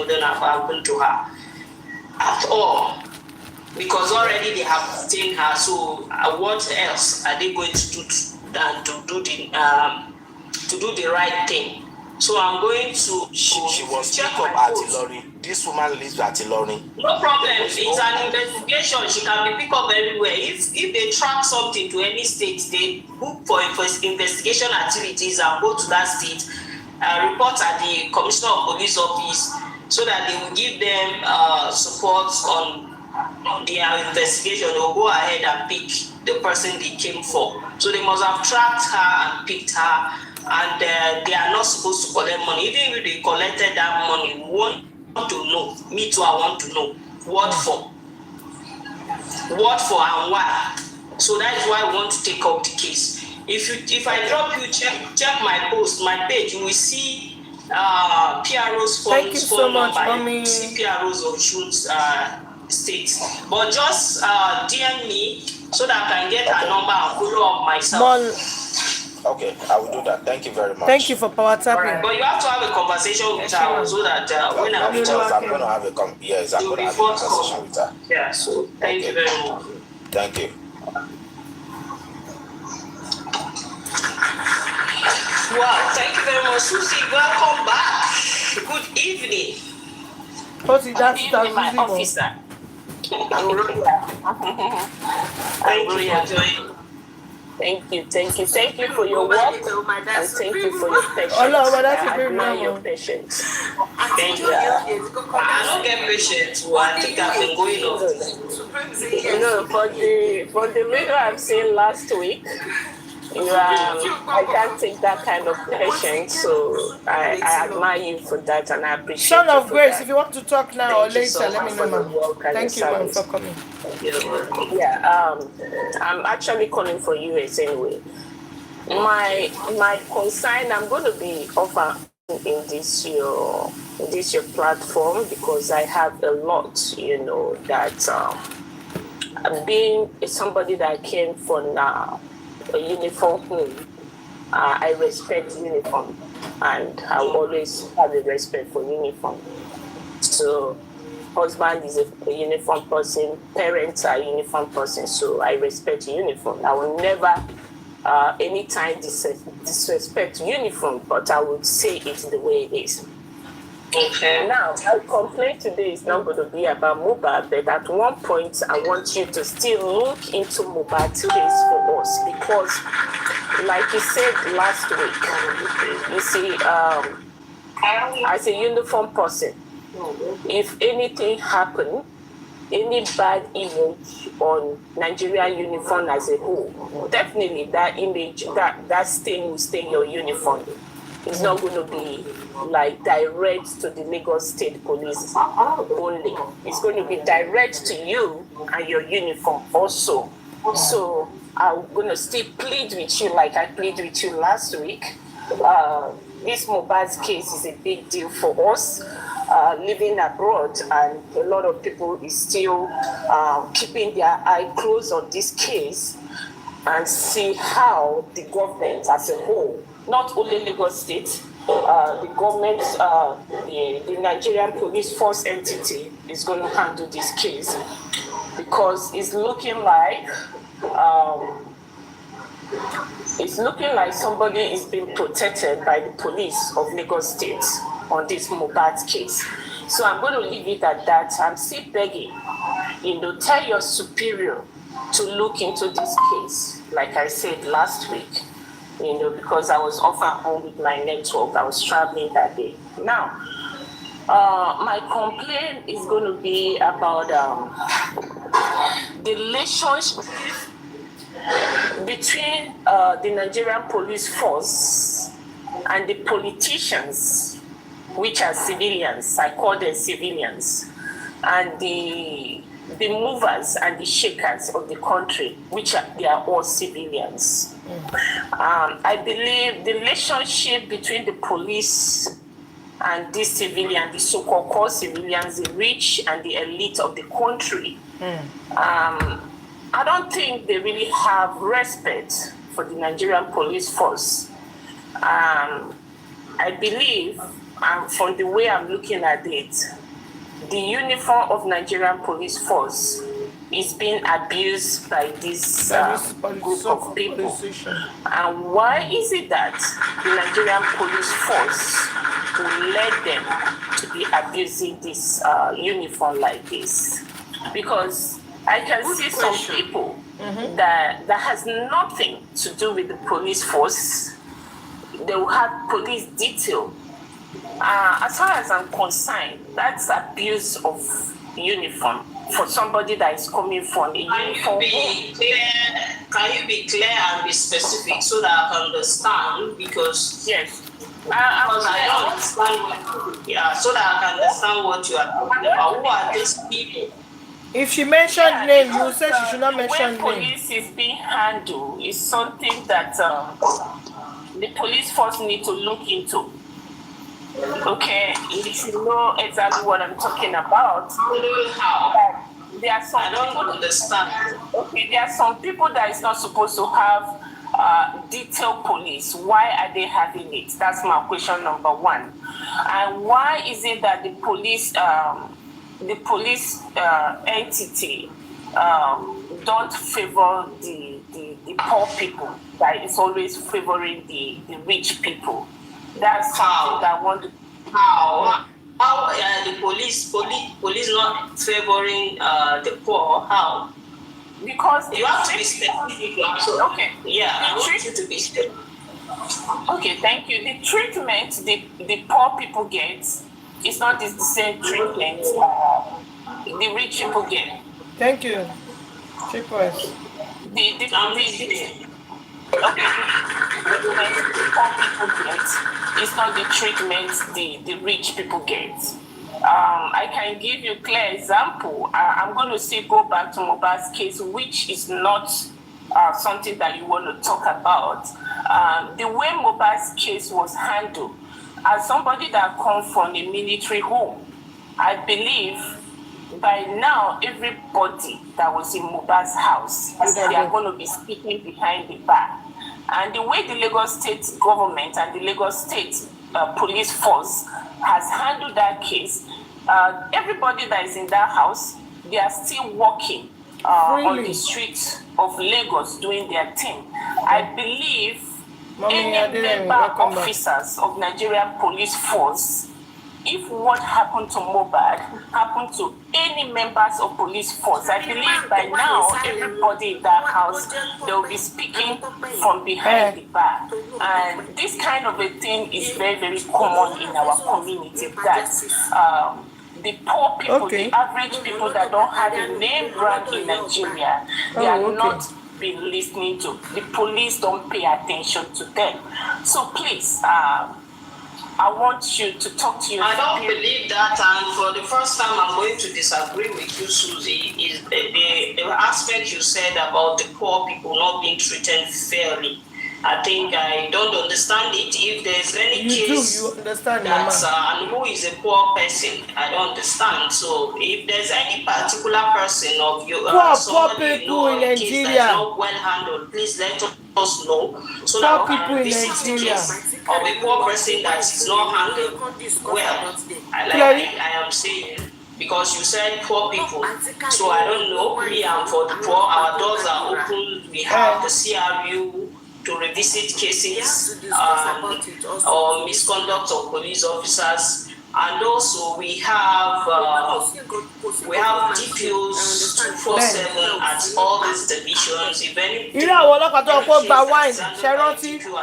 wouldn't have happened to her at all, because already they have detained her. So what else are they going to do than to do the right thing? So I'm going to she was picked up at Ilorin. This woman lives at Ilorin. No problem. It's an investigation. She can be picked up everywhere. If they track something to any state, they book for investigation activities and go to that state, report at the Commissioner of Police office, so that they will give them support on their investigation. They will go ahead and pick the person they came for. So they must have tracked her and picked her. And they are not supposed to collect money. Even if they collected that money, we want to know. Me too, I want to know what for and why. So that is why we want to take up the case. If I drop you, check my post, my page, you will see PRO's phone number. You see PRO's of Shun's states. But just DM me so that I can get a number and follow up myself. Okay, I will do that. Thank you very much. Thank you for power tapping. Right. But you have to have a conversation with her so that when I reach out, I'm going to have a conversation with her. Yeah, so thank you very much. Thank you. Wow, thank you very much, Susie. Welcome back. Good evening. That's my officer. I'm Roya. Thank you for your work, and thank you for your patience. I admire your patience. Thank you. I don't get patience. I think I've been going on. No, for the video I've seen last week, I can't take that kind of patience, so I admire you for that, and I appreciate Son of Grace, that. if you want to talk now or later, let me know. Thank you for coming. Yeah, I'm actually calling for US anyway. My concern, I'm going to be offering in this your platform, because I have a lot, that being somebody that came from a uniform home, I respect uniform, and I always have a respect for uniform. So husband is a uniform person, parents are uniform person, so I respect uniform. I will never anytime disrespect uniform, but I would say it the way it is. Okay. Now, my complaint today is not going to be about Mohbad, but at one point, I want you to still look into Mohbad's case for us, because, like you said last week, you see, as a uniform person, if anything happened, any bad image on Nigerian uniform as a whole, definitely that image, that stain will stain your uniform. It's not going to be like direct to the Lagos State Police only. It's going to be direct to you and your uniform also. So I'm going to still plead with you like I pleaded with you last week. This Mohbad's case is a big deal for us living abroad, and a lot of people is still keeping their eye closed on this case and see how the government as a whole, not only Lagos State, the government, the Nigerian police force entity is going to handle this case, because it's looking like somebody is being protected by the police of Lagos State on this Mohbad case. So I'm going to leave it at that. I'm still begging, tell your superior to look into this case, like I said last week, because I was off at home with my network. I was traveling that day. Now, my complaint is going to be about the relationship between the Nigerian police force and the politicians, which are civilians. I call them civilians, and the movers and the shakers of the country, they are all civilians. I believe the relationship between the police and these civilians, the so-called civilians, the rich and the elite of the country, I don't think they really have respect for the Nigerian police force. I believe from the way I'm looking at it, the uniform of Nigerian police force is being abused by this group of people. And why is it that the Nigerian police force will let them to be abusing this uniform like this? Because I can see some people that has nothing to do with the police force. They will have police detail. As far as I'm concerned, that's abuse of uniform for somebody that is coming from a uniform. Can you be clear and be specific so that I can understand? Because yes, I don't understand. So that I can understand what you are talking about. Who are these people? If she mentioned name, you said she should not mention name. The way police is being handled is something that the police force need to look into. Okay, you should know exactly what I'm talking about. How? There are some I don't understand. Okay, there are some people that is not supposed to have detailed police. Why are they having it? That's my question number one. And why is it that the police entity don't favor the poor people? That is always favoring the rich people. That's something that I want to. How the police not favoring the poor? How? Because you have to be specific. Okay. Yeah, I want you to be specific. Okay, thank you. The treatment the poor people get is not the same treatment the rich people get. Thank you. Cheapers. It's not the treatment the rich people get. I can give you a clear example. I'm going to say go back to Mohbad's case, which is not something that you want to talk about. The way Mohbad's case was handled, as somebody that comes from a military home, I believe by now everybody that was in Mohbad's house, they are going to be speaking behind the bar. And the way the Lagos State government and the Lagos State police force has handled that case, everybody that is in that house, they are still working on the streets of Lagos doing their thing. I believe any member officers of Nigerian police force, if what happened to Mohbad happened to any members of police force, I believe by now everybody in that house, they will be speaking from behind the bar. And this kind of a thing is very, very common in our community, that the poor people, the average people that don't have a name brand in Nigeria, they are not being listening to. The police don't pay attention to them. So please, I want you to talk to your I don't believe that, and for the first time I'm going to disagree with you, Susie, is the aspect you said about the poor people not being treated fairly. I think I don't understand it. If there's any case and who is a poor person, I don't understand. So if there's any particular person of you, somebody you know, in case that's not well handled, please let us know so that we can visit the case of a poor person that is not handled well. I am saying, because you said poor people, so I don't know. We are for the poor. Our doors are open. We have the CRU to revisit cases or misconduct of police officers, and also we have DPOs 247 at all these divisions. If any DPO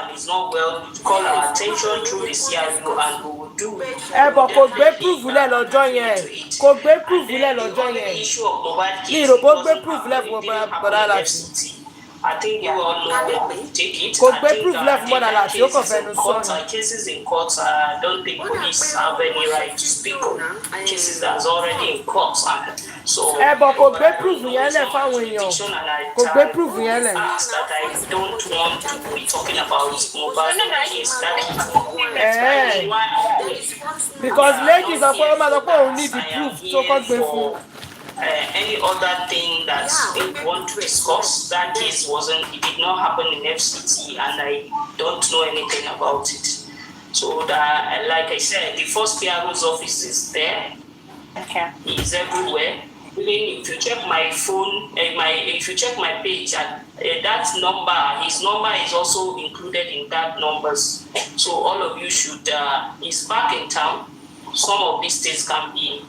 and is not well, call our attention through the CRU and we will do it. The issue of Mohbad case, I think you all know we take it. I think cases in court, I don't think police have any right to speak on cases that's already in court. So, that I don't want to be talking about Mohbad case. Because ladies are need the proof. Any other thing that we want to discuss, that case it did not happen in FCT, and I don't know anything about it. So that, like I said, the first PRO's office is there. Okay. It's everywhere. Even if you check my phone, if you check my page, and that number, his number is also included in that numbers. So all of you should. He's back in town. Some of these things can be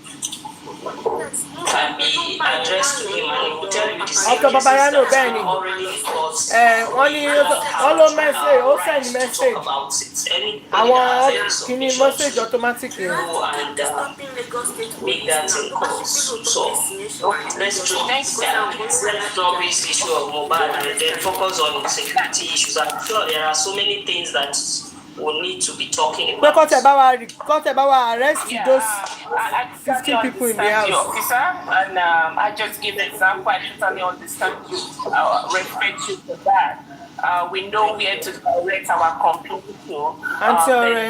addressed to him, and he will tell you the same After cases Babayano, that Benny. are already because all message, all send message. about it. I want kini message automatically. And make that in calls. So let's drop this issue of mobile and then focus on security issues. I'm sure there are so many things that we'll need to be talking about. Cut about arrest those 15 people in the house. Officer, and I just give an example. I totally understand you, respect you for that. We know where to direct our complaint to.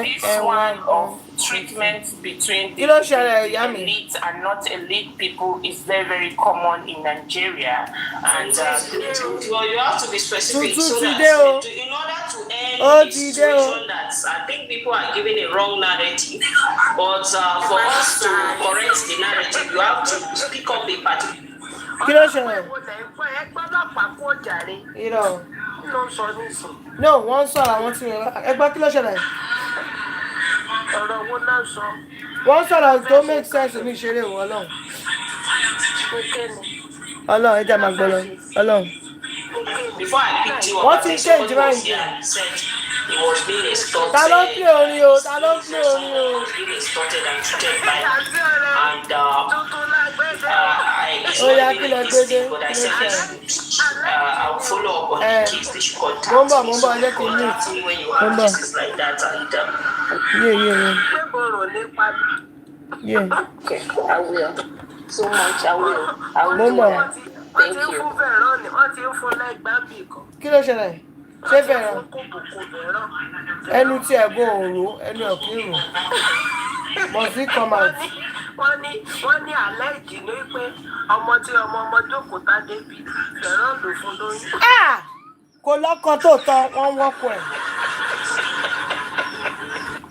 This one of treatment between the elite and not elite people is very, very common in Nigeria. And you have to be specific so that in order to end the situation that I think people are giving a wrong narrative, but for us to correct the narrative, you have to speak up a particular. No, one song I want to one song don't make sense to me. Hello, Before I picked you up, what is change right here? Said he was being extorted. Being extorted and treated by and but I said I'll follow up on the case. They should contact me. When you have cases like that and Okay, I will. So much, I will. Thank you. Kí ló ṣẹlẹ̀? Ṣé fẹ́ràn? Ẹnu tí ẹ̀gbọ́n òru, ẹnu ọ̀kìrù. Must he come out? Wọ́n ní alẹ́ ìjìnlẹ̀ pé ọmọ tí ọmọ jókòó tá débi fẹ́ràn lò fún lóyún. Kò lọ́kàn tó tọ́ wọ́n wọ́pọ̀ ẹ̀.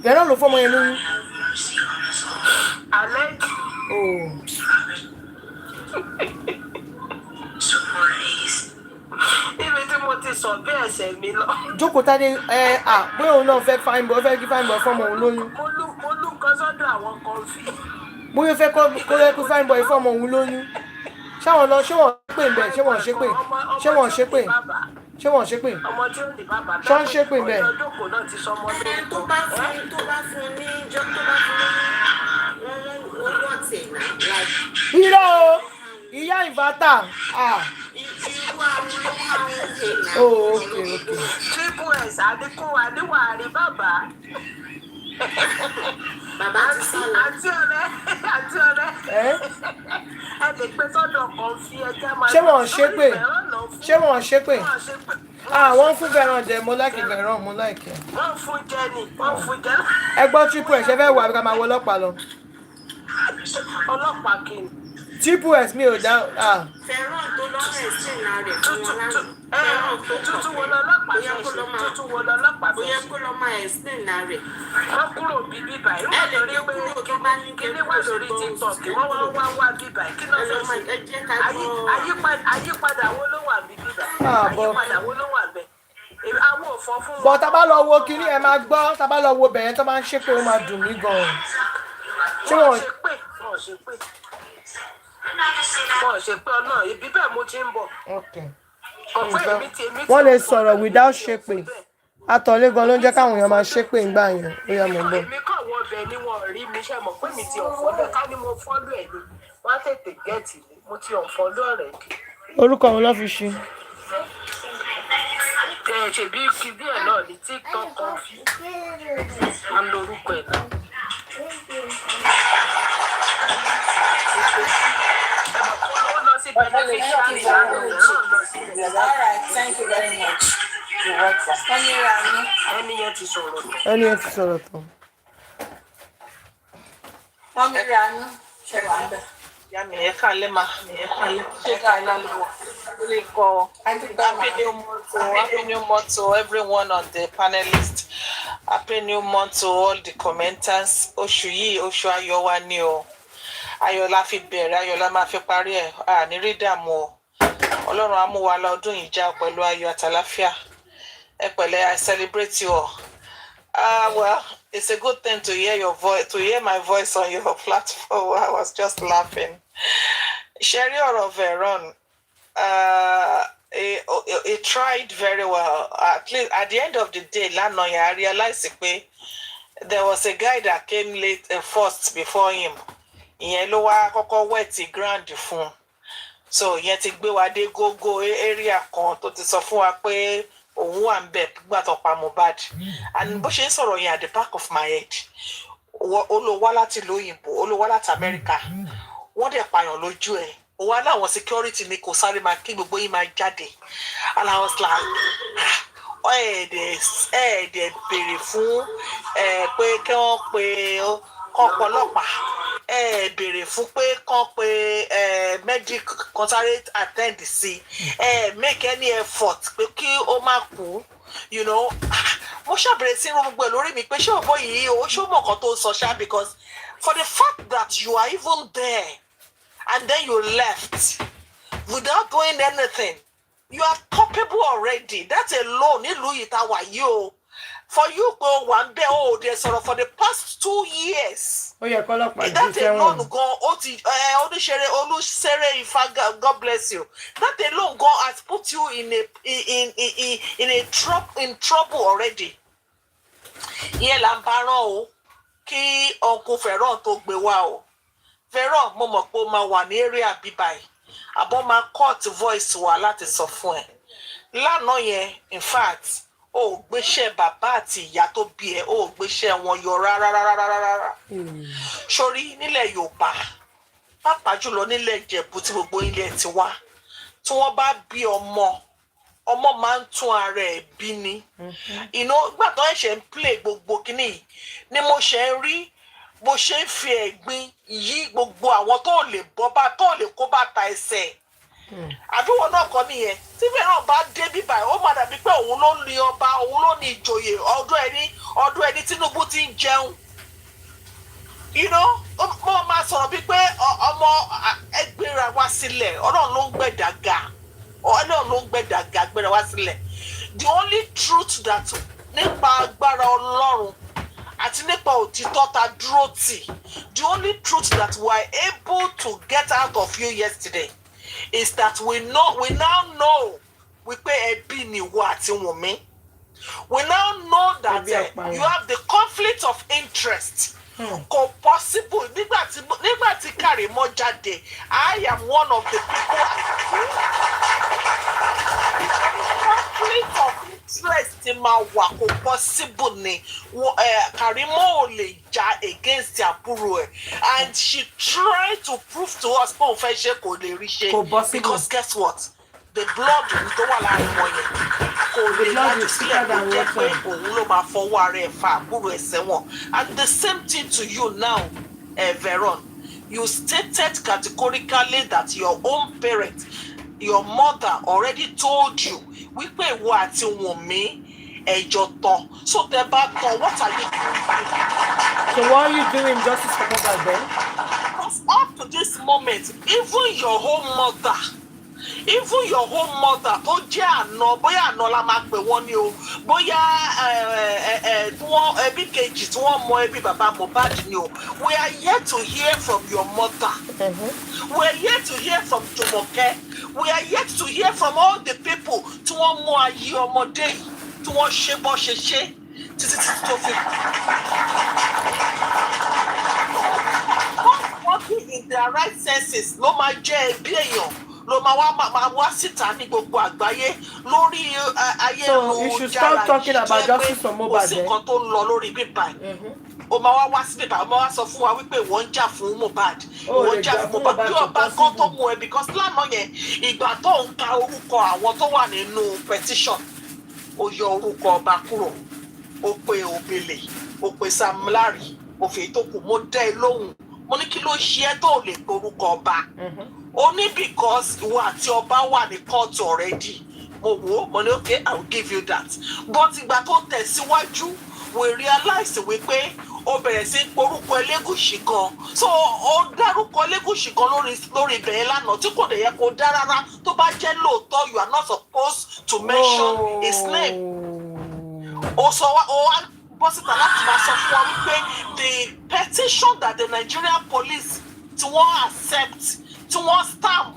Fẹ́ràn lò fọ́mọ yẹn lóyún. Alẹ́ ibi tí mo ti sọ bí ẹsẹ̀ mi lọ. Jókòó tádé bóyá òun náà fẹ́ fine boy fẹ́ kí fine boy fọ́mọ òun lóyún. Mo lú kan sọ́dọ̀ àwọn kan fi. Bóyá fẹ́ kó kí fine boy fọ́mọ òun lóyún. Ṣé wọ́n pè ń bẹ̀? Ṣé wọ́n ṣe pè? Ọmọ tí ó ní bàbá. Ṣé wọ́n ṣe pè ń bẹ̀? Ọjọ́ jókòó náà ti sọmọ lórí. Tó bá fún ní wọ́n tẹ̀ náà. Irọ́ o, ìyá ìbátà. Okay. Triple S àdínkù àdíwàárí bàbá. Bàbá ti sálọ. Àti ọ̀rẹ́. Ẹ lè pé sọ́dọ̀ kan fi ẹja máa. Ṣé wọ́n ṣe pé? Wọ́n fún Fẹ́ràn jẹ, mo láìkì Fẹ́ràn, mo láìkì. Wọ́n fún jẹ. Ẹ gbọ́ Triple S, ẹ fẹ́ wà ká máa wọ ọlọ́pàá lọ. Ọlọ́pàá kì í. Triple S mi ò dá. Fẹ́ràn tó lọ́rọ̀ ẹ̀sìn náà rẹ̀ fún wọn lánàá. Tuntun wo lọ́lọ́pàá ṣe bóyá kó lọ́ máa ẹ̀sìn náà rẹ̀. Wọ́n kúrò bí bíbà yìí. Wọ́n lórí pé kíní wà lórí TikTok. Wọ́n wá bíbà yìí. Kí ló fẹ́ ṣe? Àyípadà wo ló wà bí bíbà? Àyípadà wo ló wà bẹ́ẹ̀? Àwọn ò fọ́ fún wọn. Bọ̀ tá bá lọ wo kíní ẹ máa gbọ́, tá bá lọ wo bẹ̀yẹn tó máa ń ṣépè ó máa dùn mí gan-an. Wọ́n ṣe pé ọ̀nà ibi bẹ́ẹ̀ mo ti ń bọ̀. Wọ́n lè sọ̀rọ̀ without ṣépè. Àtọ̀lé gan ló ń jẹ́ káwọn èèyàn máa ṣépè ńgbà yẹn. Ó yá mo ń bọ̀. Èmi kàn wọ ọbẹ̀ ni wọ́n rí mi ṣe mọ̀ pé mi ti ọ̀fọ́lọ́ ká ní mo fọ́lọ́ ẹ̀ ni wọ́n á tètè gẹ̀ẹ́tì mi mo ti ọ̀fọ́lọ́ rẹ̀ kì. Orúkọ wọn ló fi ṣe. Ṣèbí kìdí ẹ̀ náà ní TikTok kan fi máa ń lo orúkọ ẹ̀ náà. All right, thank you very much. You're welcome. Ẹni yẹn ti sọ̀rọ̀ tán. Wọ́n mi rí àánú ṣe wà ń bẹ̀. Ìyá mi ẹ káalẹ́ mà ẹ káalẹ́. Ṣé káalẹ́ ló wà? Ó lè kọ́ Happy New Month to everyone on the panelist. Happy new month to all the commenters. Oṣù yìí, oṣù ayọ̀ wa ni o. Ayọ̀ la fi bẹ̀rẹ̀, ayọ̀ la máa fi parí ẹ̀. A ní rí dààmú o. Ọlọ́run á mú wa lọ́dún yìí já pẹ̀lú ayọ̀ àtàláfíà. Ẹ pẹ̀lẹ́, I celebrate you all. Well, it's a good thing to hear your voice, to hear my voice on your platform. I was just laughing. Sherry or Veron, he tried very well. At least at the end of the day, I realized there was a guy that came late first before him. Ìyẹn ló wá kọ́kọ́ wet ground fún. So ìyẹn ti gbé wa dé go area kan tó ti sọ fún wa pé òun wà ń bẹ̀ gbà tó pa Mohbad. And bó ṣe ń sọ̀rọ̀ yẹn at the back of my head. Ó lọ wá láti ìlú òyìnbó, ó lọ wá láti America. Wọ́n dẹ̀ pààyàn lójú ẹ̀. Wọ́n láwọn security ní kò sáré máa kí gbogbo yín máa jáde. And I was like, ẹ̀ẹ́dẹ̀ béèrè fún pé kí wọ́n pe ọ̀pọ̀lọpàá. Béèrè fún pé kán pe medic kan sáré attend sí. Make any effort pé kí ó má kú. You know, mo ṣàbẹ̀rẹ̀ sí irun gbogbo ẹ̀ lórí mi pé ṣé ọ̀bọ yìí o ṣó mọ̀ kan tó sọ ṣá, because for the fact that you are even there and then you left without doing anything, you are culpable already. That's alone nílùú yìí tá wà yìí o. For you go one day, oh, there's sort of for the past 2 years. Oh, yeah, call up my that alone go, God bless you. That alone go has put you in trouble already. Yeah, Lambaro, o, kí Uncle Ferron tó gbé wá o. Ferron, mo mọ̀ pé ó máa wà ní area bíbáyìí. Àbọ̀ máa cut voice wa láti sọ fún ẹ. Lánàá yẹn, in fact, ó gbéṣẹ́ bàbá àti ìyá tó bí ẹ, ó gbéṣẹ́ wọn yọ rárá. Sórí nílẹ̀ Yorùbá, pàápàá jùlọ nílẹ̀ Ìjẹ̀bú tí gbogbo ilẹ̀ ti wá, tí wọ́n bá bí ọmọ máa ń tún ara ẹ̀ bí ni. Ìgbà tó ẹ̀ṣẹ̀ ń play gbogbo kínní ni mo ṣe ń rí bó ṣe ń fi ẹ̀gbin yí gbogbo àwọn tó lè kó bàtà ẹsẹ̀. Àdúgbò náà kọ́ nìyẹn tí Fẹ́ràn bá dé bíbá ó má dàbí pé òun ló ní ọba, òun ló ní ìjòyè ọdún ẹni Tinubu ti ń jẹun. Mo máa sọ̀rọ̀ bíi pé ọmọ ẹgbẹ́ra wá sílẹ̀, Ọlọ́run ló ń gbẹ̀dàgà gbéra wá sílẹ̀. The only truth that nípa agbára Ọlọ́run àti nípa òtítọ́ ta dúró tì, the only truth that we are able to get out of you yesterday is that we now know wípé ẹbí ni ìwọ àti Wùnmí. We now know that you have the conflict of interest. Kò possible nígbà tí Karimo jáde, I am one of the people conflict of interest máa wà, kò possible ni Karimo ò lè jà against àbúrò ẹ̀, and she tried to prove to us pé òun fẹ́ ṣe kò lè rí ṣe, because guess what, the blood tó wà láàrin wọn yẹn kò lè láti sílẹ̀ kó jẹ́ pé òun ló máa fọwọ́ ara ẹ̀ fa àbúrò ẹ̀ sẹ́wọ̀n. And the same thing to you now, Veron. You stated categorically that your own parent, your mother already told you wípé ìwọ àti Wùnmí ẹjọ́ tán. So tẹ́ bá tán, what are you doing? So what are you doing justice for Mohbad then? Because up to this moment, even your own mother tó jẹ́ àná, bóyá àná la máa pè wọ́n ni o, bóyá ẹbí kejì tí wọ́n mọ ẹbí bàbá Mohbad ni o, we are yet to hear from your mother. We are yet to hear from Jumoke. We are yet to hear from all the people tí wọ́n mú ayé ọmọdé yìí, tí wọ́n ṣe bọ́ ṣe ṣe títí tó fi. Working in their right senses ló máa jẹ́ ẹbí èèyàn, ló máa wá síta ní gbogbo àgbáyé lórí ayélujára jẹ́ pé kò sí nǹkan tó ń lọ lórí bíbá ẹ̀. O máa wá sí bíbá, o máa wá sọ fún wa wípé wọ́n ń jà fún Mohbad, wọ́n ń jà fún Mohbad, bí ọba kan tó mú ẹ, because lánàá yẹn ìgbà tó ń ka orúkọ àwọn tó wà nínú petition, ó yọ orúkọ ọba kúrò, ó pe Òbèlè, ó pe Sam Larry, ó fi tó kù, mo dá ẹ lóhùn, mo ní kí ló ṣe é tó lè porúkọ ọba. Only because ìwọ àti ọba wà ní court already. Mo ní okay, I will give you that. But ìgbà tó tẹ̀síwájú, we realize wípé ó bẹ̀rẹ̀ sí porúkọ Elégùṣì gan so ó dárúkọ Elégùṣì gan lórí ibẹ̀ lánàá tí kò dẹ̀ yẹ kó dá rárá tó bá jẹ́ lóòótọ́ you are not supposed to mention his name. ó sọ wá bọ́ síta láti máa sọ fún wa wípé the petition that the Nigerian police tí wọ́n accept tí wọ́n stamp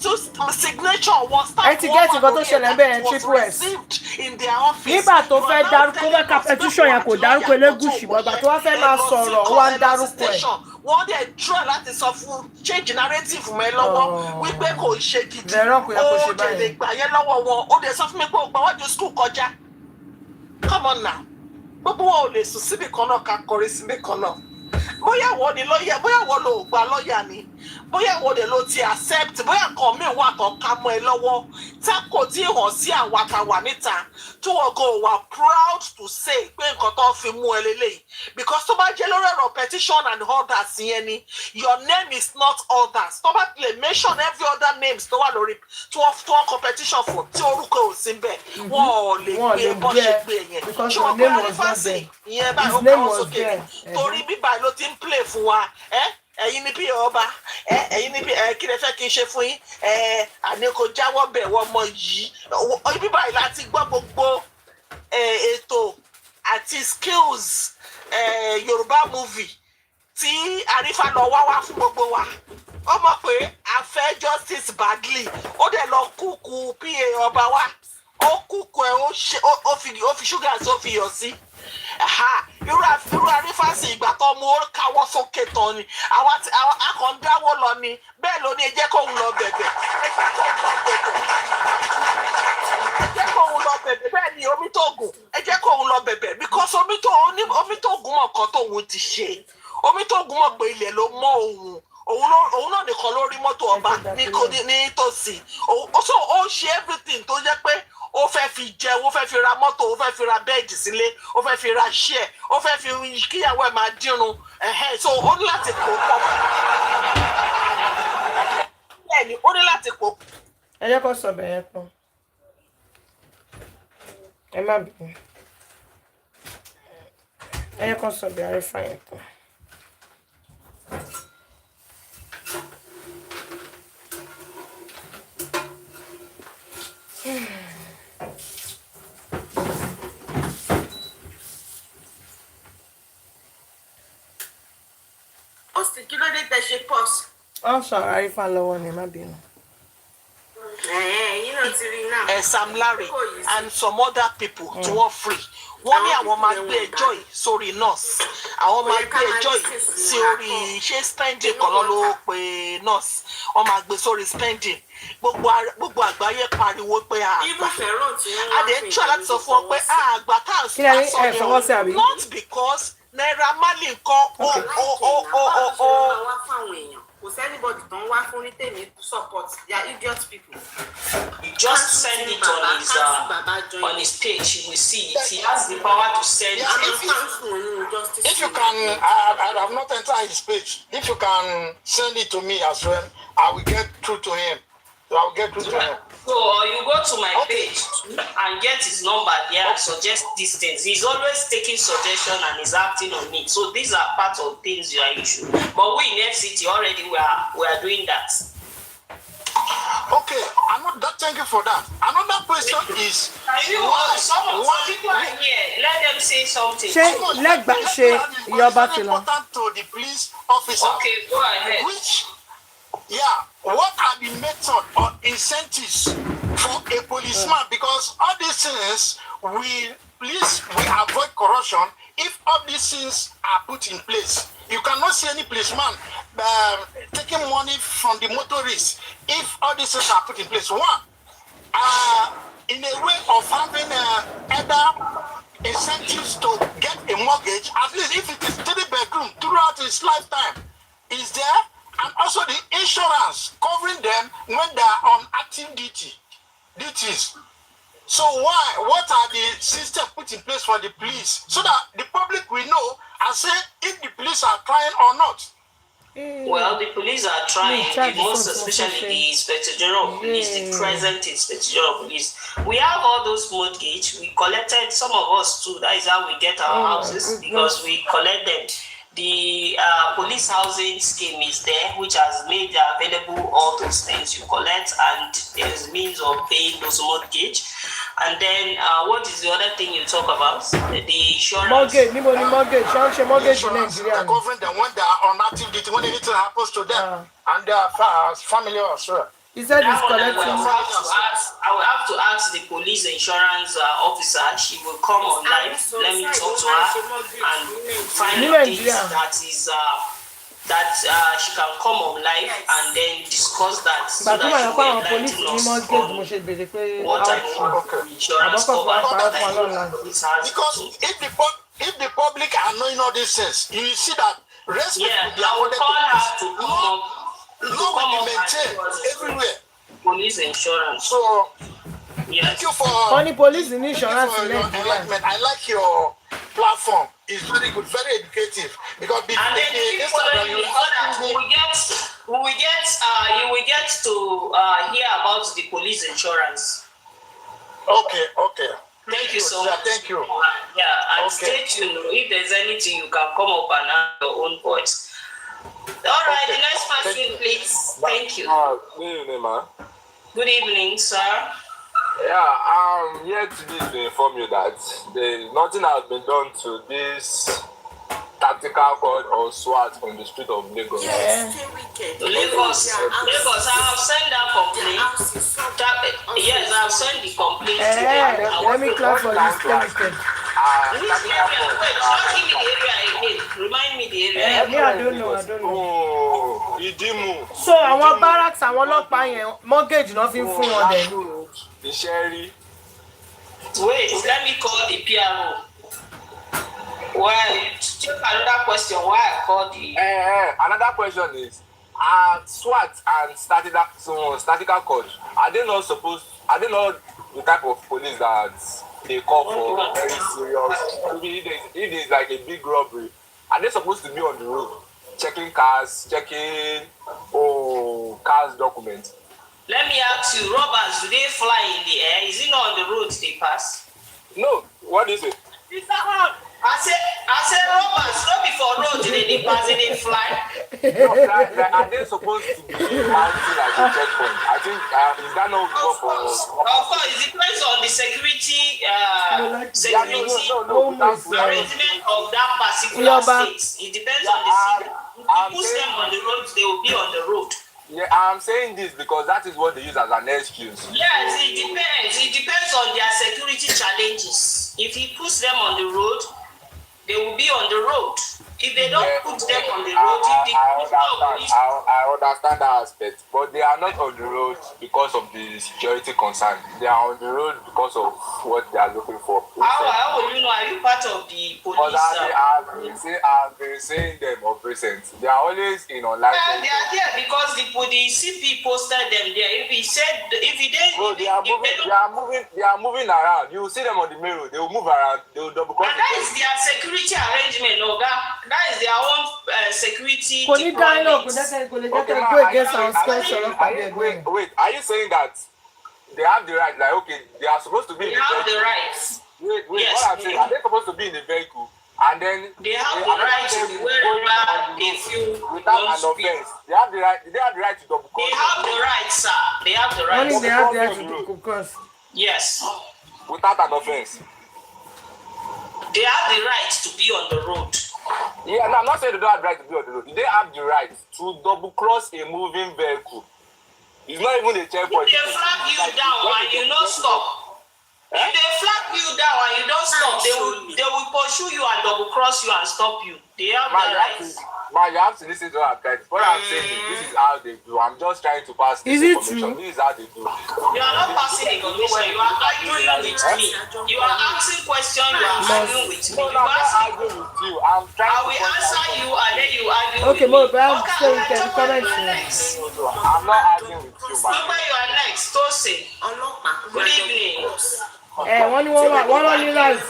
to signature was stamped in their office. Nígbà tó fẹ́ dárúkọ fẹ́ ka petition yẹn kò dárúkọ Elégùṣì bọ̀gbà tó wá fẹ́ máa sọ̀rọ̀ ó wá ń dárúkọ ẹ̀. Wọ́n dẹ̀ try láti sọ fún change narrative mọ́ ẹ lọ́wọ́ wípé kò ṣe gidi ó lè gbà yẹn lọ́wọ́ wọn ó dẹ̀ sọ fún mi pé ó gbà wọ́n ju school kọjá. Come on now gbogbo wọn ò lè sùn síbì kan náà ká kọrí síbì kan náà bóyá wọ́n ní lọ́ọ̀yà bóyá wọ́n lò gba lọ́ọ̀yà ni bóyá wọ́n lè lo ti accept bóyá nǹkan míì wà kan ká mọ́ ẹ lọ́wọ́ tá kò tí ì hàn sí àwa tá wà níta tí wọ́n kò wà proud to say pé nǹkan tó fi mú ẹ lélẹ́yìí because tó bá jẹ́ lórí ọ̀rọ̀ petition and others yẹn ni your name is not others tó bá lè mention every other names tó wà lórí tí wọ́n competition fún tí orúkọ ò sí bẹ́ẹ̀ wọ́n ò lè gbé bọ́ ṣe gbé yẹn ṣùgbọ́n pé àrífàsì ìyẹn báyìí ó kọ́ sókè torí bíbá ló ti ń play fún wa ẹ̀yin ní bí ọba ẹ̀yin ní bí kí lè fẹ́ kí n ṣe fún yín àní kò jáwọ́ bẹ̀ wọ́n mọ yìí ibi báyìí láti gbọ́ gbogbo ètò àti skills Yorùbá movie tí àrífà lọ wá fún gbogbo wa ó mọ̀ pé a fẹ́ justice badly ó dẹ̀ lọ kúkú pa ọba wa ó kúkú ẹ̀ ó fi ṣúgà sí ó fi yọ̀ sí irú àrífàsì ìgbà tó mú ó káwọ́ sókè tán ni àwọn akọ̀ǹdáwó lọ ni bẹ́ẹ̀ ló ní ẹ jẹ́ kóun lọ bẹ̀bẹ̀ bẹ́ẹ̀ ni omi tó gùn ẹ jẹ́ kóun lọ bẹ̀bẹ̀ because omi tó gùn mọ̀ kan tóun ti ṣe omi tó gùn mọ̀ pé ilẹ̀ ló mọ́ òun náà nìkan ló rí mọ́tò ọba nítòsí ó ṣe everything tó jẹ́ pé ó fẹ́ fi jẹun ó fẹ́ fi ra mọ́tò ó fẹ́ fi ra bẹ́ẹ̀dì sílé ó fẹ́ fi ra ṣíẹ̀ ó fẹ́ fi kíyàwó ẹ̀ máa dírun so ó ní láti pò pọ̀ bẹ́ẹ̀ni ó ní láti pò. ẹ jẹ́ kó sọ bẹ̀yẹn tán ẹ má bínú ẹ jẹ́ kó sọ bẹ̀yẹn Àrífà yẹn tán. Kí ló dé tẹ ṣe pause? Ó sọ̀rọ̀ Àrífà lọ́wọ́ ni má bínú. Yín náà ti rí náà. Sam Larry and some other people tí wọ́n free. Wọ́n ní àwọn máa gbé ẹjọ́ yìí sórí nurse. Àwọn máa gbé ẹjọ́ yìí sí orí ṣé spending kan ló pe nurse. Wọ́n máa gbé sórí spending. Gbogbo àgbáyé pariwo pé àgbà. Adé ń tọ́ láti sọ fún ọ pé àgbà tá à ń sọ ní not because Naira Marley nǹkan kò sẹ́nibọ̀dì tó ń wá fún ní tèmi support they are idiot people. You just send it on his page, you will see it. He has the power to send it. If you can, I have not entered his page. If you can send it to me as well, I will get through to him. So you go to my page and get his number there and suggest these things. He's always taking suggestion and he's acting on it. So these are part of things you are issuing. But we in FCT already we are doing that. Okay, thank you for that. Another question is some people are here. Let them say something. Important to the police officer. Okay, go ahead. What are the method or incentives for a policeman? Because all these things we avoid corruption if all these things are put in place. You cannot see any policeman taking money from the motorists if all these things are put in place. One, in a way of having other incentives to get a mortgage, at least if it is 3-bedroom throughout his lifetime, is there? And also the insurance covering them when they are on active duties. So what are the systems put in place for the police so that the public will know and say if the police are trying or not? Well, the police are trying, most especially the Inspector General of Police, the present Inspector General of Police. We have all those mortgage. We collected, some of us too. That is how we get our houses, because we collect them. The police housing scheme is there, which has made available all those things you collect, and there's means of paying those mortgage. And then, what is the other thing you talk about? The insurance. Mortgage, mortgage, mortgage in Insurance, Nigeria. covering them when they are on active duty, when anything happens to them, and their family also. He said he's collecting. I will have to ask the police insurance officer. She will come on live. Let me talk to her and find out things that is that she can come on live and then discuss that. So that she will enlighten us on what type of insurance cover that police has. Because if the public are knowing all these things, you see that respect will be I will call her to come up. Law will be maintained everywhere. Police insurance. So, thank you for police insurance. For your enlightenment. I like your platform. It's very good, very educative. Because and then you will get to hear about the police insurance. Okay. Thank you so much. Thank you. Yeah, and stay tuned. If there's anything, you can come up and have your own voice. All right, the next person, please. Thank you. Good evening, man. Good evening, sir. Yeah, I'm here today to inform you that nothing has been done to this tactical code or SWAT on the street of Lagos. Lagos, I have sent that complaint. Yes, I've sent the complaint to them. Let me clap for this. Which area? Wait, don't give me the area again. Remind me the area. I don't know. Oh, Idimu. So, our barracks, our ọlọ́pàá yẹn, mortgage nothing fún wọn dẹ̀. The Sherry. Wait, let me call the PRO. Why? Check another question. Why I called the... Another question is, SWAT and statical code, are they not the type of police that they call for very serious? If there's like a big robbery, are they supposed to be on the road, checking cars documents? Let me ask you, robbers, do they fly in the air? Is it not on the road they pass? No. What is it? I said robbers, not before road they pass and they fly. No, are they supposed to be mounted at the checkpoint? I think, is that not good for... Of course, it depends on the security arrangement of that particular state. It depends on the city. If you push them on the road, they will be on the road. Yeah, I'm saying this because that is what they use as an excuse. Yes, it depends. It depends on their security challenges. If you push them on the road, they will be on the road. If they don't put them on the road, I understand that aspect, but they are not on the road because of the security concern. They are on the road because of what they are looking for. How will you know? Are you part of the police? I've been saying them of recent. They are always in online. They are there because the CP posted them there. They are moving around. You will see them on the main road. They will move around. They will double cross. And that is their security arrangement, Oga. That is their own security deployment. Wait, are you saying that they have the right? Like, okay, they are supposed to be in the vehicle. They have the rights. Wait, yes, what I'm saying, are they supposed to be in the vehicle? And then they have the right to be wherever they feel without an offense. They have the right. They have the right to double cross. They have the right, sir. They have the right. Only they have the right to double cross. Yes. Without an offense. They have the right to be on the road. Yeah, no, I'm not saying they don't have the right to be on the road. They have the right to double cross a moving vehicle. It's not even a checkpoint. If they flag you down and you don't stop. If they flag you down and you don't stop, they will pursue you and double cross you and stop you. They have the right. Man, you have to listen to our guys. What I'm saying is, this is how they do. I'm just trying to pass this information. This is how they do. You are not passing information. You are arguing with me. You are asking questions. You are arguing with me. I'm not arguing with you. I'm trying I will answer you and then you argue okay, with me. So you can comment. I'm not arguing with you, man. You are next. Tosin. Good evening. One on the right.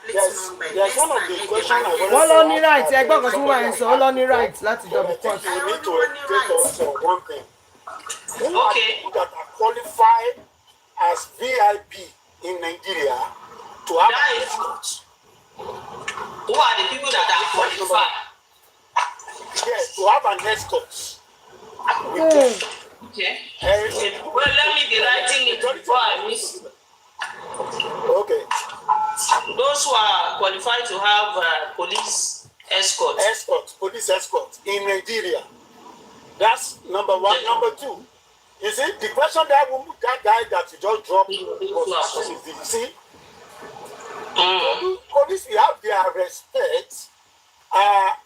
There's one of the questions I wanted wọ́n to lọ ní ask right that ẹgbọ́n kan tí somebody wọ́n máa ń sọ ó lọ ní right láti but I double think cross. you need to educate us on one thing. Who are Okay. people that are qualified as VIP in Nigeria to have That an is- escort? Who are the people that are qualified? Yes, to have an escort. Okay. Eh, Well, let me be writing it before I miss. okay, Those who are qualified to have police escort. police escort in Nigeria. That's number one. Number two, you see, the question that guy that you just dropped was asking is this. You see, police, you have their respect.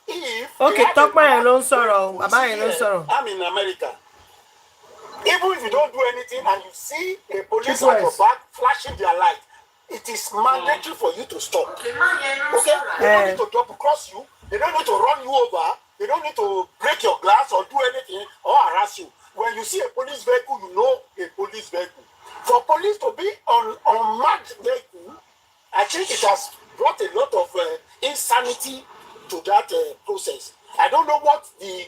If ok they have tọ́pẹ́ a yẹn ló ń match sọ̀rọ̀ o with bàbá yẹn ló ń here, sọ̀rọ̀. I'm in America. Even if you don't do anything and you see a police Triple at your S. back flashing their light, it is mandatory for you to stop. Okay? They don't need to double cross you. They don't need to run you over. They don't need to break your glass or do anything or harass you. When you see a police vehicle, you know a police vehicle. For police to be on unmarked vehicle, I think it has brought a lot of insanity to that process. I don't know what the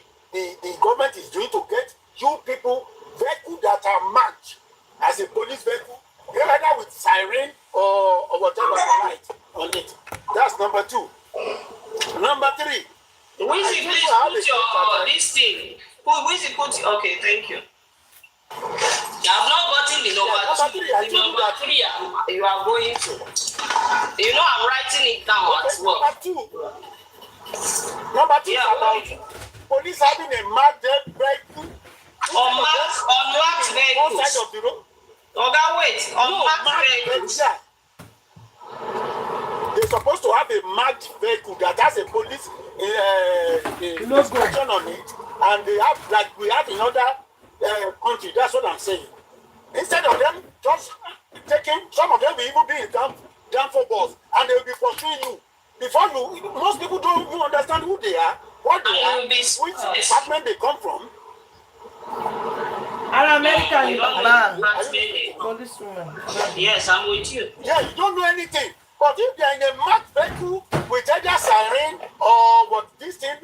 government is doing to get you people vehicle that are marked as a police vehicle, whether with siren or whatever light on it. That's number two. Number three. Wizzy, please put your this thing. Wizzy, put. Okay, thank you. I've not gotten the number two. The number three you are going to. You know, I'm writing it down at work. Number two Yeah, is about police having a marked vehicle. Unmarked One vehicles. side of the road. Oga, wait. Unmarked marked vehicles. vehicle. They're supposed to have a marked vehicle that has a police inscription on it, and they have, like we have in other countries. That's what I'm saying. Instead of them just taking, some of them will even be in down for balls, and they will be pursuing you. Before you, most people don't even understand who they are, what they are, which department they come from. Ará Amẹ́ríkà ni bàbá Marked police woman. Yes, I'm with you. Yeah, you don't know anything. But if they are in a marked vehicle with either siren or what this thing,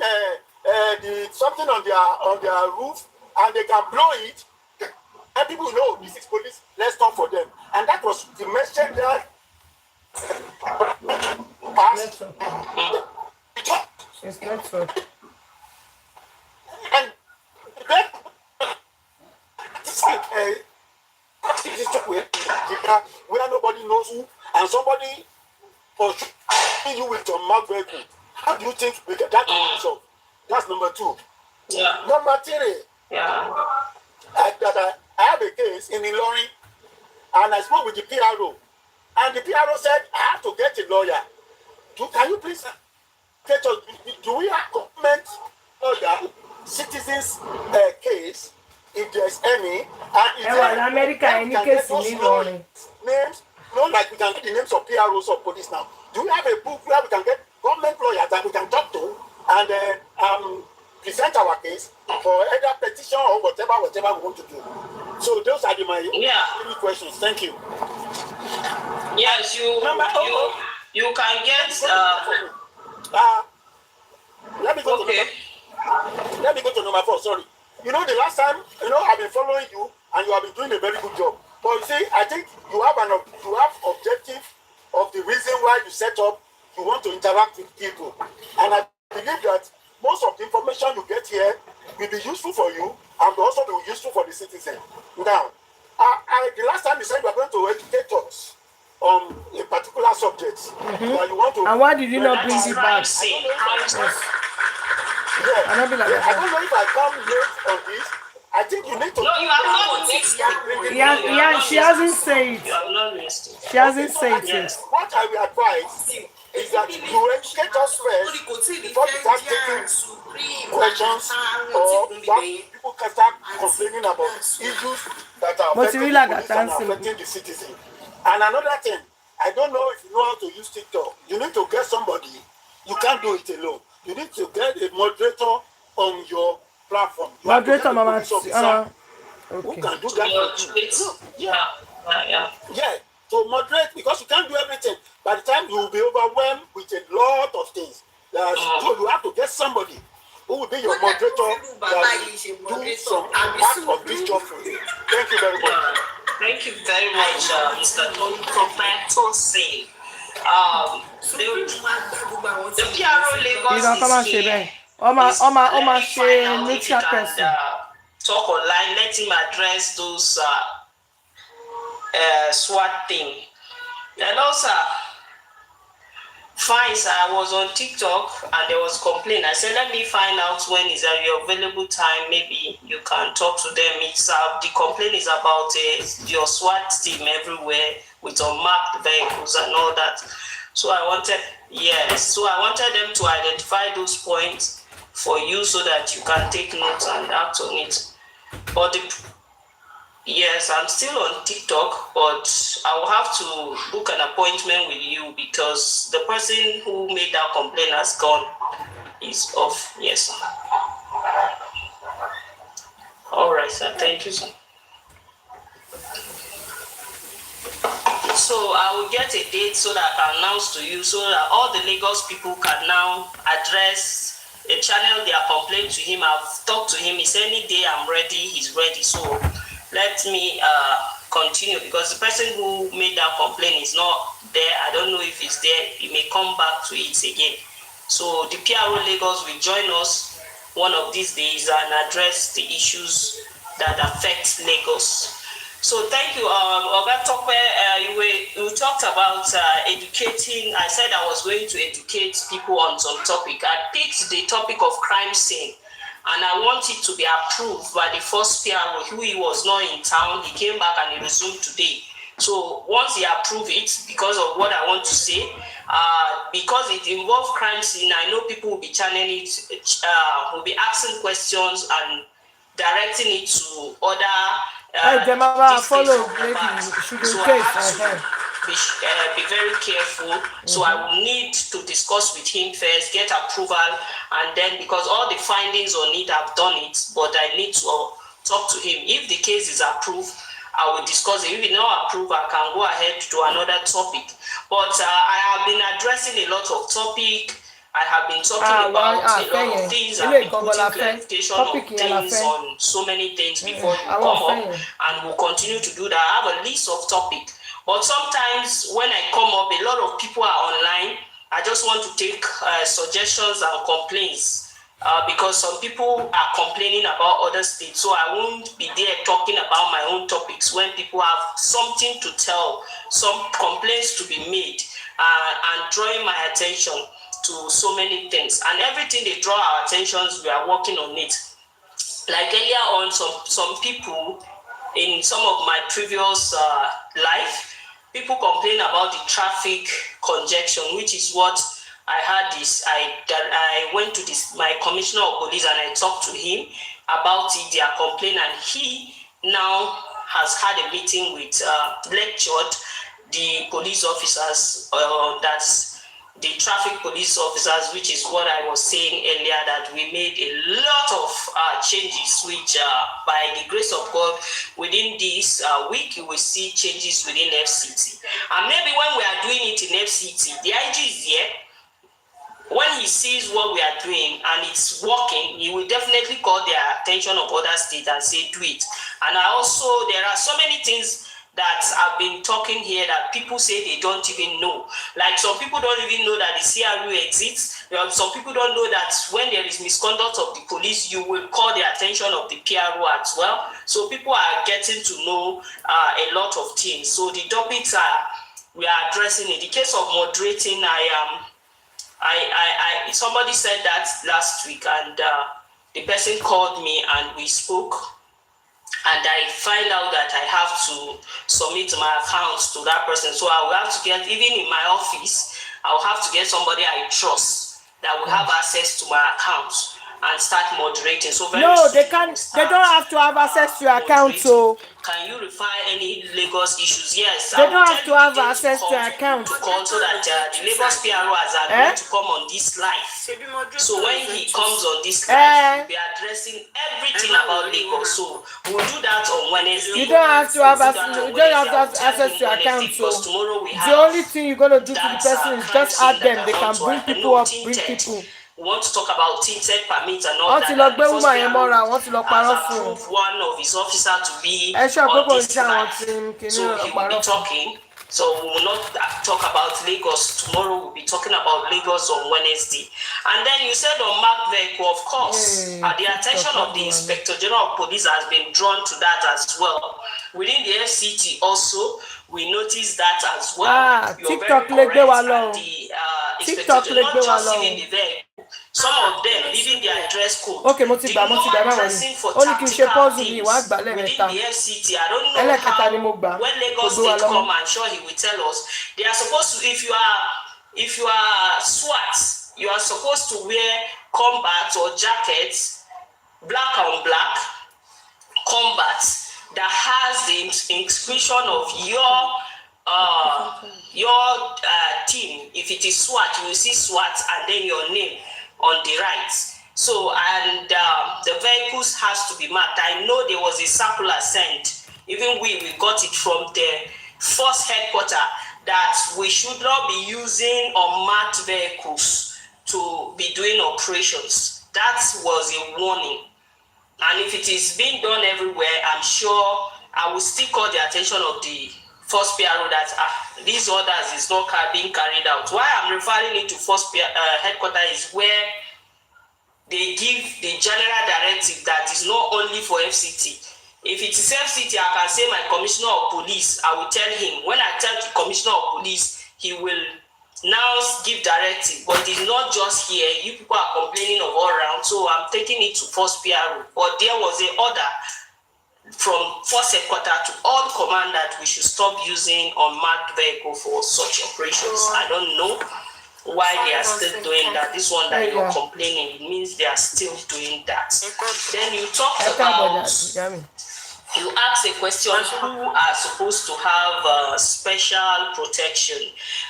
something on their roof, and they can blow it, and people know this is police. Let's come for them. And that was the message that passed. It's network. And then where nobody knows who, and somebody pursuing you with your marked vehicle. How do you think we get that result? That's number two. Yeah. Number three, Yeah. I have a case in Ilorin, and I spoke with the PRO, and the PRO said I have to get a lawyer. Can you please get us? Do we have government lawyer citizens case, if there's any? And is Ẹ wà ní Amẹ́ríkà yẹn ní kéèsì ní Ìlọrin. names? No, like we can get the names of PROs or police now. Do we have a book where we can get government lawyers that we can talk to and present our case for either petition or whatever we want to do? So those are my three questions. Thank you. Yes, you can get. Let me go Okay. Let me go to number 4. Sorry. You know, the last time, I've been following you and you have been doing a very good job. But you see, I think you have objective of the reason why you set up. You want to interact with people, and I believe that most of the information you get here will be useful for you and will also be useful for the citizen. Now, the last time you said you were going to educate us on a particular subject that you want to. And why did you not bring it back? Yeah. I don't be like I that. don't know if I come late on this. I think you need to. No, you have not listened. Yeah, she hasn't said You it. have not listened. She hasn't said it. What I will advise is that you educate us first before you start taking questions or people can start complaining about issues that are affecting the police and affecting the citizen. And another thing, I don't know if you know how to use TikTok. You need to get somebody. You can't do it alone. You need to get a moderator on your platform. You have to get Moderator, a Mama. police officer who Okay. can do that for you. Yeah. Yeah. to moderate, because you can't do everything. By the time you will be overwhelmed with a lot of things. So you have to get somebody who will be your moderator that will do some part of this job for you. Thank you very much. Thank you very much, Mr. Tosin. The PRO Lagos is here. Ọmọ Let me find ṣe out if you neutral can person. talk online. Let him address those SWAT thing. Hello, sir. Fine, sir. I was on TikTok and there was complaint. I said, let me find out when is your available time. Maybe you can talk to them. It's the complaint is about your SWAT team everywhere with unmarked vehicles and all that. So I wanted them to identify those points for you so that you can take notes and act on it. But yes, I'm still on TikTok, but I will have to book an appointment with you because the person who made that complaint has gone. Is off. Yes, sir. All right, sir. Thank you, sir. So I will get a date so that I can announce to you so that all the Lagos people can now address a channel their complaint to him. I've talked to him. He said any day I'm ready, he's ready. So let me continue because the person who made that complaint is not there. I don't know if he's there. He may come back to it again. So the PRO Lagos will join us one of these days and address the issues that affect Lagos. So thank you, Oga Tope. You talked about educating. I said I was going to educate people on some topic. I picked the topic of crime scene, and I want it to be approved by the first PRO, who he was not in town. He came back and he resumed today. So once he approved it, because of what I want to say, because it involves crime scene, I know people will be channeling it, will be asking questions and directing it to other. Follow, lady, So I have to be very careful. So I will need to discuss with him first, get approval, and then because all the findings on it, I've done it, but I need to talk to him. If the case is approved, I will discuss it. If it's not approved, I can go ahead to another topic. But I have been addressing a lot of topics. I have been talking about a lot of things. I've been putting clarification on things, on so many things before you come up, and we'll continue to do that. I have a list of topics. But sometimes when I come up, a lot of people are online. I just want to take suggestions and complaints because some people are complaining about other states. So I won't be there talking about my own topics when people have something to tell, some complaints to be made, and drawing my attention to so many things, and everything they draw our attentions, we are working on it. Like earlier on, some people in some of my previous life, people complain about the traffic congestion, which is what I had this. I went to my commissioner of police and I talked to him about it, their complaint, and he now has had a meeting with lectured the police officers that's the traffic police officers, which is what I was saying earlier, that we made a lot of changes, which by the grace of God, within this week, you will see changes within FCT. And maybe when we are doing it in FCT, the IG is here. When he sees what we are doing and it's working, he will definitely call the attention of other states and say, do it. And there are so many things that I've been talking here that people say they don't even know. Like some people don't even know that the CRU exists. Some people don't know that when there is misconduct of the police, you will call the attention of the PRO as well. So people are getting to know a lot of things. So the topics we are addressing. In the case of moderating, somebody said that last week, and the person called me and we spoke. And I find out that I have to submit my accounts to that person. So I will have to get, even in my office, I will have to get somebody I trust that will have access to my accounts. and start moderating. So very No, soon they we can't. will They start, don't have to have access to your account. So can you refer any Lagos issues? Yes, they I will don't tell have to you have the day access to to your account. call so that the Lagos PRO has agreed to come on this live. So when he comes on this live, we'll be addressing everything about Lagos. So we'll do that on Wednesday. You don't have to have access to your account. So the only thing you're gonna do to the person is just add them. They can bring people up, bring people. We want to talk about tinted permits and all Wọ́n that. ti lọ gbé The woman yẹn mọ́ra, wọ́n ti lọ parọ́ has fún un. approved one of his officers to be Ẹ ṣọ́ pé on kò ń this ṣe àwọn live. tí kìíní So lọ he will parọ́ be fún un. talking. So we will not talk about Lagos tomorrow. We'll be talking about Lagos on Wednesday. And then you said on marked vehicle, of course, the attention of the Inspector General of Police has been drawn to that as well. Within the FCT also, we noticed that as well. You're TikTok very correct. and the TikTok Inspector General, not just even the vehicle, some of them leaving their dress code. Okay, mo ti gbà dressing for ó ní kí n ṣe tactical puzzle mi wàá gbà within lẹ́ẹ̀mẹ́ta. the FCT. I don't know Ẹlẹ́kẹta ni mo how gbà. when Kò Lagos gbé wa State lọ́mọ. come, I'm sure he will tell us. They are supposed to, if you are SWAT, you are supposed to wear combat or jackets, black on black combat that has the inscription of your team. If it is SWAT, you will see SWAT and then your name on the right. So, and the vehicles has to be marked. I know there was a circular sent. Even we got it from the force headquarters that we should not be using unmarked vehicles to be doing operations. That was a warning. And if it is being done everywhere, I'm sure I will still call the attention of the first PRO that these orders is not being carried out. Why I'm referring it to first headquarters is where they give the general directive that is not only for FCT. If it is FCT, I can say my commissioner of police, I will tell him. When I tell the commissioner of police, he will now give directive. But it is not just here. You people are complaining of all around, so I'm taking it to first PRO. But there was an order from force headquarters to all command that we should stop using unmarked vehicle for such operations. I don't know why they are still doing that. This one that you're complaining, it means they are still doing that. Then you talked about, you asked a question, who are supposed to have special protection.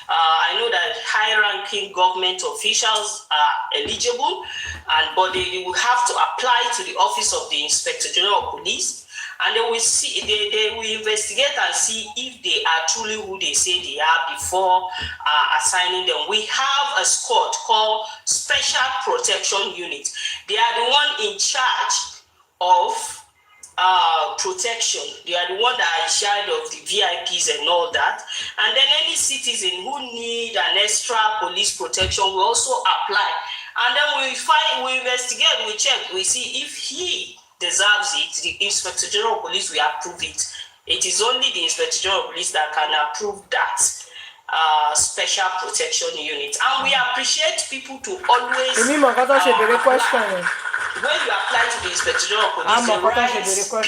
I know that high-ranking government officials are eligible, but they will have to apply to the office of the Inspector General of Police. And they will see, they will investigate and see if they are truly who they say they are before assigning them. We have a squad called Special Protection Unit. They are the one in charge of protection. They are the one that are in charge of the VIPs and all that. And then any citizen who need an extra police protection will also apply. And then we investigate, we check, we see if he deserves it. The Inspector General of Police will approve it. It is only the Inspector General of Police that can approve that special protection unit. And we appreciate people to always when you apply to the Inspector General of Police, the right people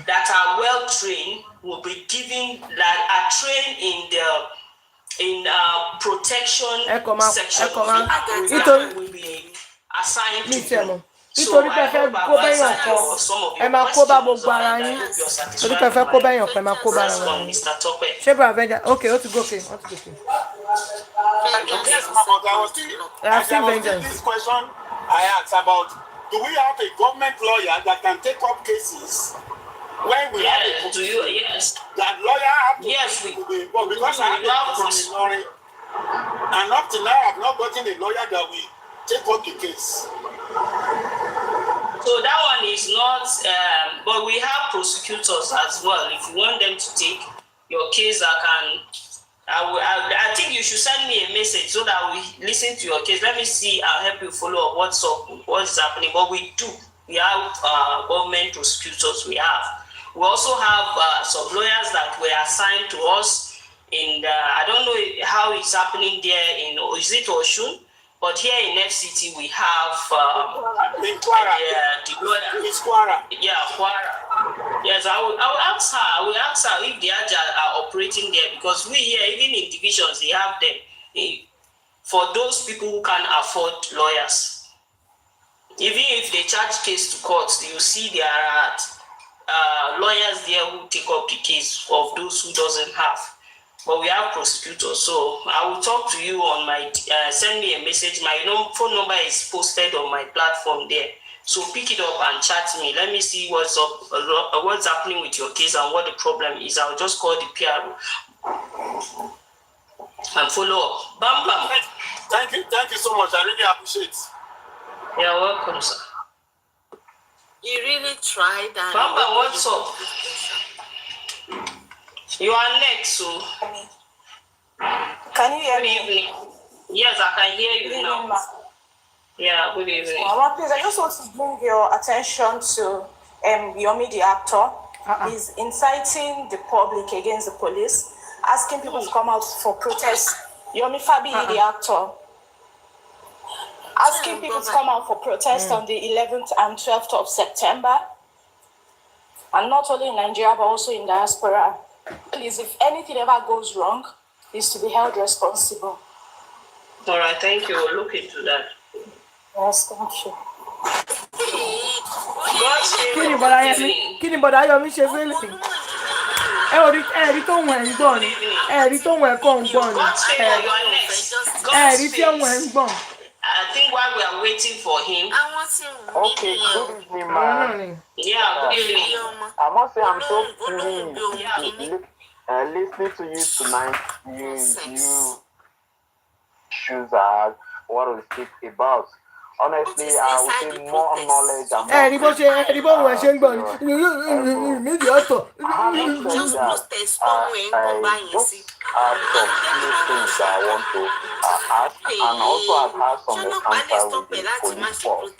that are well trained will be given, that are trained in protection section will be assigned to them. Nítorí pé fẹ́ kó bẹ́yàn kan ẹ máa kó bá gbogbo ara yín torí pé fẹ́ kó bẹ́yàn kan ẹ máa kó bá ara yín ṣé bá Avenger okay ó ti gòkè ó ti gòkè. Yes, but I was still this question I asked about, do we have a government lawyer that can take up cases when we have a yes. That lawyer have to yes, we well, because I have a lawyer, and up to now I have not gotten a lawyer that will take up the case. So that one is not, but we have prosecutors as well. If you want them to take your case, I think you should send me a message so that we listen to your case. Let me see, I'll help you follow up what's up, what is happening. But we have government prosecutors, we also have some lawyers that were assigned to us in I don't know how it's happening there is it Oshun? But here in FCT we have in Kwara. Kwara. Yeah, Kwara. Yes, I will ask her. I will ask her if the agents are operating there, because we here, even in divisions, they have them for those people who can afford lawyers. Even if they charge case to court, you see there are lawyers there who take up the case of those who doesn't have. But we have prosecutors, so I will talk to you on my, send me a message. My phone number is posted on my platform there. So pick it up and chat me. Let me see what's up, what's happening with your case and what the problem is. I'll just call the PRO and follow up. Bam, bam. Thank you so much. I really appreciate it. You're welcome, sir. You really tried. And Bam, bam, what's up? You are next, so. Can you hear Good me? evening. Yes, I can hear you Good now. evening, ma. Yeah, good evening. Mama, please, I just want to bring your attention to Yomi, the actor. He's inciting the public against the police, asking people to come out for protest. Yomi Fabi, the actor, asking people to come out for protest on the 11th and 12th of September. And not only in Nigeria, but also in diaspora. Please, if anything ever goes wrong, he's to be held responsible. All right, thank you. We'll look into that. Yes, thank you. Kí ni bọ̀dá Yọmí ṣe fẹ́lẹ̀? Ẹ̀rí tó wọ̀n ẹ̀ ń gbọ̀n ni. Ẹ̀rí tó wọ̀n ẹ̀ kọ́ ń gbọ̀n ni. Ẹ̀rí tí wọ̀n ẹ̀ ń gbọ̀n. I think while we are waiting for him. Okay, good evening, man. Yeah, good evening. I must say I'm so pleased listening to you tonight. You issues are what we speak about. Honestly, I would say more knowledge and more. Ẹ̀rí bó wọ̀n ẹ̀ ṣe ń gbọ̀n ni. Méjì ọ̀tọ̀. Having said that, I just have some few things I want to ask, and also I've had some encounter with the police force.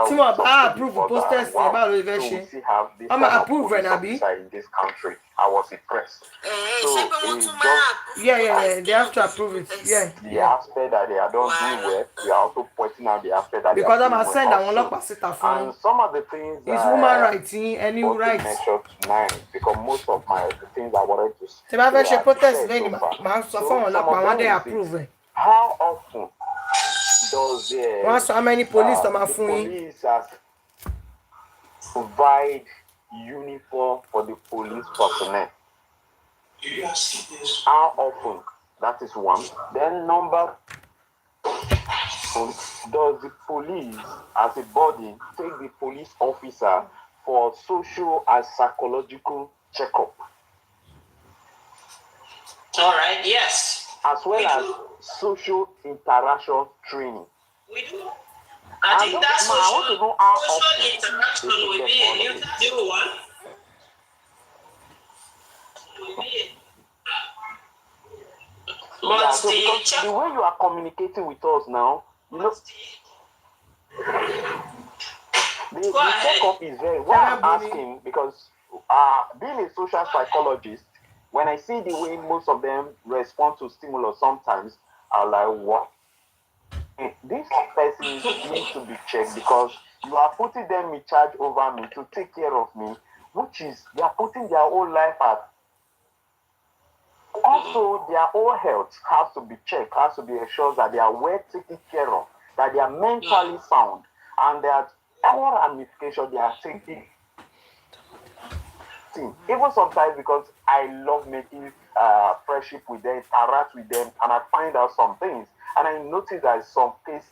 Tí wọ́n bá approve protest ẹ̀ báwo ló fẹ́ ṣe? Wọ́n máa approve ẹ̀ nàbí? In this country, I was impressed. Yeah, they have to approve it. Yeah. The aspect that they are don't do well, we are also pointing out the aspect that because they I'm are a send àwọn ọlọ́pàá síta fún. And some of the things it's woman rights any rights. Mention tonight because most of the things I wanted to say. Tí bá fẹ́ ṣe protest lẹ́yìn màá sọ fún àwọn ọlọ́pàá wọ́n dẹ̀ approve ẹ̀. How often does the how many police tó máa fún yín? Police provide uniform for the police personnel? How often? That is one. Then number two, does the police as a body take the police officer for social and psychological checkup? All right, yes. As well as social interaction training. We do. I think that social interaction will be a new one. But the way you are communicating with us now, you know, the checkup is very well. I'm asking because being a social psychologist, when I see the way most of them respond to stimulus, sometimes I'm like, what? This person needs to be checked because you are putting them in charge over me to take care of me, which is they are putting their whole life at. Also, their whole health has to be checked, has to be assured that they are well taken care of, that they are mentally sound, and that all ramifications they are taking. Even sometimes because I love making friendship with them, interact with them, and I find out some things, and I notice that some cases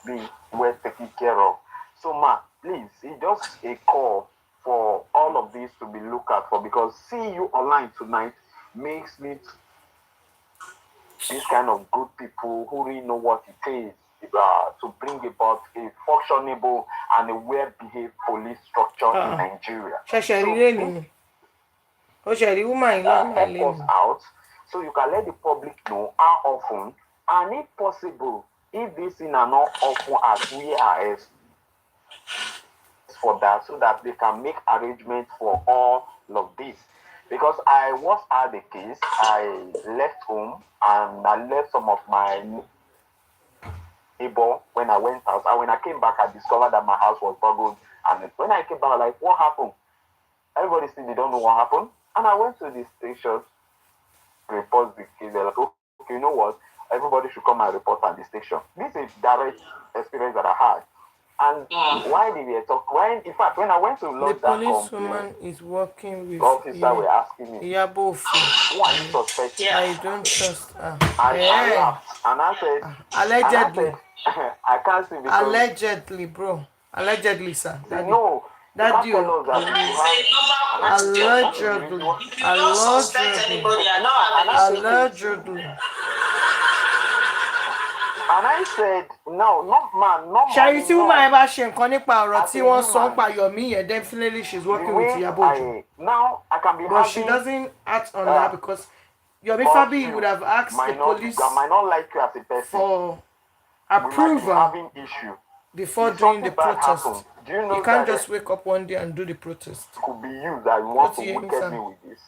be well taken care of. So, ma, please, it's just a call for all of this to be looked at for, because seeing you online tonight makes me this kind of good people who really know what it is to bring about a functionable and a well-behaved police structure in Nigeria. Help us out so you can let the public know how often, and if possible, if this thing are not often as we are as for that, so that they can make arrangements for all of this. Because I was at the case, I left home and I left some of my neighbor when I went out. And when I came back, I discovered that my house was burgled. And when I came back, I was like, what happened? Everybody said they don't know what happened. And I went to the station, report the case. They're like, okay, okay, you know what? Everybody should come and report at the station. This is direct experience that I had. And why did they talk? In fact, when I went to The lodge that policewoman is working with the officer were asking me, Iyabofu. who are you suspecting? I don't trust her. I laughed and I said, Allegedly. I can't see because Allegedly, bro. Allegedly, sir. Daddy. no, That you can't tell us that allegedly. Allegedly. And I said, no, not man, not man. Shall you see who my ever shame? Nípa ọ̀rọ̀ tí wọ́n sọ nípa Yomi, yeah, definitely she's working with Iyaboju. Now I can be but she doesn't act on that because Yomi Fabi would have asked the police might not like you as a person for approval having issue before doing the protest. Do you know you can't just wake up one day and do the protest. Could be you that want to wicked me with this.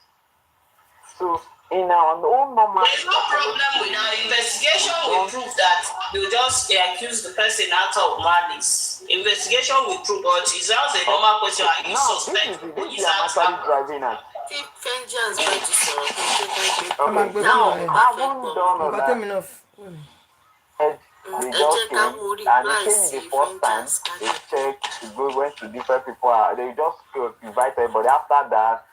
So in our own normal, there's no problem with our investigation. Will prove that you just accuse the person out of malice. Investigation will prove, but it's just a normal question. Are you suspect? This is actually driving us. Vengeance register. Okay. Now I haven't done all that. They just came and they came the first time. They checked, they went to different people. They just invite everybody. After that,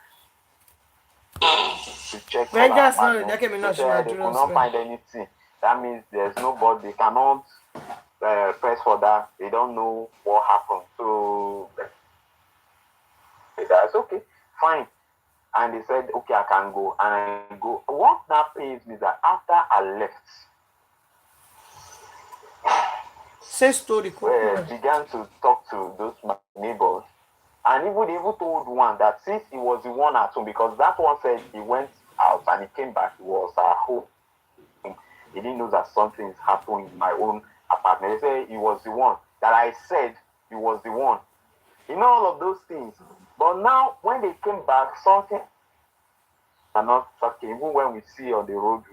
to check. They could not find anything. That means there's nobody. They cannot press for that. They don't know what happened. So that's okay, fine. And they said, okay, I can go. And I go. What that pains me is that after I left, began to talk to those neighbors. And even they told one that since he was the one at home, because that one said he went out and he came back, he was at home. He didn't know that something is happening in my own apartment. They said he was the one. That I said he was the one. You know all of those things. But now when they came back, something are not talking. Even when we see on the road,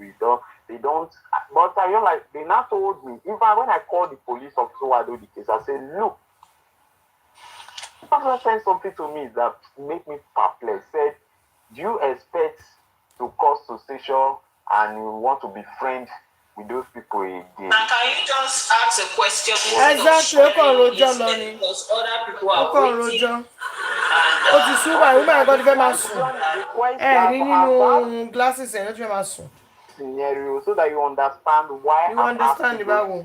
they don't. But I feel like they now told me, even when I called the police officer who had the case, I said, look, someone said something to me that made me perplexed. Said, do you expect to cause suspicion and you want to be friends with those people again? And can you just ask a question? Exactly. Because other people are waiting. Ó ti sún báyìí, woman God fẹ́ máa sùn. Rí nínú glasses ẹ̀ ló fẹ́ máa sùn. Scenario so that you understand why I'm asking those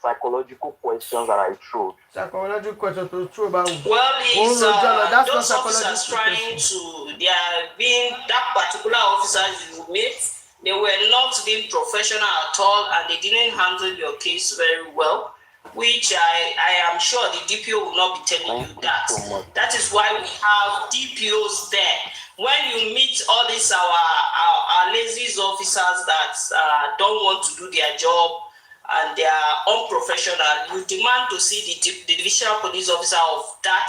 psychological questions that I threw. Psychological questions to throw about. Well, it's those officers trying to, they are being, that particular officers you met, they were not being professional at all and they didn't handle your case very well, which I am sure the DPO will not be telling you that. That is why we have DPOs there. When you meet all these our lazy officers that don't want to do their job and they are unprofessional, you demand to see the divisional police officer of that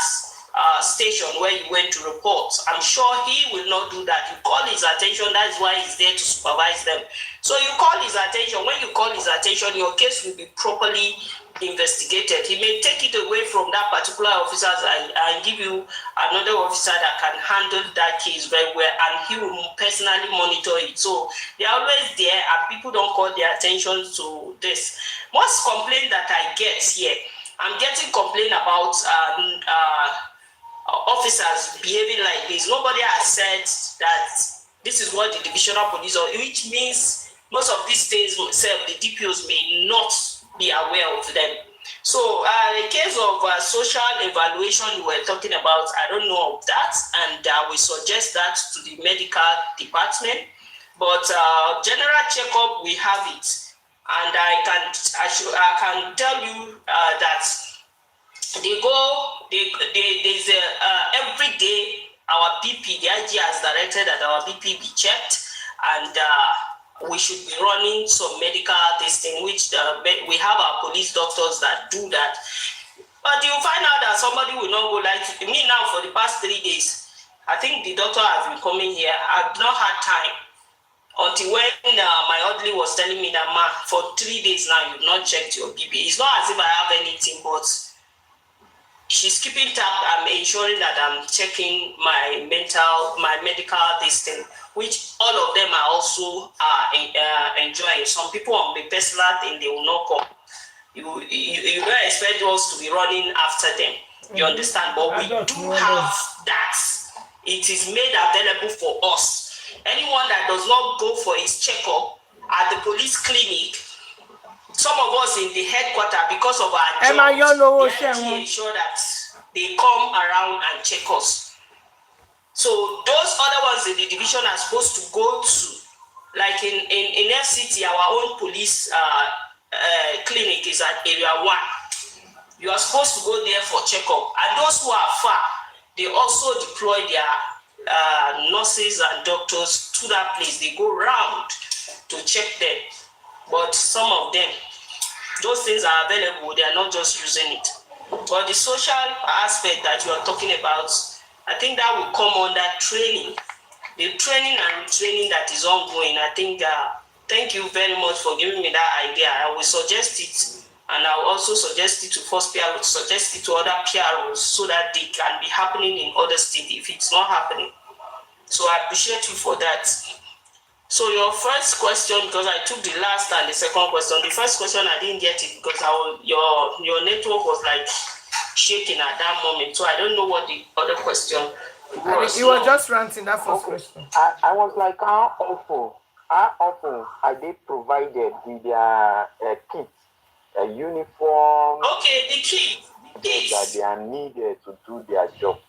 station where you went to report. I'm sure he will not do that. You call his attention, that's why he's there to supervise them. So you call his attention. When you call his attention, your case will be properly investigated. He may take it away from that particular officer and give you another officer that can handle that case very well, and he will personally monitor it. So they're always there and people don't call their attention to this. Most complaint that I get here, I'm getting complaint about officers behaving like this. Nobody has said that this is what the divisional police are, which means most of these things the DPOs may not be aware of them. So the case of social evaluation you were talking about, I don't know of that, and we suggest that to the medical department. But general checkup, we have it, and I can tell you that there's every day our BP, the IG has directed that our BP be checked, and we should be running some medical testing, which we have our police doctors that do that. But you find out that somebody will not go like me now for the past 3 days. I think the doctor has been coming here. I've not had time until when my orderly was telling me that, ma, for 3 days now, you've not checked your BP. It's not as if I have anything, but she's keeping tab. I'm ensuring that I'm checking my medical testing which all of them are also enjoying. Some people on the personal thing, they will not come. You don't expect us to be running after them. You understand? But we do have that. It is made available for us. Anyone that does not go for his checkup at the police clinic, some of us in the headquarters, because of our job, they have to ensure that they come around and check us. So those other ones in the division are supposed to go to, like in FCT, our own police clinic is at area 1. You are supposed to go there for checkup. And those who are far, they also deploy their nurses and doctors to that place. They go around to check them. But some of them, those things are available. They are not just using it. But the social aspect that you are talking about, I think that will come under training. The training and retraining that is ongoing. I think, thank you very much for giving me that idea. I will suggest it, and I will also suggest it to first PRO, suggest it to other PROs so that they can be happening in other states if it's not happening. So I appreciate you for that. So your first question, because I took the last and the second question. The first question I didn't get it because your network was like shaking at that moment. So I don't know what the other question was. You were just ranting that first question. I was like, how often are they provided with their kit, a uniform? Okay, the kit. That they are needed to do their job.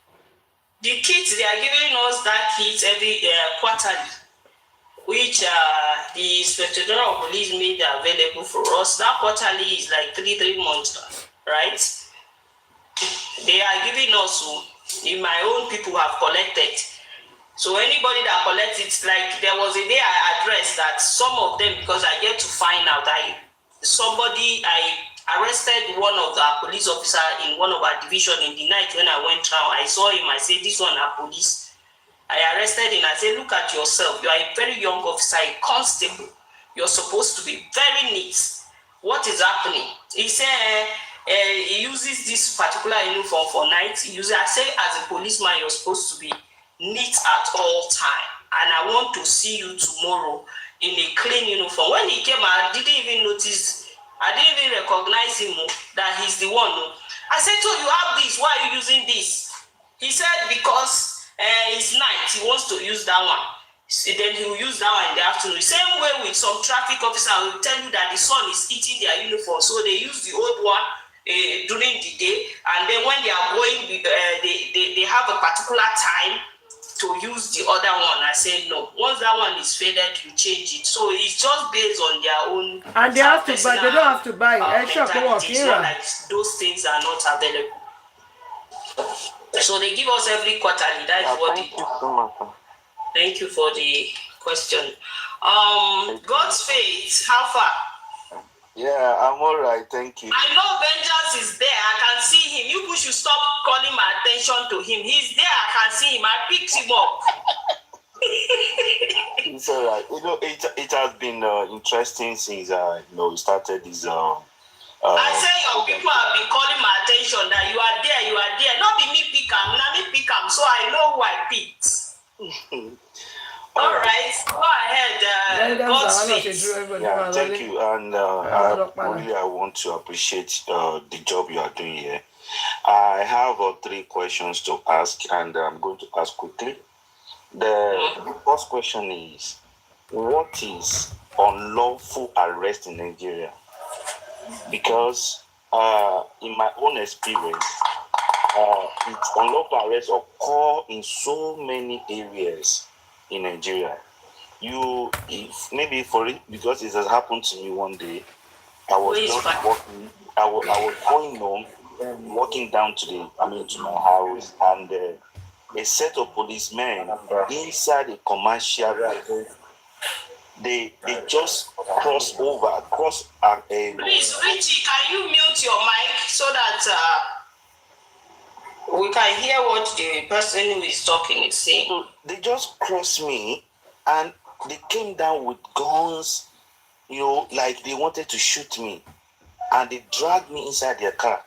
The kits, they are giving us that kit every quarterly, which the Inspector General of Police made available for us. That quarterly is like 3 months, right? They are giving us, in my own people have collected. So anybody that collects it, like there was a day I addressed that some of them, because I get to find out, I arrested one of the police officer in one of our division in the night when I went round. I saw him, I said, this one are police. I arrested him. I said, look at yourself. You are a very young officer, a constable. You're supposed to be very neat. What is happening? He said he uses this particular uniform for night. I say, as a policeman, you're supposed to be neat at all time. And I want to see you tomorrow in a clean uniform. When he came, I didn't even recognize him that he's the one. I said, so you have this. Why are you using this? He said, because it's night, he wants to use that one. Then he will use that one in the afternoon. Same way with some traffic officer will tell you that the sun is eating their uniform, so they use the old one during the day, and then when they are going, they have a particular time to use the other one. I said no. Once that one is faded, you change it. So it's just based on their own. And they have to buy. They don't have to buy. It's not like those things are not available. So they give us every quarterly. That's what they do. Thank you for the question. God's faith, how far? Yeah, I'm all right. Thank you. I know vengeance is there. I can see him. You people should stop calling my attention to him. He's there. I can see him. I picked him up. It's all right. You know, it has been interesting since we started this. I say your people have been calling my attention that you are there. Not be me pick him. Not me pick him. So I know who I picked. All right, go ahead. God's faith. Yeah, thank you. And I want to appreciate the job you are doing here. I have 3 questions to ask, and I'm going to ask quickly. The first question is, what is unlawful arrest in Nigeria? Because in my own experience, unlawful arrests occur in so many areas in Nigeria. Because it has happened to me one day, I was just walking. I was going home, walking down to my house, and a set of policemen inside a commercial vehicle. They just cross. Please, Richie, can you mute your mic so that we can hear what the person who is talking is saying? So they just crossed me, and they came down with guns, like they wanted to shoot me, and they dragged me inside their car.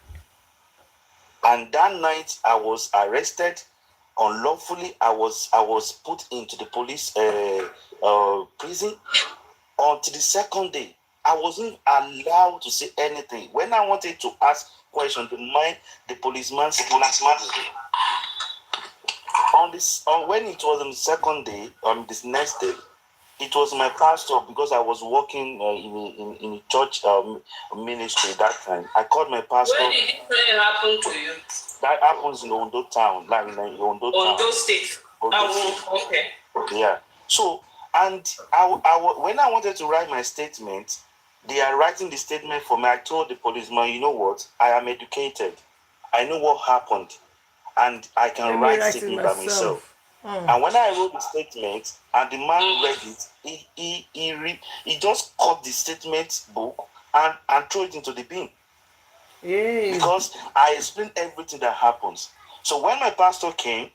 And that night I was arrested, unlawfully I was put into the police prison. Until the second day, I wasn't allowed to say anything. When I wanted to ask questions, the policeman slapped me. When it was on the second day, on this next day, it was my pastor, because I was working in a church ministry that time. I called my pastor. When did it happen to you? That happens in Ondo town, like in Ondo town. Ondo State. Okay. Yeah. So, and when I wanted to write my statement, they are writing the statement for me. I told the policeman, you know what? I am educated. I know what happened, and I can write statement by myself. And when I wrote the statement, and the man read it, he just cut the statement book and threw it into the bin. Because I explained everything that happens. So when my pastor came,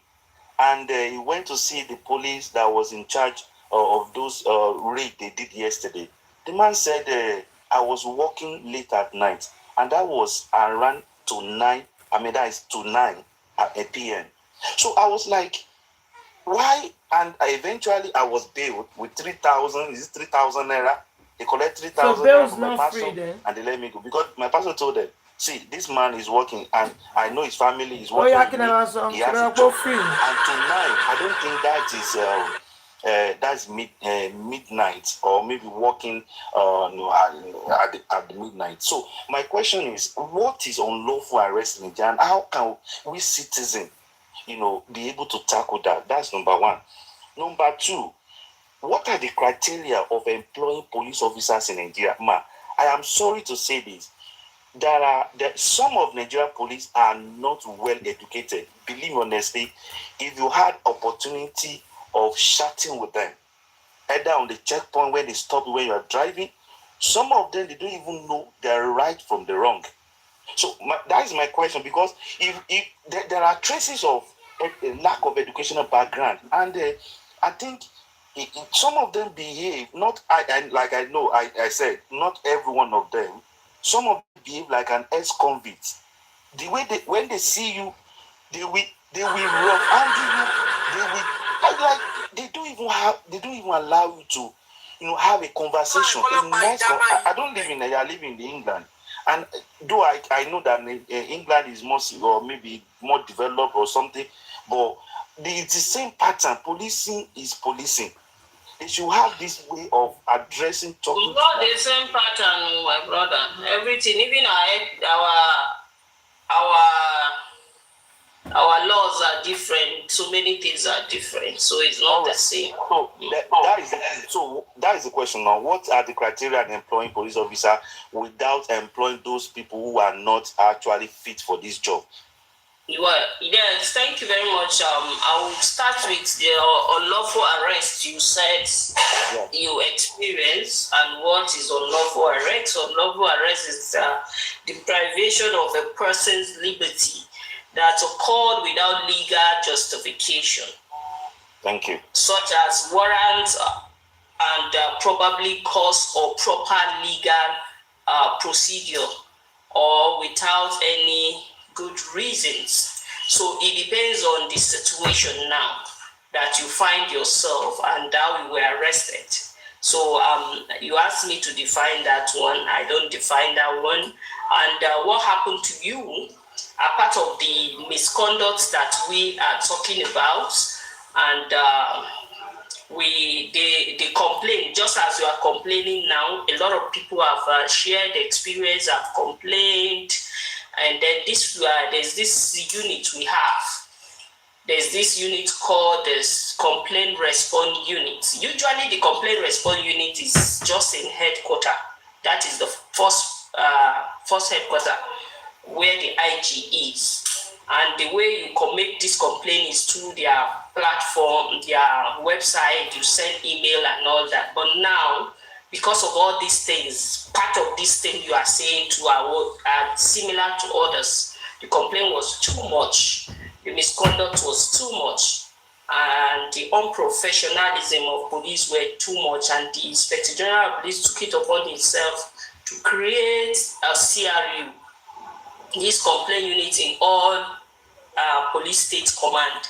and he went to see the police that was in charge of those raid they did yesterday, the man said, I was working late at night, and that was around to 9. I mean, that is to 9 at p.m. So I was like, why? And eventually I was bailed with 3,000. Is it 3,000 naira? They collect 3,000 naira from my pastor, and they let me go, because my pastor told them, see, this man is working, and I know his family is working. He has a job. And tonight, I don't think that's midnight, or maybe working at the midnight. So my question is, what is unlawful arrest in Nigeria, and how can we citizens, be able to tackle that? That's number one. Number two, what are the criteria of employing police officers in Nigeria? I am sorry to say this. Some of Nigeria police are not well educated. Believe me honestly, if you had opportunity of chatting with them, either on the checkpoint when they stop when you are driving, some of them, they don't even know their right from the wrong. So that is my question, because if there are traces of a lack of educational background, and I think some of them behave not. I said, not every one of them. Some of them behave like an ex-convict. The way when they see you, they will rough handle you. They don't even allow you to, have a conversation. I don't live in Nigeria. I live in England, and though I know that England is more, or maybe more developed or something, but it's the same pattern. Policing is policing. They should have this way of addressing, talking. Not the same pattern, my brother. Everything, even our laws are different. So many things are different. So it's not the same. So that is the question now. What are the criteria in employing police officer without employing those people who are not actually fit for this job? Well, yes, thank you very much. I will start with the unlawful arrest. You said you experience, and what is unlawful arrest? Unlawful arrest is deprivation of a person's liberty that occurred without legal justification. Thank you. Such as warrants and probably cause or proper legal procedure, or without any good reasons. So it depends on the situation now that you find yourself and how you were arrested. So you asked me to define that one. I don't define that one. And what happened to you are part of the misconduct that we are talking about. And they complain, just as you are complaining now. A lot of people have shared the experience, have complained. And then there's this unit we have. There's this unit called the Complaint Response Unit. Usually the Complaint Response Unit is just in headquarters. That is the first headquarters where the IG is. And the way you make this complaint is through their platform, their website, you send email and all that. But now, because of all these things, part of this thing you are saying to are similar to others. The complaint was too much. The misconduct was too much. And the unprofessionalism of police were too much. And the Inspector General of Police took it upon himself to create a CRU, this complaint unit in all police state command.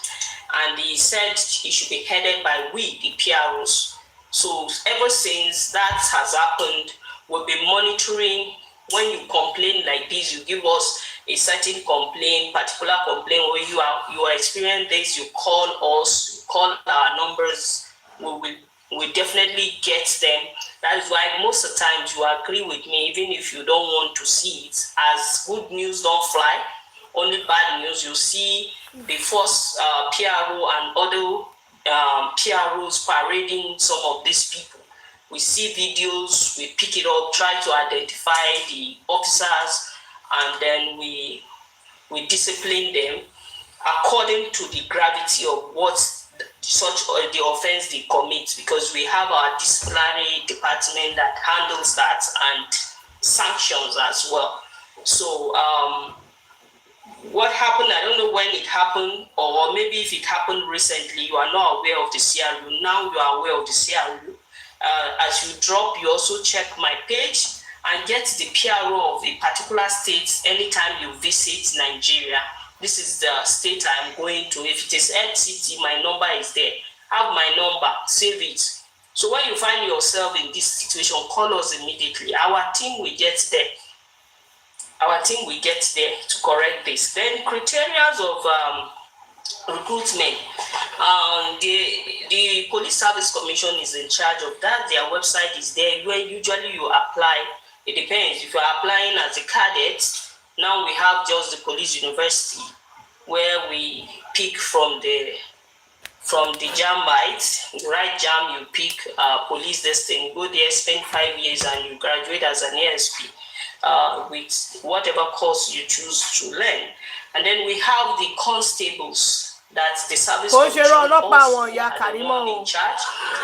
and he said it should be headed by we, the PROs. So ever since that has happened, we'll be monitoring. When you complain like this, you give us a certain particular complaint where you are experiencing this, you call us, you call our numbers, we definitely get them. That is why most of the times you agree with me, even if you don't want to see it, as good news don't fly, only bad news. You see the first PRO and other PROs parading some of these people. We see videos, we pick it up, try to identify the officers, and then we discipline them according to the gravity of what the offense they commit, because we have our disciplinary department that handles that and sanctions as well. So what happened, I don't know when it happened, or maybe if it happened recently, you are not aware of the CRU. Now you are aware of the CRU. As you drop, you also check my page and get the PRO of a particular state anytime you visit Nigeria. This is the state I'm going to. If it is FCT, my number is there. Have my number, save it. So when you find yourself in this situation, call us immediately. Our team will get there. To correct this. Then criteria of recruitment. The Police Service Commission is in charge of that. Their website is there where usually you apply. It depends. If you are applying as a cadet, now we have just the police university where we pick from the jam bites. You write jam, you pick police destiny, go there, spend 5 years, and you graduate as an ASP with whatever course you choose to learn. And then we have the constables. That's the service commission also in charge.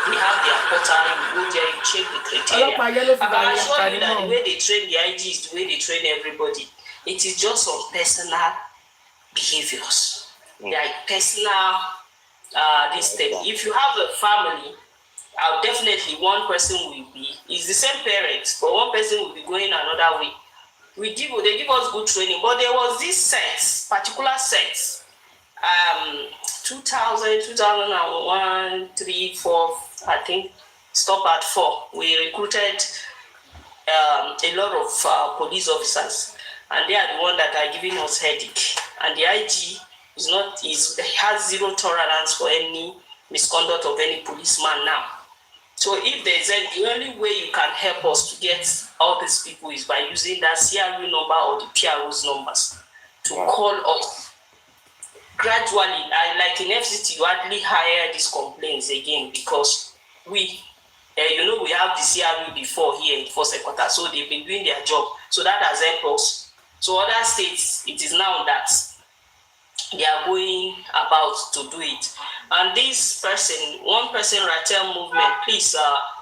We have their portal, you go there, you check the criteria. I can assure you that the way they train the IG is the way they train everybody. It is just on personal behaviors. Like personal this thing. If you have a family, definitely one person will be, it's the same parents, but one person will be going another way. They give us good training, but there was this particular set. 2000, 2001, 3, 4, I think, stop at 4. We recruited a lot of police officers, and they are the ones that are giving us headache. And the IG has zero tolerance for any misconduct of any policeman now. So if there's the only way you can help us to get all these people is by using that CRU number or the PRO's numbers to call us. Gradually, like in FCT, you hardly hire these complaints again because we have the CRU before here in First Headquarters, so they've been doing their job. So that has helped us. So other states, it is now that they are going about to do it. And this person, one person, Ratel movement, please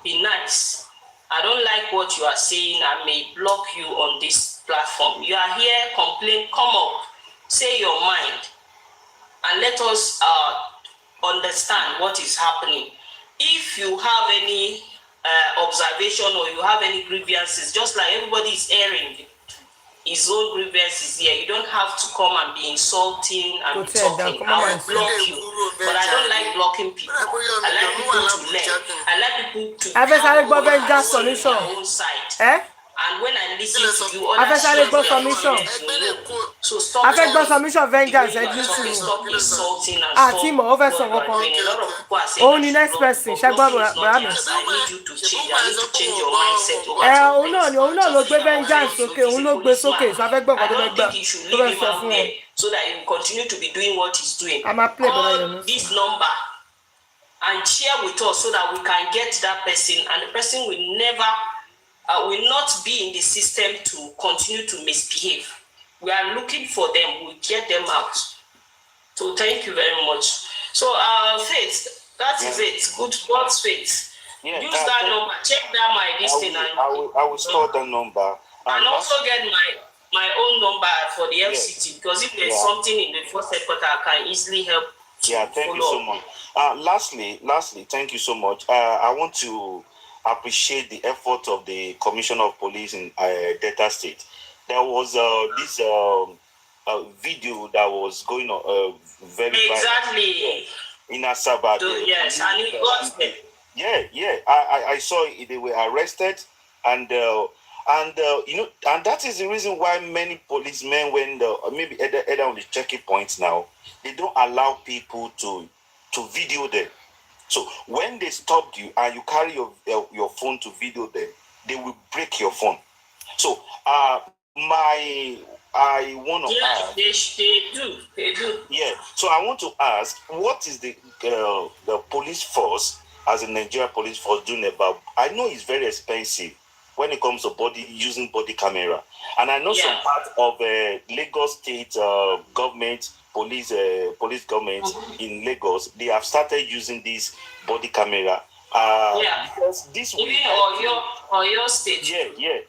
be nice. I don't like what you are saying. I may block you on this platform. You are here, complain, come up, say your mind. And let us understand what is happening. If you have any observation or you have any grievances, just like everybody is airing his own grievances here, you don't have to come and be insulting and talking. I will block you. But I don't like blocking people. I like people to learn. I like people to have their own side. And when I listen to you, so stop vengeance. Stop insulting and stop complaining. A lot of people are saying only next person. I need you to change. I need to change your mindset. I don't think he should leave him out there so that he will continue to be doing what he's doing. Call this number and share with us so that we can get that person, and the person will not be in the system to continue to misbehave. We are looking for them. We'll get them out. So thank you very much. So Faith, that is it. Good. What's Faith? Yeah, use that number. Check that I will store the number. And also get my own number for the FCT, because if there's something in the First Headquarters, I can easily help. Thank you so much. Lastly, thank you so much. I want to appreciate the effort of the Commissioner of Police in Delta State. There was this video that was going on very exactly in Asaba. Yes, and it got there. Yeah. I saw it, they were arrested, and and that is the reason why many policemen, when maybe either on the checking points now, they don't allow people to video them. So when they stopped you and you carry your phone to video them, they will break your phone. So I want to ask. They do. Yeah. So I want to ask, what is the police force, as a Nigeria police force, doing about? I know it's very expensive when it comes to using body camera, and I know some part of Lagos State government police government in Lagos, they have started using this body camera. Because this will Oyo State. Yeah.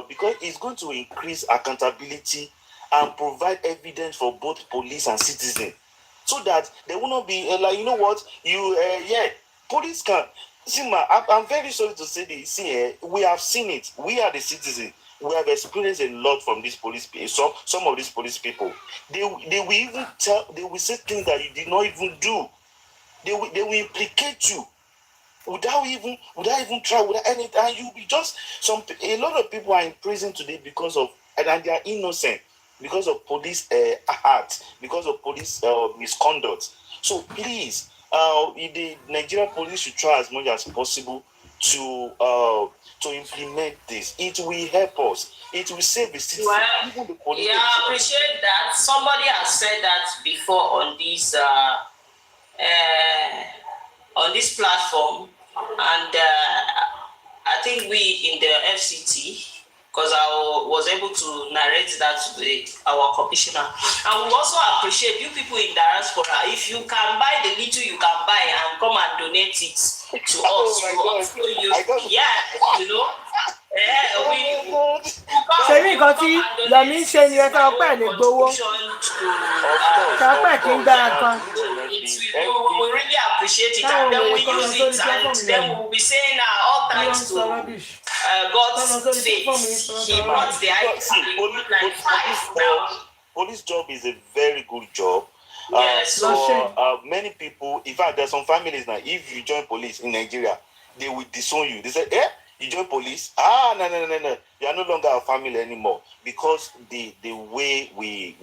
Because it's going to increase accountability and provide evidence for both police and citizen, so that they will not be like, you know what, police can see. I'm very sorry to say this. We have seen it. We are the citizen. We have experienced a lot from these police people. Some of these police people, they will even they will say things that you did not even do. They will implicate you without even try, without anything. And you'll be just a lot of people are in prison today because of, and they are innocent, because of police act, because of police misconduct. So please, the Nigerian police should try as much as possible to implement this. It will help us. It will save the city. Well, I appreciate that. Somebody has said that before on this platform, and I think we in the FCT, because I was able to narrate that to our commissioner. And we also appreciate you people in diaspora. If you can buy the little you can buy and come and donate it to us, ṣe rí nǹkan tí Yomi ń ṣe ni ẹ sọ pé ẹ lè gbowó sọ pé kí n gbára kan. We really appreciate it, and then we use it, and then we will be saying all thanks to God's faith. He brought the police job is a very good job. Yes. Many people, in fact, there's some families now, if you join police in Nigeria, they will disown you. They say, you join police? No. You are no longer a family anymore, because the way we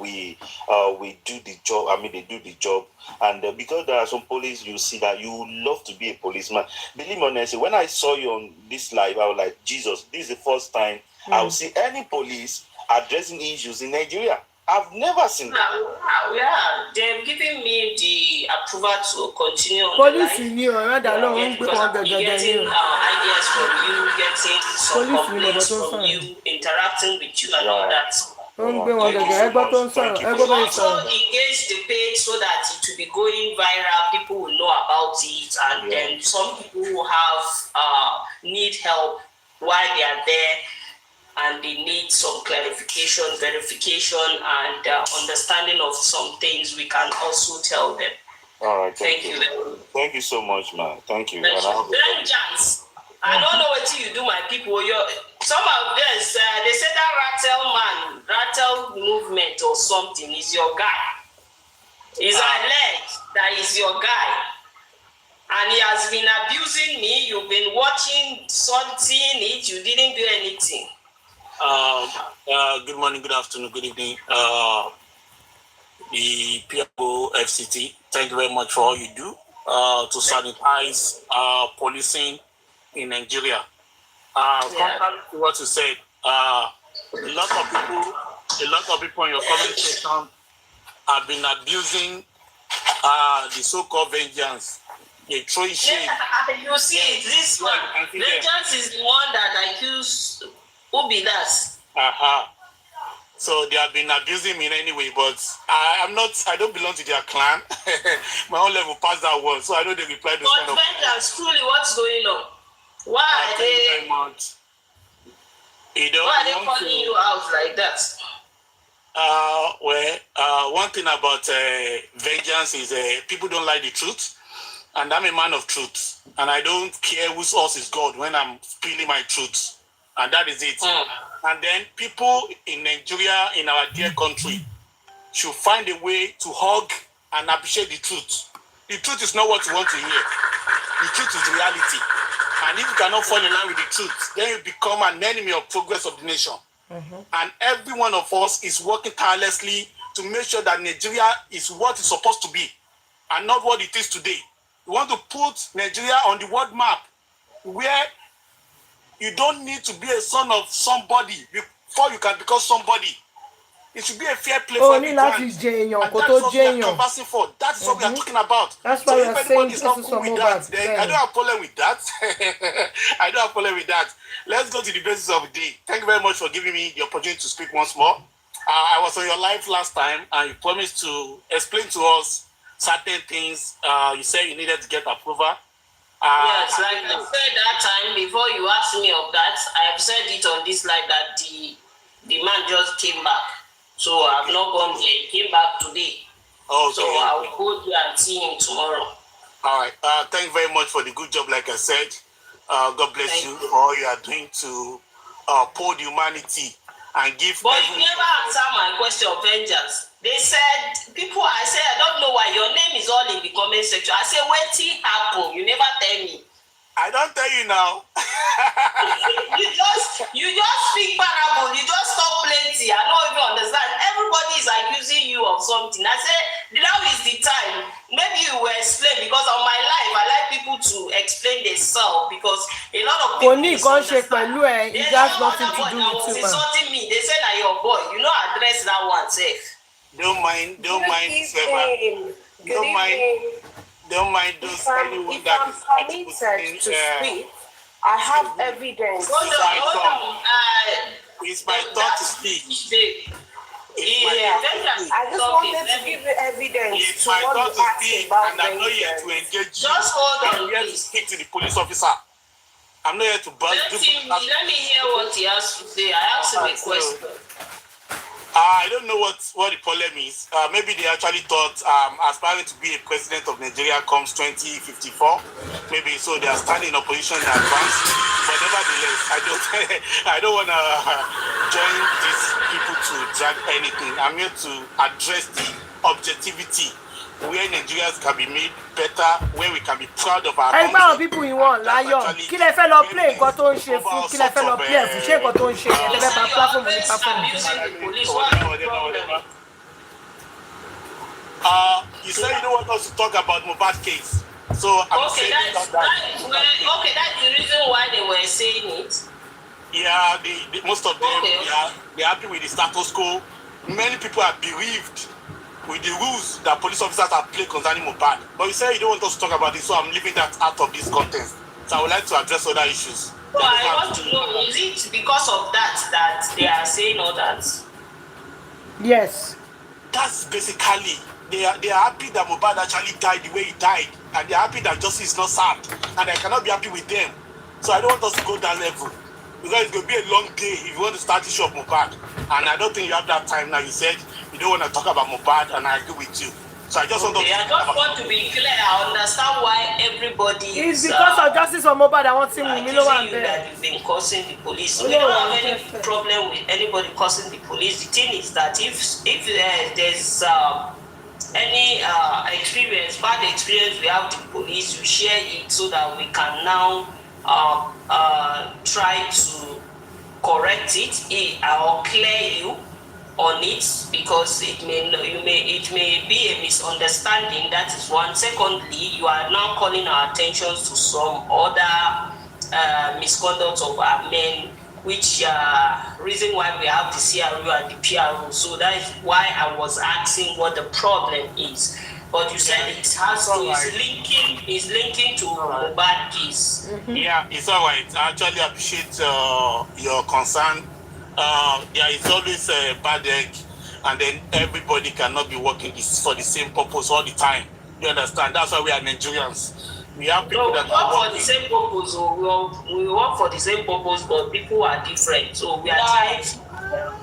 do the job. I mean, they do the job, and because there are some police, you see that you love to be a policeman. Believe me, honestly, when I saw you on this live, I was like, Jesus, this is the first time I will see any police addressing issues in Nigeria. I've never seen that. Yeah, they've given me the approval to continue on police the ni ọ̀rọ̀ dà lóhùn ń gbé wọn gẹ̀gẹ̀dẹ̀ ni getting ideas from you, getting some complaints from you, interacting with you and all that. ó ń gbé wọn gẹ̀gẹ̀ ẹgbọ́ tó ń sọ̀rọ̀ ẹgbọ́ tó ń sọ̀rọ̀. Also engage the page so that it will be going viral. People will know about it, and then some people who have need help while they are there, and they need some clarification, verification, and understanding of some things, we can also tell them. All right. Thank you. Thank you so much, man. Thank you. Vengeance. I don't know what you do, my people. Some of this, they say that rattle movement or something is your guy. It's alleged that is your guy. And he has been abusing me. You've been watching something, you didn't do anything. Good morning, good afternoon, good evening. The PFO FCT, thank you very much for all you do to sanitize policing in Nigeria. Contrary to what you said, a lot of people in your comment section have been abusing the so-called vengeance. They throw shade. You see it, this one. Vengeance is the one that accused Ubidas. So they have been abusing me in any way, but I don't belong to their clan. My own level past that one, so I know they reply to kind of. Vengeance, truly, what's going on? Why are they? Very much. Why are they calling you out like that? One thing about vengeance is people don't like the truth, and I'm a man of truth, and I don't care whose horse is God when I'm spilling my truth. And that is it. And then people in Nigeria, in our dear country, should find a way to hug and appreciate the truth. The truth is not what you want to hear. The truth is reality. And if you cannot fall in line with the truth, then you become an enemy of progress of the nation. And every one of us is working tirelessly to make sure that Nigeria is what it's supposed to be and not what it is today. We want to put Nigeria on the world map where you don't need to be a son of somebody before you can become somebody. It should be a fair play for everyone. And that's what we are conversing for. That's what we are talking about. That's why so we if are anybody saying is not cool with that, then I don't have a problem with that. I don't have a problem with that. Let's go to the basis of the day. Thank you very much for giving me the opportunity to speak once more. I was on your live last time and you promised to explain to us certain things. You said you needed to get approval. Yes, like I said that time, before you asked me of that, I have said it on this slide that the man just came back. So I've not gone there. He came back today. Okay. So I will go there and see him tomorrow. All right. Thank you very much for the good job, like I said. God bless you for all you are doing to uphold humanity and give. But you never answered my question of vengeance. They said, I said, I don't know why your name is all in the comment section. I said, what happened? You never tell me. I don't tell you now. you just speak parable. You just talk plenty. I don't even understand. Everybody is accusing you of something. I said, now is the time. Maybe you will explain, because on my life, I like people to explain themselves, because a lot of people misunderstand. There's nothing to do with you. Insulting me. They said that your boy. You know, address that one safe. Don't mind, Don't mind those anyone that is permitted to speak. I have evidence. It's my turn to speak. I just wanted to give you evidence. It's my turn to speak, and I'm not here to engage you. Just hold on. I'm here to speak to the police officer. I'm not here to buzz. Let me hear what he has to say. I asked him a question. I don't know what the problem is. Maybe they actually thought aspiring to be a president of Nigeria comes 2054. Maybe so they are standing in opposition in advance. But nevertheless, I don't want to join these people to drag anything. I'm here to address the objectivity where Nigerians can be made better, where we can be proud of our country. Ẹgbẹ́ people you want Lion kí lẹ fẹ́ lọ play nǹkan tó ń ṣe fún kí lẹ fẹ́ lọ play ẹ̀fún ṣé nǹkan tó ń ṣe yẹn tẹ́lẹ̀ bá platform ní platform. You said you don't want us to talk about Mohbad case. So I'm saying that's the reason why they were saying it. Yeah, most of them they're happy with the status quo. Many people are bereaved with the rules that police officers have played concerning Mohbad. But you say you don't want us to talk about this, so I'm leaving that out of this context. So I would like to address other issues. So I want to know, is it because of that they are saying all that? Yes. That's basically, they are happy that Mohbad actually died the way he died. And they are happy that justice is not served. And I cannot be happy with them. So I don't want us to go that level. Because it's going to be a long day if you want to start the issue of Mohbad. And I don't think you have that time now. You said you don't want to talk about Mohbad, and I agree with you. So I just want to be clear. I understand why everybody is because of justice for Mohbad. I want to accusing you that you've been causing the police. We don't have any problem with anybody causing the police. The thing is that if there's any bad experience we have with the police, we share it so that we can now try to correct it or clear you on it, because it may be a misunderstanding. That is one. Secondly, you are now calling our attention to some other misconduct of our men, which reason why we have the CRO and the PRO. So that is why I was asking what the problem is. But you said it has to is linking to Mohbad case. Yeah, it's all right. I actually appreciate your concern. There is always a bad egg, and then everybody cannot be working for the same purpose all the time. You understand? That's why we are Nigerians. We have people that work for the same purpose. We work for the same purpose, but people are different. So we are trying.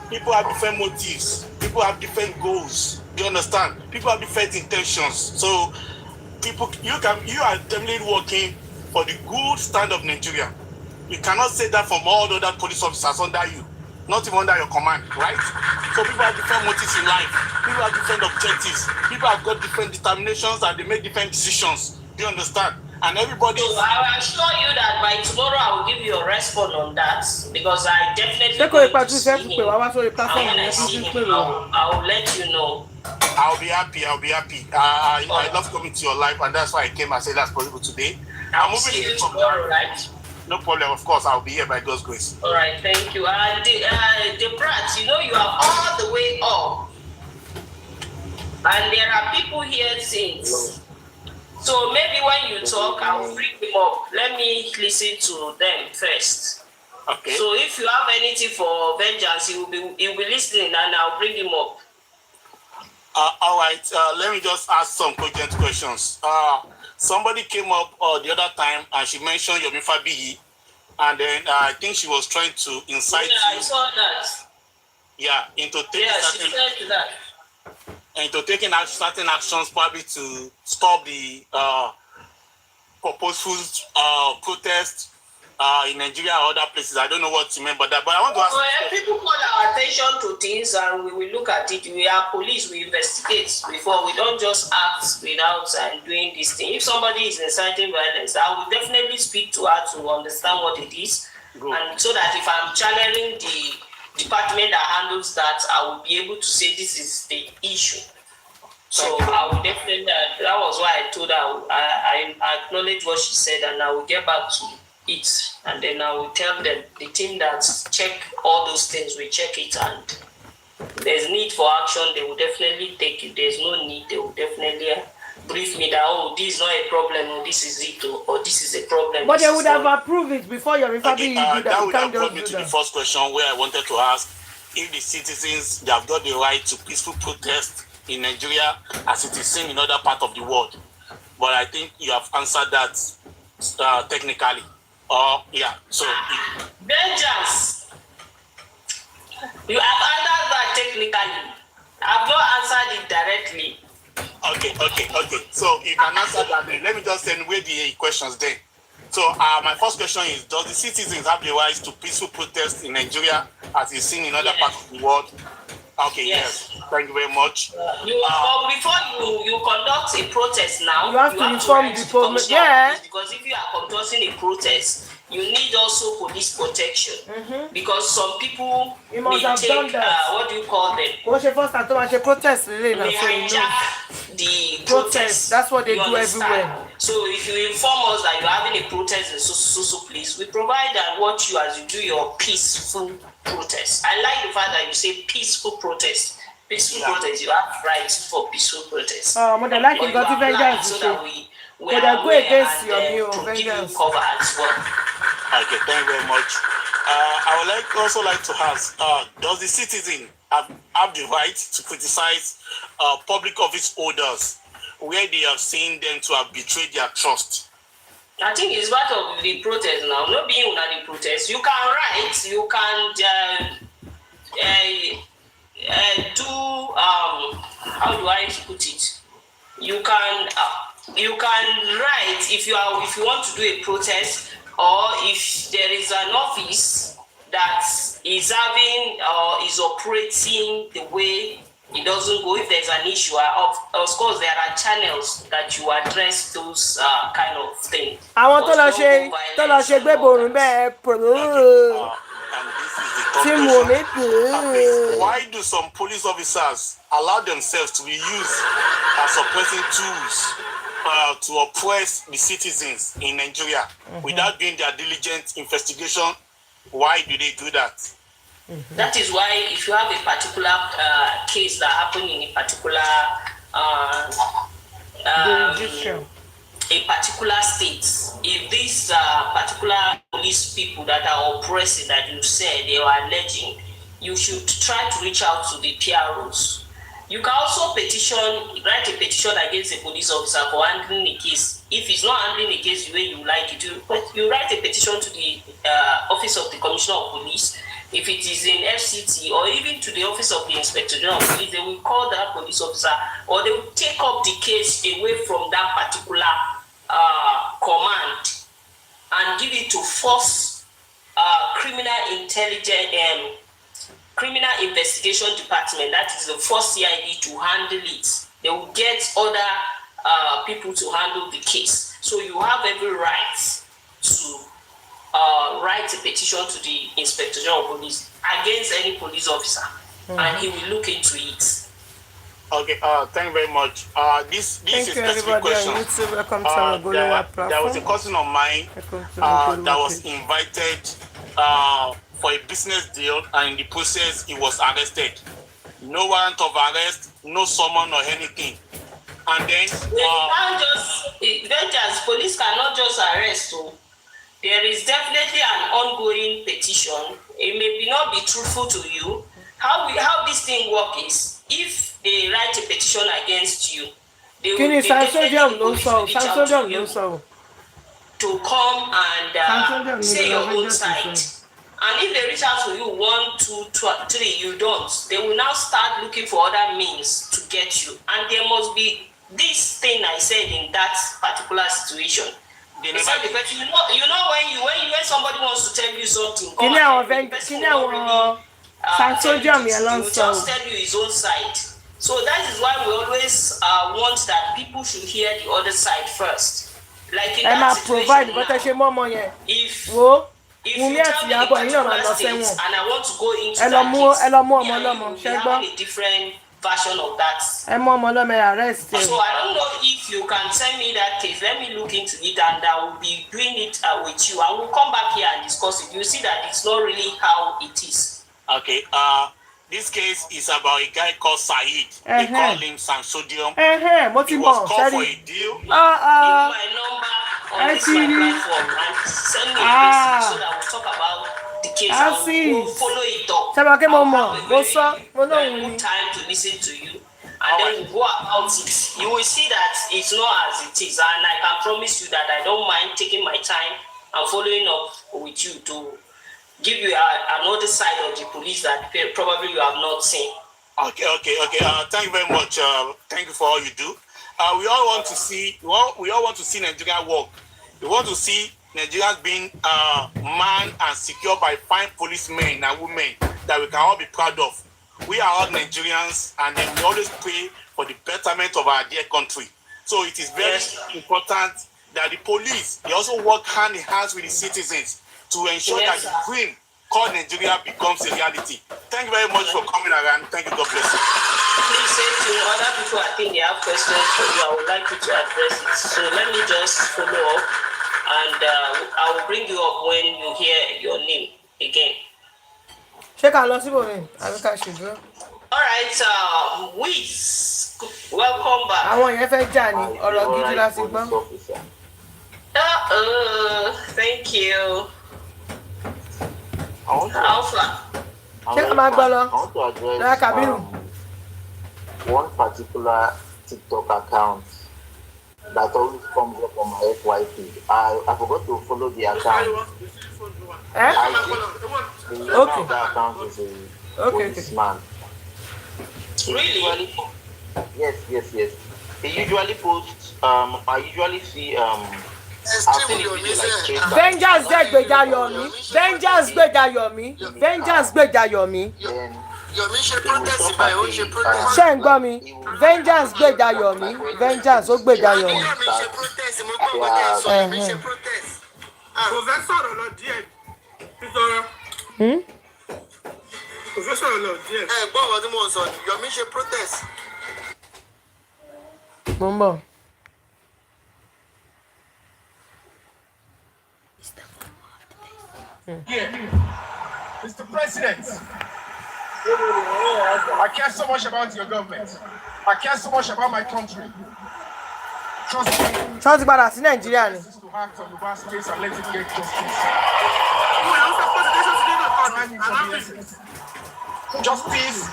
People have different motives. People have different goals. You understand? People have different intentions. So you are definitely working for the good stand of Nigeria. You cannot say that from all the other police officers under you. not even under your command, right? So people have different motives in life. People have different objectives. People have got different determinations and they make different decisions. Do you understand? And everybody. So I will assure you that by tomorrow I will give you a response on that because I definitely going to see him. And when I see him, I will let you know. I'll be happy. I love coming to your life, and that's why I came and said that's possible today. I'm moving you tomorrow, right? No problem. Of course, I'll be here by God's grace. All right, thank you. The brat, you are all the way up, and there are people here since. So maybe when you talk, I will bring them up. Let me listen to them first. Okay. So if you have anything for vengeance, he will be listening, and I'll bring him up. All right. Let me just ask some cogent questions. Somebody came up the other time and she mentioned Yomi Fabiyi, and then I think she was trying to incite you. I saw that. Yeah, into taking certain actions, probably to stop the purposeful protest in Nigeria or other places. I don't know what to remember that, but I want to ask. People call our attention to things and we will look at it. We are police, we investigate before. We don't just act without doing this thing. If somebody is inciting violence, I will definitely speak to her to understand what it is. Good. And so that if I'm channeling the department that handles that, I will be able to say this is the issue. So I will definitely, that was why I told her, I acknowledge what she said and I will get back to it, and then I will tell them, the team that check all those things, we check it, and there's need for action, they will definitely take it. There's no need, they will definitely brief me that, oh, this is not a problem, or this is it, or this is a problem. But they would have approved it before your family. That would have brought me to the first question where I wanted to ask if the citizens, they have got the right to peaceful protest in Nigeria as it is seen in other parts of the world. But I think you have answered that technically. Yeah, so vengeance. You have answered that technically. I've not answered it directly. Okay. So you can answer that. Let me just where the questions there. So my first question is: does the citizens have the right to peaceful protest in Nigeria as is seen in other parts of the world? Okay, yes. Thank you very much. Before you conduct a protest now, you have to inform the police. Yeah. Because if you are conducting a protest, you need also police protection. Mm-hmm. Because some people may take, what do you call them? Protest. They hijack the protest. That's what they do everywhere. So if you inform us that you're having a protest in so place, we provide and watch you as you do your peaceful protest. I like the fact that you say peaceful protest. Peaceful protest, you have rights for peaceful protest. But I like it, vengeance. So that we are go against your vengeance. Cover as well. Okay, thank you very much. I would also like to ask, does the citizen have the right to criticize public office holders where they have seen them to have betrayed their trust? I think it's part of the protest now. Not being on the protest. You can write, you can do how do I put it? You can write if you want to do a protest, or if there is an office that is having or is operating the way it doesn't go. If there's an issue, of course there are channels that you address those kind of things. I want to share why do some police officers allow themselves to be used as suppressing tools to oppress the citizens in Nigeria without doing their diligent investigation? Why do they do that? Mm-hmm. That is why if you have a particular case that happened in a particular state, if these particular police people that are oppressing that you said they are alleging, you should try to reach out to the PROs. You can also write a petition against a police officer for handling a case. If it's not handling a case the way you like it, you write a petition to the Office of the Commissioner of Police. If it is in FCT or even to the Office of the Inspector General of Police, they will call that police officer or they will take up the case away from that particular command and give it to force criminal intelligence criminal investigation department, that is the first CID, to handle it. They will get other people to handle the case. So you have every right to write a petition to the Inspector General of Police against any police officer, and he will look into it. Okay, thank you very much. This is a specific question. There was a cousin of mine that was invited for a business deal, and in the process, he was arrested. No warrant of arrest, no summon or anything. And then police cannot just arrest. So there is definitely an ongoing petition. It may not be truthful to you. How this thing works is, if they write a petition against you, they will to come and say your own side. And if they reach out to you 1, 2, 3, you don't, they will now start looking for other means to get you. And there must be this thing I said in that particular situation. When somebody wants to tell you something, he will just tell you his own side. So that is why we always want that people should hear the other side first. Like in that situation now, if you tell me a particular state and I want to go into that case, we have a different version of that. So I don't know if you can send me that case. Let me look into it, and I will be doing it with you. I will come back here and discuss it. You see that it's not really how it is. Okay. This case is about a guy called Saeed. They call him Sansodium. He was called for a deal. Give my number on this my platform and send me a message so that we'll talk about the case and we'll follow it up. I'll have a very good time to listen to you, and then we'll go about it. You will see that it's not as it is, and I can promise you that I don't mind taking my time and following up with you to give you another side of the police that probably you have not seen. Okay. Thank you very much. Thank you for all you do. We all want to see Nigeria work. We want to see Nigerians being manned and secured by fine policemen and women that we can all be proud of. We are all Nigerians, and we always pray for the betterment of our dear country. So it is very important that the police, they also work hand in hand with the citizens to ensure that the dream called Nigeria becomes a reality. Thank you very much for coming around. Thank you. God bless you. Please say to other people, I think they have questions for you. I would like you to address it. So let me just follow up, and I will bring you up when you hear your name again. All right, Wiz, welcome back. Thank you. I want to address one particular TikTok account that always comes up on my FYP. I forgot to follow the account. The name of the account is a policeman. Really? Yes. He usually posts. I usually see. Vengeance gbèjà Yomi. Vengeance gbèjà Yomi. Vengeance gbèjà Yomi. Ṣé ń gbọ́ mi? Vengeance gbèjà Yomi. Vengeance ó gbèjà Yomi. Mo ń bọ̀. Mr. President, I care so much about your government. I care so much about my country. Trust me. Trust gbàdá sí Nàìjíríà ni. To act on the vast case and let it get justice. Justice.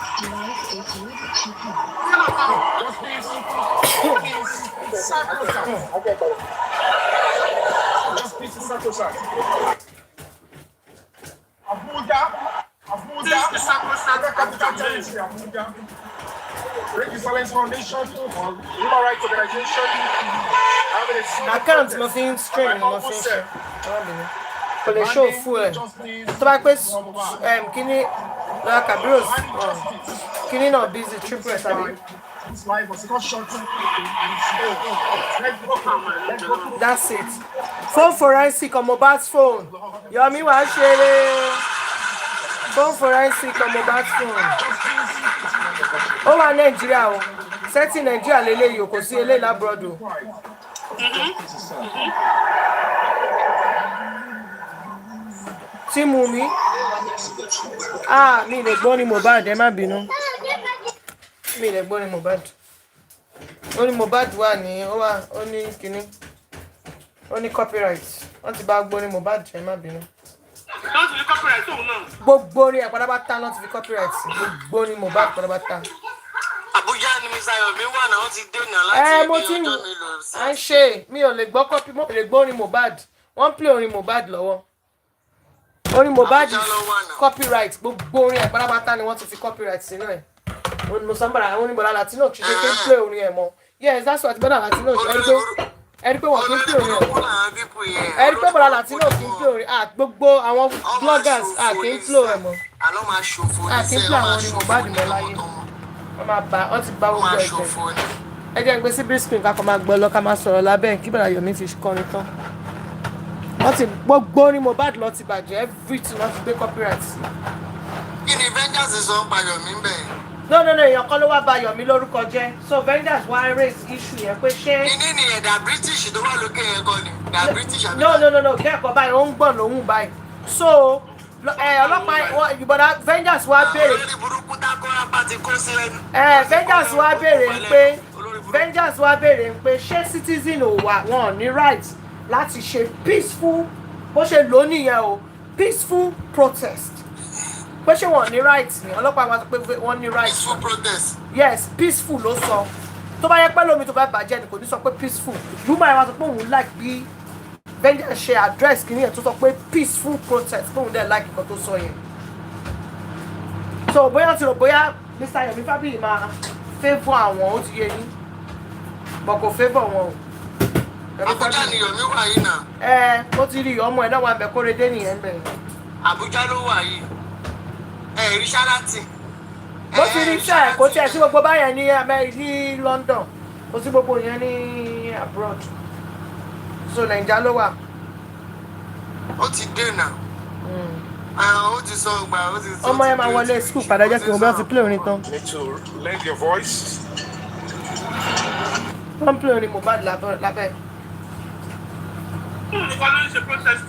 Justice is sacrosanct. Abuja, the capital territory, Abuja. Break Excellence Foundation, Human Rights Organization. Account mo fi ń stream mo fi ń ṣe. Kò lè show full ẹ̀. Tó bá pẹ́ kíní Lọ́yà Kabiru kíní náà busy triple S àbí. His wife was cut short. That's it. Phone forensic on Mohbad's phone. Yomi wá ṣeré. Phone forensic on Mohbad's phone. Ó wà Nàìjíríà o. Sẹ́tì Nàìjíríà lélẹ́yìí o, kò sí eléyìí lábúrọ̀dù. Tí mú mi. Mi lè gbọ́ ní Mohbad, ẹ má bínú. Mi lè gbọ́ ní Mohbad. Ó ní Mohbad wà ní, ó ní kíní. Ó ní copyright. Wọ́n ti bá gbọ́ ní Mohbad, ẹ má bínú. Wọ́n ti fi copyright òun náà. Gbogbo orí ẹ̀ pátápátá náà ti fi copyright. Gbogbo ní Mohbad pátápátá. Abuja ni Mr. Yomi wà náà, ó ti dènà láti mo ti à ń ṣe mi ò lè gbọ́ copy mo lè gbọ́ orin Mohbad. Wọ́n play orin Mohbad lọ́wọ́. Orin Mohbad copyright gbogbo orin ẹ̀ pátápátá ni wọ́n ti fi copyright sínú ẹ̀. Musambara orin Bọ́lá Latino kì í ṣe pé play orin ẹ̀ mọ́. Yes, that's what Bọ́lá Latino ẹ̀rí pé wọ́n kì í play orin ẹ̀ mọ́. Ẹ̀rí pé Bọ́lá Latino kì í play orin gbogbo àwọn bloggers kì í play ẹ̀ mọ́. Kì í play àwọn orin Mohbad mọ́ láyé. Wọ́n ti bá gbogbo ẹ̀jẹ̀. Ẹ jẹ́ ń gbé sí briskin ká kọ́ máa gbọ́ lọ ká máa sọ̀rọ̀ lábẹ́ kí Bọ́lá Yomi ti kọrin tán. Wọ́n ti gbogbo orin Mohbad lọ ti bàjẹ́ everything wọ́n ti gbé copyright sí. Kí ni Vengeance sọ ń pa Yomi bẹ́ẹ̀? No, èèyàn kan ló wá bà Yomi lórúkọ jẹ́. So Vengeance wá raise issue yẹn pé ṣé. Kíní ni ẹ̀dà British tó wà lókè yẹn kọ́ ni? Ẹ̀dà British àbí? No, kẹ́kọ̀ọ́ báyìí ó ń gbọ̀n lóhùn báyìí. So ọlọ́pàá ìbọ̀dá Vengeance wá béèrè. Olórí burúkú dákọ́ra bá ti kó sílẹ̀. Vengeance wá béèrè pé ṣé citizen ò wà wọn ò ní right láti ṣe peaceful bó ṣe lò nìyẹn o peaceful protest pé ṣé wọn ní right ni ọlọ́pàá wa sọ pé wọ́n ní right. Peaceful protest. Yes, peaceful ló sọ tó bá yẹ pé lómi tó bá bàjẹ́ ni kò ní sọ pé peaceful lùmọ̀ ẹ̀ wá sọ pé òun like bí Vengeance ṣe address kìíní yẹn tó sọ pé peaceful protest pé òun dẹ̀ like nǹkan tó sọ yẹn. So bóyá ti rò bóyá Mr. Yomi Fabiyi máa favour àwọn ó ti yé yín but kò favour wọn o. Abuja ni Yomi wà yìí náà. Ó ti rí ọmọ ẹ̀ náà wà bẹ̀ Kóredé nìyẹn bẹ̀. Abuja ló wà yìí. Rí Ṣáláàtì. Bó ti rí iṣẹ́ kò tiẹ̀ sí gbogbo báyẹn ní London kò sí gbogbo yẹn ní abroad so Naija ló wà. Ó ti dènà. Ó ti sọ gbà ó ti sọ. Ọmọ yẹn máa wọlé school padà jẹ́ kí wọ́n bá fi play orin tán. Need to lend your voice. Wọ́n play orin Mohbad lábẹ́. Nǹkan ló ń ṣe protest.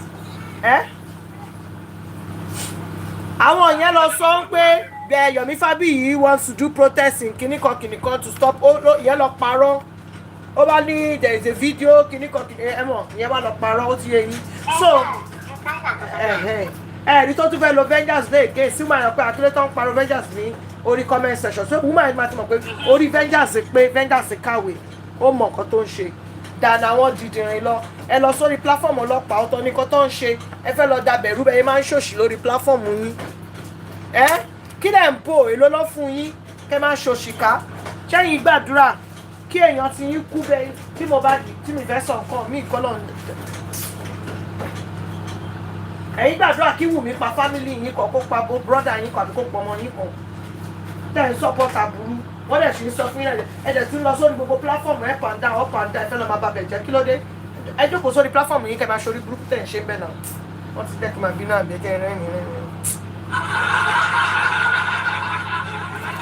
Àwọn yẹn lọ sọ pé Yomi Fabiyi wants to do protesting kìnìkan to stop yẹn lọ parọ́ ó bá ní there is a video kìnìkan yẹn wà lọ parọ́ ó ti yẹ yín so ẹ̀rí tó tún fẹ́ lo Vengeance lè gé sí wọ́n yàn pé àtúndé tó ń parọ́ Vengeance ní orí comment section so woman yẹn máa ti mọ̀ pé orí Vengeance kàwé ó mọ̀ nǹkan tó ń ṣe dáná àwọn dìdìrín lọ ẹ lọ sórí platform ọlọ́pàá ọ̀tọ̀ nìkan tó ń ṣe ẹ fẹ́ lọ dabẹ̀ rú bẹ́ẹ̀ máa ń ṣòṣì lórí platform yín kí lẹ̀ ń bò èlò lọ fún yín kẹ́ máa ṣòṣìká ṣẹ́yìn gbàdúrà kí èèyàn ti yín kú bẹ́ẹ̀ tí mo bá tí mi fẹ́ sọ nǹkan mí kọ́ lọ́nà ẹ̀yin gbàdúrà kí Wùmí pa fámìlì yín kan kó pa bó brọ́dà yín kan àbí kó pọ̀ ọmọ yín kan tẹ̀ ń support àbúrú wọ́n dẹ̀ sì ń sọ fún yín ẹ̀dẹ̀ tí ń lọ sórí gbogbo platform up and down ẹ fẹ́ lọ máa babẹ̀ jẹ́ kí ló dé ẹ jókòó sórí platform yín kẹ́ máa ṣorí burúkú tẹ̀ ń ṣe bẹ́ẹ̀ náà wọ́n ti dẹ́kun máa bínú àbẹ́kẹ́ rẹ́rìn-ín.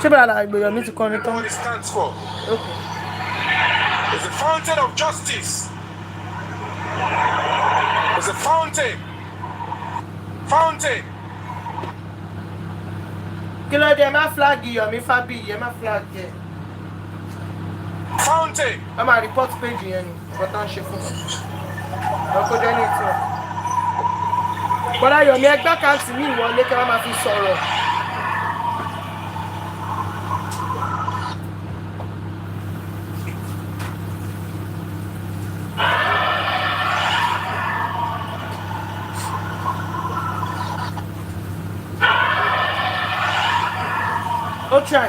ṣé bẹ́ẹ̀ la ìgbèrò mi ti kọrin tán. Stands for is a fountain of justice. It's a fountain. Kí ló dé ẹ má flag Yomi Fabiyi ẹ má flag ẹ. Fountain. Ẹ máa report page yẹn ni nǹkan tó ń ṣe fún mi. Ọkọ dẹ́ni tí o. Bọ́lá Yomi ẹgbẹ́ àkáǹtì mi ìwọlé kí wọ́n máa fi sọ̀rọ̀. Try.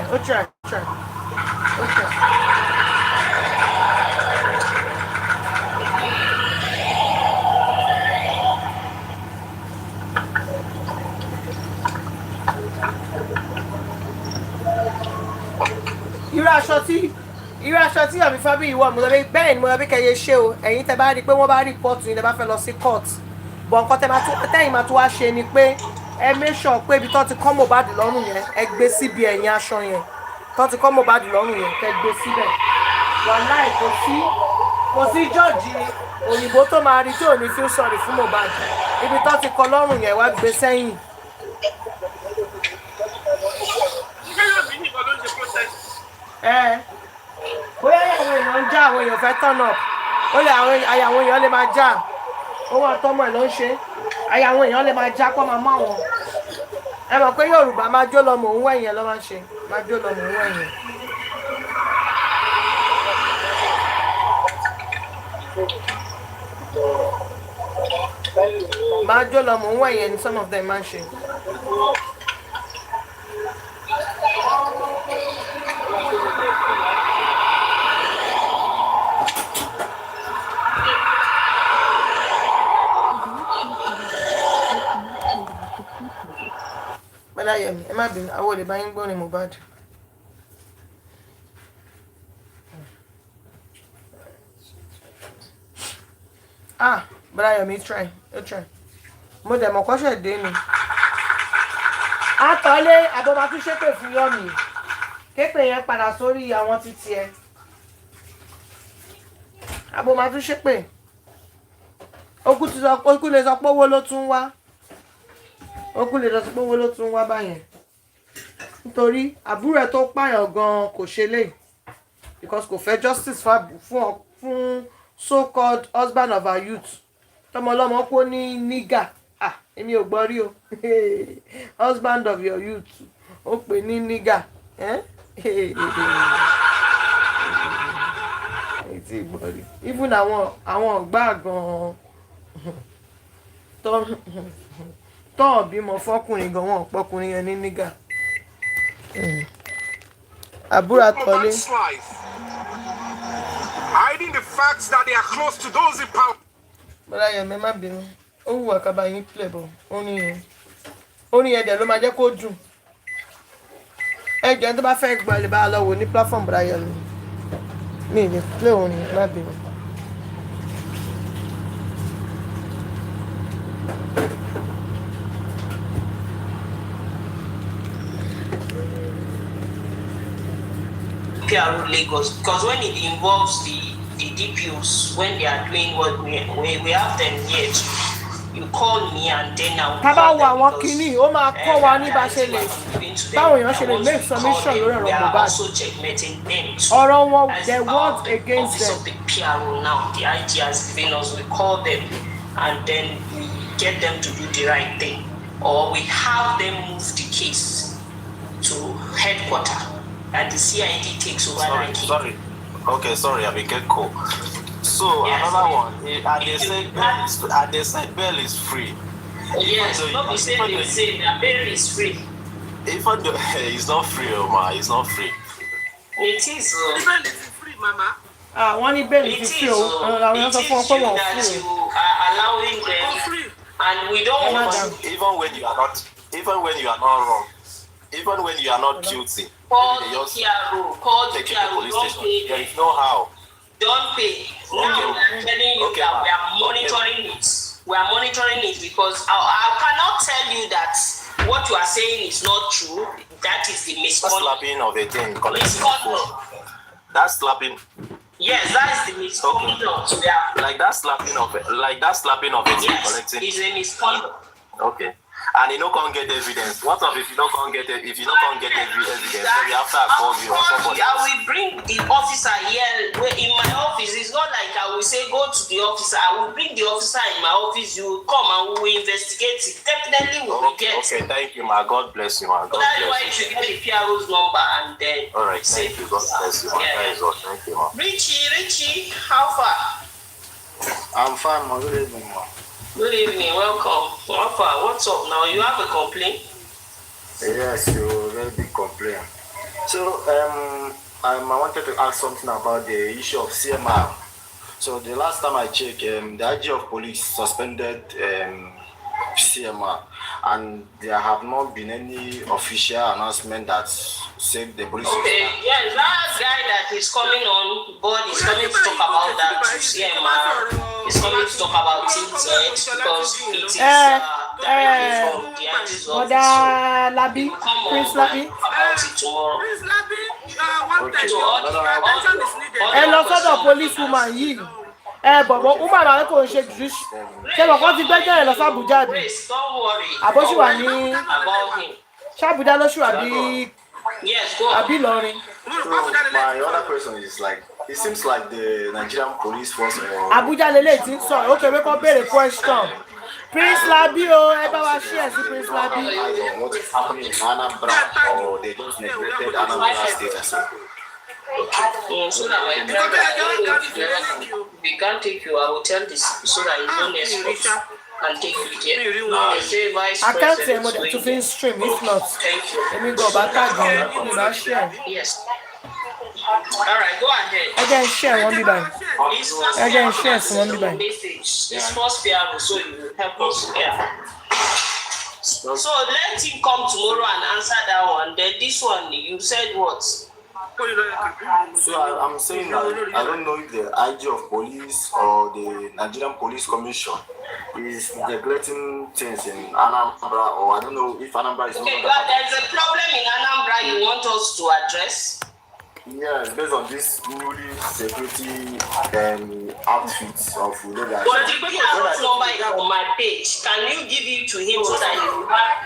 irú aṣọ tí Yomi Fabiyi wọ̀ mo lọ bí bẹ́ẹ̀ ni mo lọ bí kẹyẹ ṣe o ẹ̀yin tẹ bá rí i pé wọ́n bá rìpọ́ọ̀tù yín tẹ bá fẹ́ lọ sí court bọ̀ nǹkan tẹ́yìn máa tún wá ṣe ni pé ẹ make sure pé ibi tó ti kọ́ Mohbad lọ́rùn yẹn ẹ gbé síbi ẹ̀yìn aṣọ yẹn tó ti kọ́ Mohbad lọ́rùn yẹn kẹ gbé síbẹ̀ wàláì kò sí jọ́ọ̀jì òyìnbó tó máa rí tí ò ní feel sorry fún Mohbad ibi tó ti kọ́ lọ́rùn yẹn wá gbé sẹ́yìn. Bóyá àwọn èèyàn ń já àwọn èèyàn fẹ́ turn up ó lè àyà àwọn èèyàn lè máa já owó àtọmọ ẹ̀ ló ń ṣe àyà àwọn èèyàn lè máa já kó máa mọ àwọn ẹ mọ̀ pé Yorùbá máa jó lọ mò ń wẹ̀yìn ló máa ń ṣe máa jó lọ mò ń wẹ̀yìn. máa jó lọ mò ń wẹ̀yìn ni some of them máa ń ṣe. Bọ́lá Yẹmi ẹ má bínú àwọn olè bá yín gbórin Mohbad. Bọ́lá Yẹmi try. Mo dẹ̀ mọ̀ kọ́ṣẹ́ dé ni. Àtọ́lé àbọ̀bá tún ṣépè fún Yọ̀mí. Képè yẹn padà sórí àwọn títí ẹ. Àbọ̀bá tún ṣépè. Okú lè sọ pé owó ló tún wá. Okú lè lọ sí pé owó ló tún wá báyẹn nítorí àbúrò ẹ̀ tó pààyàn gan kò ṣe lè because kò fẹ́ justice fún so called husband of our youth tọmọlọmọ kó ní nígà èmi ò gbọ́ rí o husband of your youth ó pè ní nígà ètí ìgbọ́ rí even àwọn ọ̀gbá gan tọ́ bímọ fọ́kùnrin gan wọn pọ́kùnrin yẹn ní nígà àbúrò àtọ́lé. Hiding the facts that they are close to those in power. Bọ́lá Yẹmi má bínú ó wù àkàbà yín play bọ̀ orin yẹn dẹ̀ ló máa jẹ́ kó dùn ẹjọ́ tó bá fẹ́ gbọ́ lè bá a lọ wò ní platform Bọ́lá Yẹmi mi ì lè play orin má bínú. Lagos, because when it involves the DPOs, when they are doing what we have them here, you call me and then I'll call them because kini ó máa kọ́ wa ní bá ṣe lè báwo èèyàn ṣe lè make submission lórí ọ̀rọ̀ Mohbad ọ̀rọ̀ wọn the word against them. The PRO now, the IG has given us, we call them and then we get them to do the right thing or we have them move the case to headquarters. And the CID takes over. Sorry. Okay, sorry, I became cool. So yes, another one. And they said bail is free. Yes, they say that bail is free. Even though it's not free, Omar, it's not free. It is. Bail is free, Mama. One bail is free. It is you that you are allowing them, and we don't want. Even when you are not wrong. Even when you are not guilty, call the PRO, don't pay. There is no how. Don't pay. Now we are telling you that we are monitoring it. We are monitoring it because I cannot tell you that what you are saying is not true. That is the misconduct. Slapping of a thing, collecting. That's slapping. Yes, that is the misconduct. Like that slapping of a thing, collecting. It's a misconduct. Okay. And you can't get evidence. What if you don't get evidence? So we have to call you or somebody. I will bring the officer here in my office. It's not like I will say go to the officer. I will bring the officer in my office. You will come and we will investigate it. Definitely we will get. Okay, thank you, ma. God bless you, ma. That's why you should get the PRO's number and then. All right, thank you. God bless you, ma. That is all. Thank you, ma. Richie, how far? I'm fine, ma. Good evening, ma. Good evening, welcome. Alpha, what's up now? You have a complaint? Yes, you very big complaint. So, I wanted to ask something about the issue of CMR. So, the last time I checked, the IG of police suspended CMR, and there have not been any official announcement that said the police. Okay, yes, he's coming on board, he's coming to talk about that to CMR, he's coming to talk about it because it is directly from the IG's office. So Labi, he will come Prince on board Labi. and talk about it tomorrow. Prince Labi, one So all the attention is needed. Ẹ lọ sọ́dọ̀ policewoman yìí. Bọ̀bọ̀ woman àwọn kò ń ṣe jùdíṣì. Ṣé bọ̀bọ̀ ti gbẹ́jọ́ yẹn lọ sí Abuja bí? Grace, don't worry. Àbóṣù wà ní About him. Ṣábùdá lóṣù àbí Yes, go on. àbí Ìlọrin. So my other question is like, it seems like the Nigerian police force. Abuja lélẹ̀ tí ń sọ̀rọ̀, ó kéré kọ́ béèrè question. Prince Labi o, ẹ bá wa ṣí ẹ̀ sí Prince Labi. What is happening in Anambra, or they just neglected Anambra State as a So that we can't take you. I will tell this so that you don't expect and take you there. Now, say vice I can't say president more than to waiting. fin stream if not. Thank you. Let me go back again. You know, share. Yes. All right, go ahead. Again, share one be by. Again, share one be by. Message. This first PR so you will help us. Yeah. So let him come tomorrow and answer that one. Then this one, you said what? So I'm saying that I don't know if the IG of police or the Nigerian Police Commission is neglecting things in Anambra, or I don't know if Anambra is okay, but there's a problem in Anambra you want us to address? Yes, based on this newly security outfits of Olopa. But the PR's number is on my page. Can you give it to him so that you have,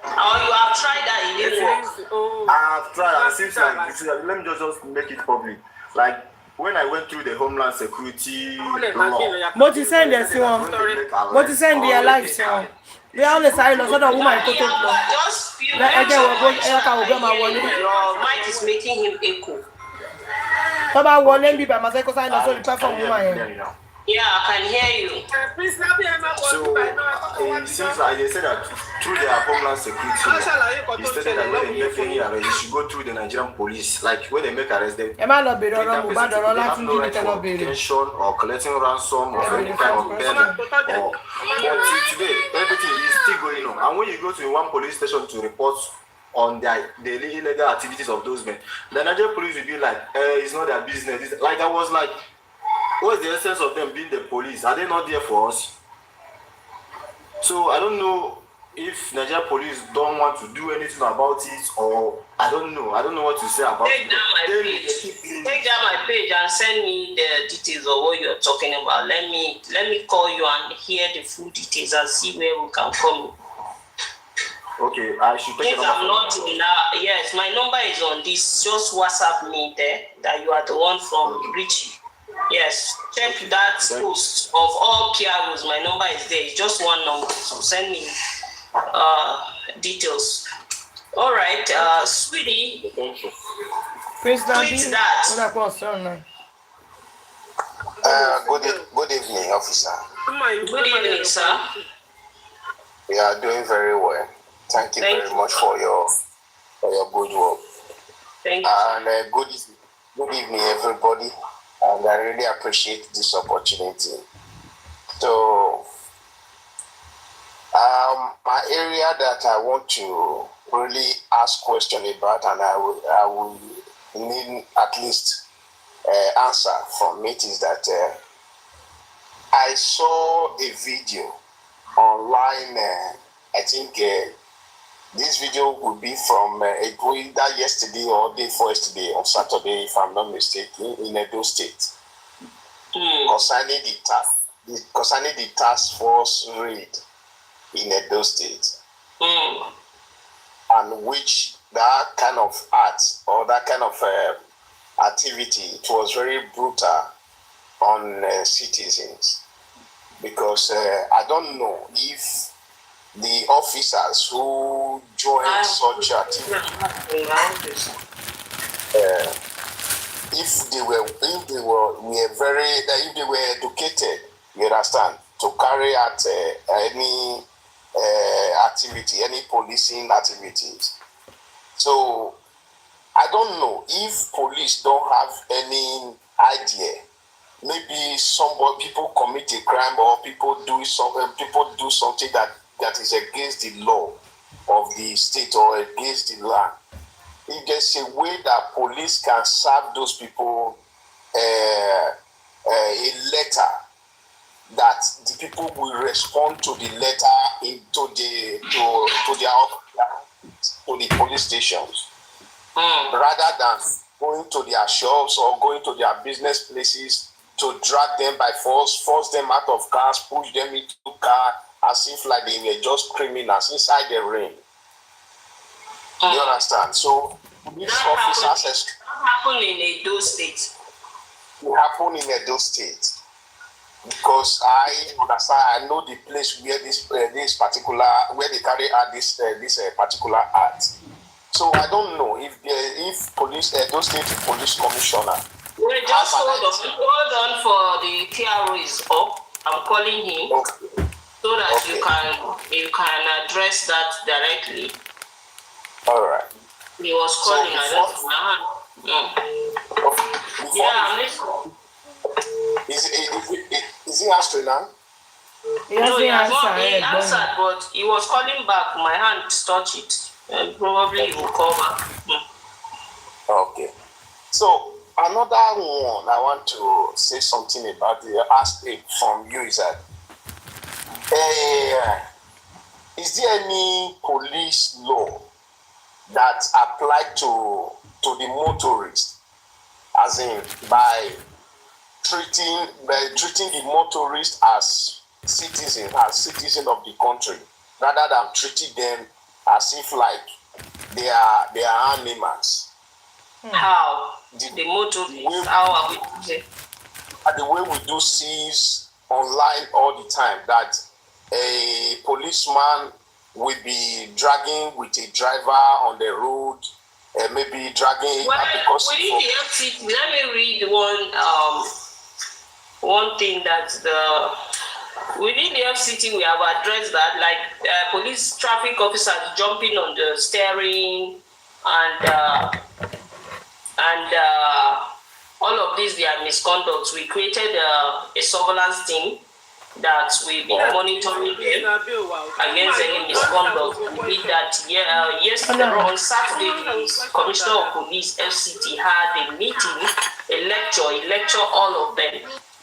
or you have tried that it didn't work? I have tried. It seems like, let me just make it public. Like when I went through the Homeland Security law. Mo ti send ẹ sí wọn. Mo ti send ẹ live sí wọn. Bí a lè sáré lọ sọ́dọ̀ woman tó tó lọ. Ẹ jẹ́ wọ bó ẹ ká wò bẹ́ẹ̀ máa wọlé. Your mic is making him echo. Tó bá wọlé níbi bàmá sẹ́kọ́ sáré lọ sórí platform woman yẹn. Yeah, I can hear you. So it seems like they said that through their Homeland Security law, it stated that when they make any arrest, they should go through the Nigerian police. Like when they make arrest, they Ẹ má lọ bèrè ọ̀rọ̀ Mohbad ọ̀rọ̀ they láti have ní no ibi right tẹ́ lọ for bèrè. detention or collecting ransom or any kind of bail. But till today, everything is still going on. And when you go to one police station to report on their daily illegal activities of those men, the Nigerian police will be like, it's not their business. Like I was like, what's the essence of them being the police? Are they not there for us? So I don't know if Nigerian police don't want to do anything about it, or I don't know. I don't know what to say about Take it. down my page. Take down my page and send me the details of what you're talking about. Let me call you and hear the full details and see where we can come. Okay, I should take Since I'm not in yes, my number is on this. Just WhatsApp me there that you are the one from Richie. Yes, check that post of all PROs. My number is there. It's just one number. So send me details. All right, sweetie. Prince Labi. Tweet that. Good evening, officer. Good evening, sir. We are doing very well. Thank you very much for your good work. Thank you. And good evening, everybody. And I really appreciate this opportunity. So, my area that I want to really ask question about, and I will need at least answer from it, is that I saw a video online. I think this video would be from either yesterday or day before yesterday, on Saturday, if I'm not mistaken, in Edo State, concerning the task force raid in Edo State, and which that kind of act or that kind of activity, it was very brutal on citizens, because I don't know if the officers who joined such activity, if they were educated, you understand, to carry out any activity, any policing activities. So I don't know if police don't have any idea. Maybe people commit a crime, or people do something that is against the law of the state or against the land. if there's a way that police can serve those people a letter that the people will respond to the letter to the police stations, rather than going to their shops or going to their business places to drag them by force them out of cars, push them into car as if like they were just criminals inside the rain. You understand? So these officers happened in Edo State. It happened in Edo State. Because I understand, I know the place where this particular, where they carry out this particular act. So I don't know if police, Edo State Police Commissioner. Wait, just hold on for the TRO is up. I'm calling him so that you can address that directly. All right. He was calling. I'm listening. Is he answering now? No, he answered, but he was calling back. My hand touched it, and probably he will call back. Okay. So another one I want to say something about the aspect from you is that is there any police law that applied to the motorist, as in by treating the motorist as citizens of the country, rather than treating them as if like they are animals? How? The motorist? How are we doing? The way we do sees online all the time, that a policeman will be dragging with a driver on the road, maybe dragging. Well, within the FCT, let me read one thing that within the FCT we have addressed that, like police traffic officers jumping on the steering and all of these, their misconducts. We created a surveillance team that will be monitoring them against any misconduct. We did that yesterday on Saturday. The Commissioner of Police FCT had a meeting, a lecture all of them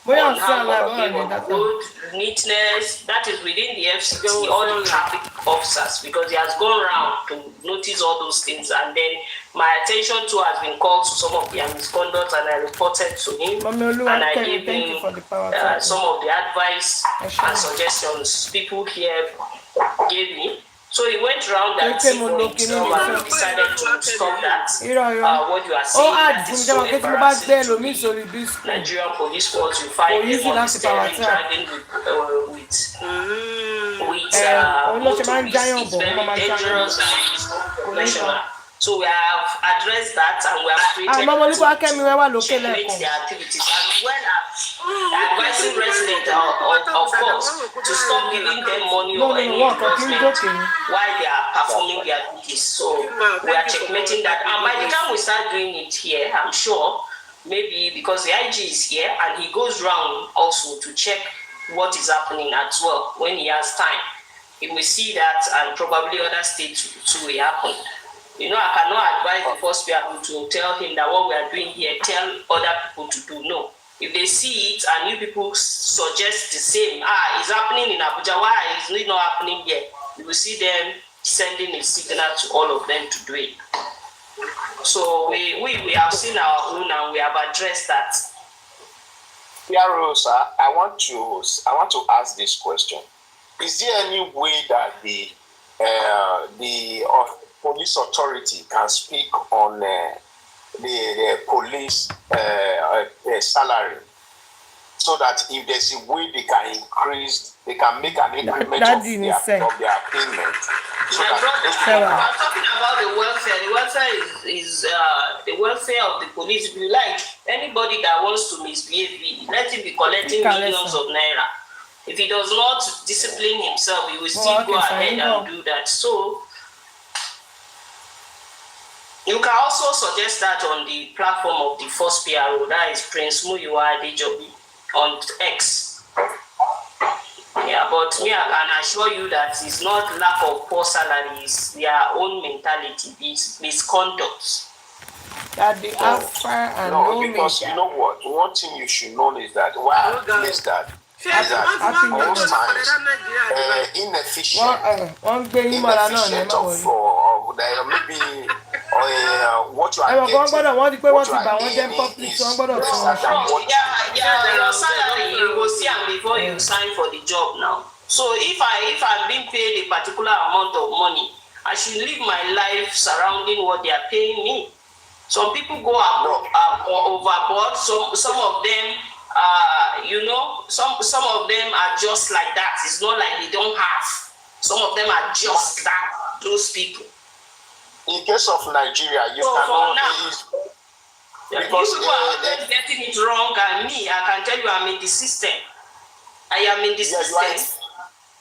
on how good neatness. That is within the FCT, all the traffic officers, because he has gone around to notice all those things, and then my attention too has been called to some of their misconduct, and I reported to him, and I gave him some of the advice and suggestions people here gave me. So he went around that team for himself and decided to stop that. What you are saying, that is so embarrassing to the Nigerian police force. You find them on the steering, driving with motorists. It's very dangerous and it's not professional. So we have addressed that, and we have created checkmate their activities, as well as advising residents, of course, to stop giving them money or any investment while they are performing their duties. So we are checkmating that, and by the time we start doing it here, I'm sure maybe because the IG is here and he goes round also to check what is happening as well when he has time. He will see that, and probably other states too will happen. You know, I cannot advise the first people to tell him that what we are doing here, tell other people to do. No. If they see it and you people suggest the same, it's happening in Abuja, why is it not happening here? You will see them sending a signal to all of them to do it. So we have seen our own, and we have addressed that. Yeah, Rosa, I want to ask this question. Is there any way that the police authority can speak on the police salary, so that if there's a way they can increase, they can make an increment of their payment? I'm talking about the welfare. The welfare is the welfare of the police. If you like, anybody that wants to misbehave, let him be collecting millions of naira. If he does not discipline himself, he will still go ahead and do that. So you can also suggest that on the platform of the first PRO, that is Prince Muyiwa Adejobi on X. Yeah, but me, I can assure you that it's not lack of poor salaries, their own mentality, it's misconduct. That the Alpha and no, because Omega. you know what? One thing you should know is that why I place that is that most times inefficient in maybe what you are getting, what you are aiming is lesser than what your salary, you go see am before you sign for the job now. So if I'm being paid a particular amount of money, I should live my life surrounding what they are paying me. Some people go overboard. Some of them, some of them are just like that. It's not like they don't have. Some of them are just that. Those people. In case of Nigeria, you cannot. You people are always getting it wrong, and me, I can tell you, I'm in the system. I am in the system.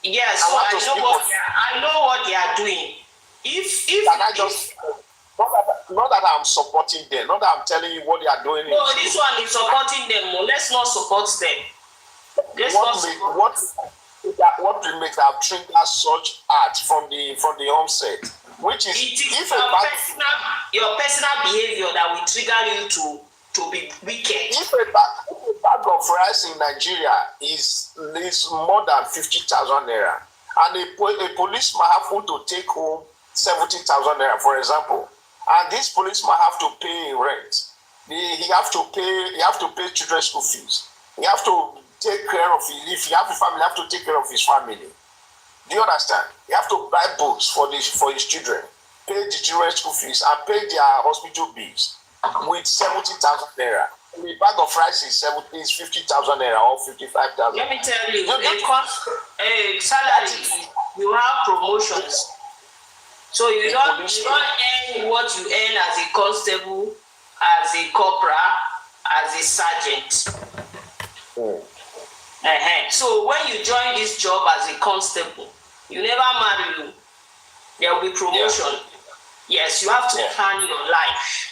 Yes, so I know what they are doing. Not that I'm supporting them, not that I'm telling you what they are doing. No, this one is supporting them. Let's not support them. What will make that trigger such act from the onset? Which is your personal behavior that will trigger you to be wicked. If a bag of rice in Nigeria is more than 50,000 naira, and a policeman have to take home 70,000 naira, for example, and this policeman have to pay rent, he have to pay children's school fees, he have to take care of if he have a family, have to take care of his family. Do you understand? You have to buy books for his children, pay the children's school fees, and pay their hospital bills with 70,000 naira. The bag of rice is 50,000 naira or 55,000. Let me tell you, salary, you have promotions. So you don't earn what you earn as a constable, as a corporal, as a sergeant. So when you join this job as a constable, you never marry you. There will be promotion. Yes, you have to plan your life.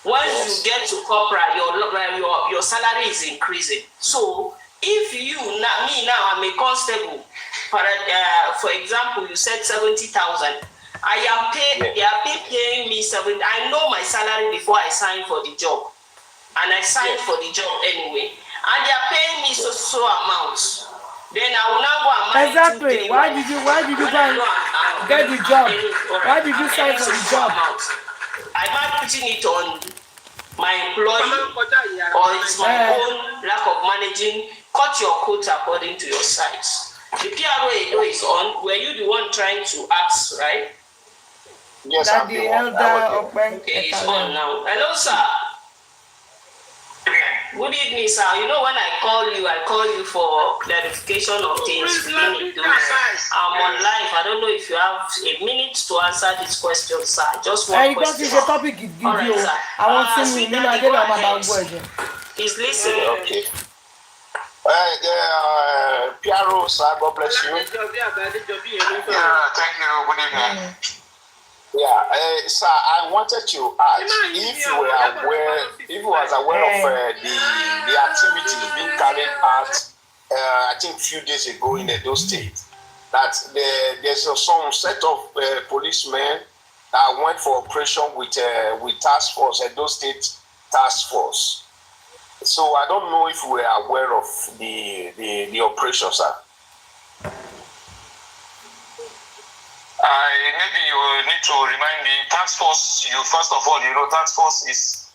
Once you get to corporate, your salary is increasing. So if I'm a constable, for example, you said 70,000. They are paying me 70. I know my salary before I sign for the job, and I signed for the job anyway. And they are paying me so amounts. Then I will now go and marry. Exactly. Why did you go and get the job? Why did you sign for the job? I'm not putting it on my employee, or it's my own lack of managing. Cut your coat according to your size. The PRO is on. Were you the one trying to ask, right? Yes, I'm the elder. Okay, it's on now. Hello, sir. Good evening, sir. You know, when I call you for clarification of things. I'm on live. I don't know if you have a minute to answer this question, sir. Just one question. It's a topic. All right, sir. I want to see me. He's listening. Okay. PRO, sir, God bless you. Thank you. Good evening. Sir, I wanted to ask if you was aware of the activities being carried out, I think a few days ago in Edo State, that there's some set of policemen that went for operation with task force, Edo State task force. So I don't know if we are aware of the operation, sir. Maybe you need to remind the task force. First of all, task force is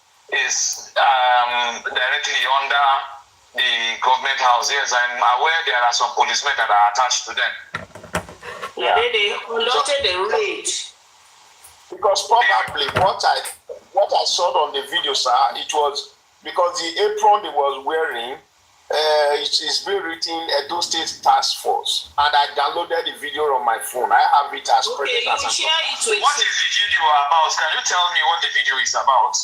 directly under the government house. Yes, I'm aware there are some policemen that are attached to them. They conducted a raid. Because probably what I saw on the video, sir, it was because the apron they was wearing. It's been written Edo State Task Force, and I downloaded the video on my phone. I have it as What is the video about? Can you tell me what the video is about?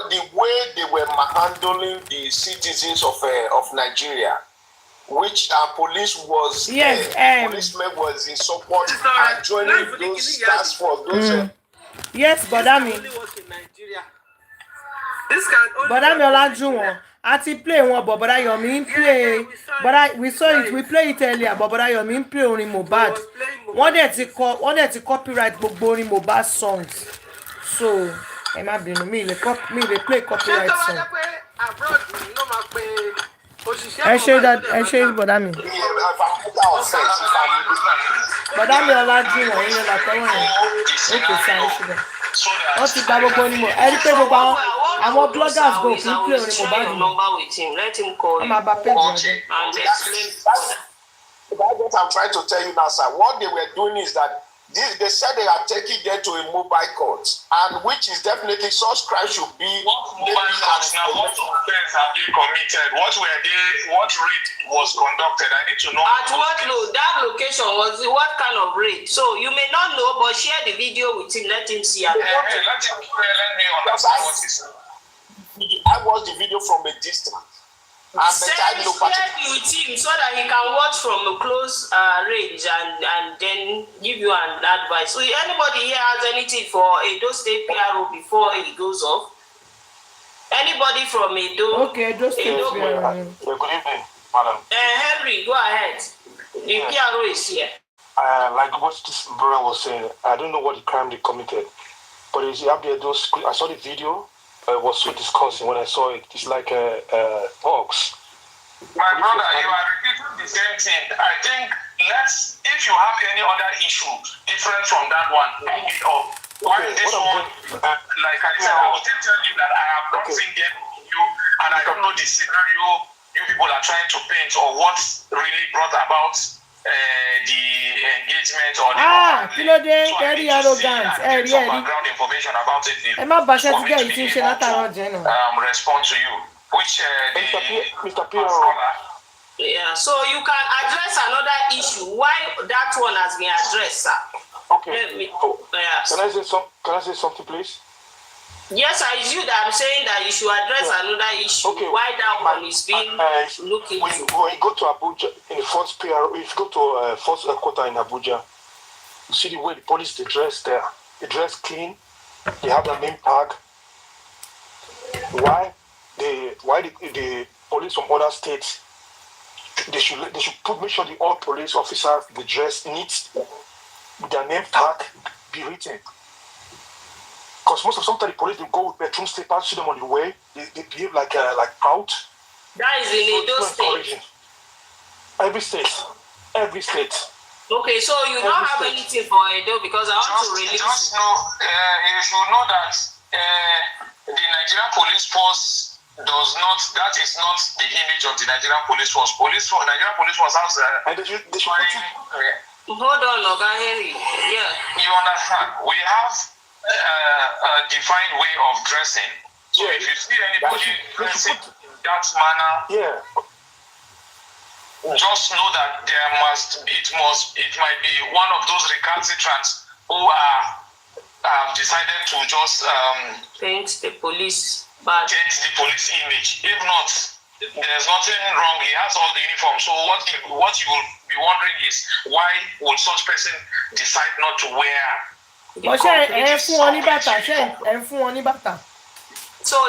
The way they were handling the citizens of Nigeria, which police was policemen was in support and joining those task force. Yes, but I mean. But I'm Ati play one, but Yomi play. But we saw it. We play it earlier. But Yomi play only Mohbad. One day to copyright gbogbo orin Mohbad songs. So, ẹ má bínú mi lè play copyright song. Ẹ ṣe bọ̀dá mi. Bọ̀dá mi Ọlájú wọ̀nyí ló là tọ́wọ́ yẹn. Ó kè sí àwọn ṣùgbọ́n. Wọ́n ti gba gbogbo onímọ̀. Ẹ rí pé gbogbo àwọn bloggers go kí n play orin Mohbad mi. Wọ́n máa bá page wọn jẹ́. What I'm trying to tell you now, sir, what they were doing is that they said they are taking them to a mobile court, and which is definitely such crime should be. What mobile courts now? What offense have they committed? What were they? What raid was conducted? I need to know. At what that location was what kind of raid? So you may not know, but share the video with him. Let him see. Let me understand what he said. I watched the video from a distance. Share it with him so that he can watch from a close range and then give you an advice. So if anybody here has anything for Edo State PRO before he goes off? Anybody from Edo? Okay, Edo State PRO. Good evening, madam. Henry, go ahead. The PRO is here. Like what this brother was saying, I don't know what the crime they committed, but it's up there. I saw the video. It was so disgusting when I saw it. It's like a box. My brother, you are repeating the same thing. I think if you have any other issue different from that one, bring it up. Why this one? Like I said, I will still tell you that I have not seen them you, and I don't know the scenario you people are trying to paint or what really brought about the engagement or the kí ló dé very arrogant background information about it. Ẹ má bàṣẹ ti gẹ́ ìtí ṣe látàrọ̀ jẹ́ náà. Respond to you, which Mr. P. Yeah, so you can address another issue. Why that one has been addressed, sir? Okay. Can I say something, please? Yes, as you that I'm saying that you should address another issue. Okay. Why that one is being looked into. When you go to Abuja in the first PRO, if you go to first headquarters in Abuja, you see the way the police they dress there. They dress clean. They have their name tag. Why the police from other states? They should make sure the all police officers they dress neat with their name tag be written. Because sometimes the police will go with bedroom slippers, see them on the way. They behave like proud. That is in Edo State. Every state. Okay, so you don't have anything for Edo because I want to release. Just know, you should know that the Nigerian police force does not. That is not the image of the Nigerian police force. Nigerian police force has. And they should Hold on, Oga Henry. Yeah. You understand? We have a defined way of dressing. So if you see anybody dressing in that manner, just know that it might be one of those recalcitrants who have decided to just paint the police image. If not, there's nothing wrong. He has all the uniform. So what you will be wondering is why would such person decide not to wear? So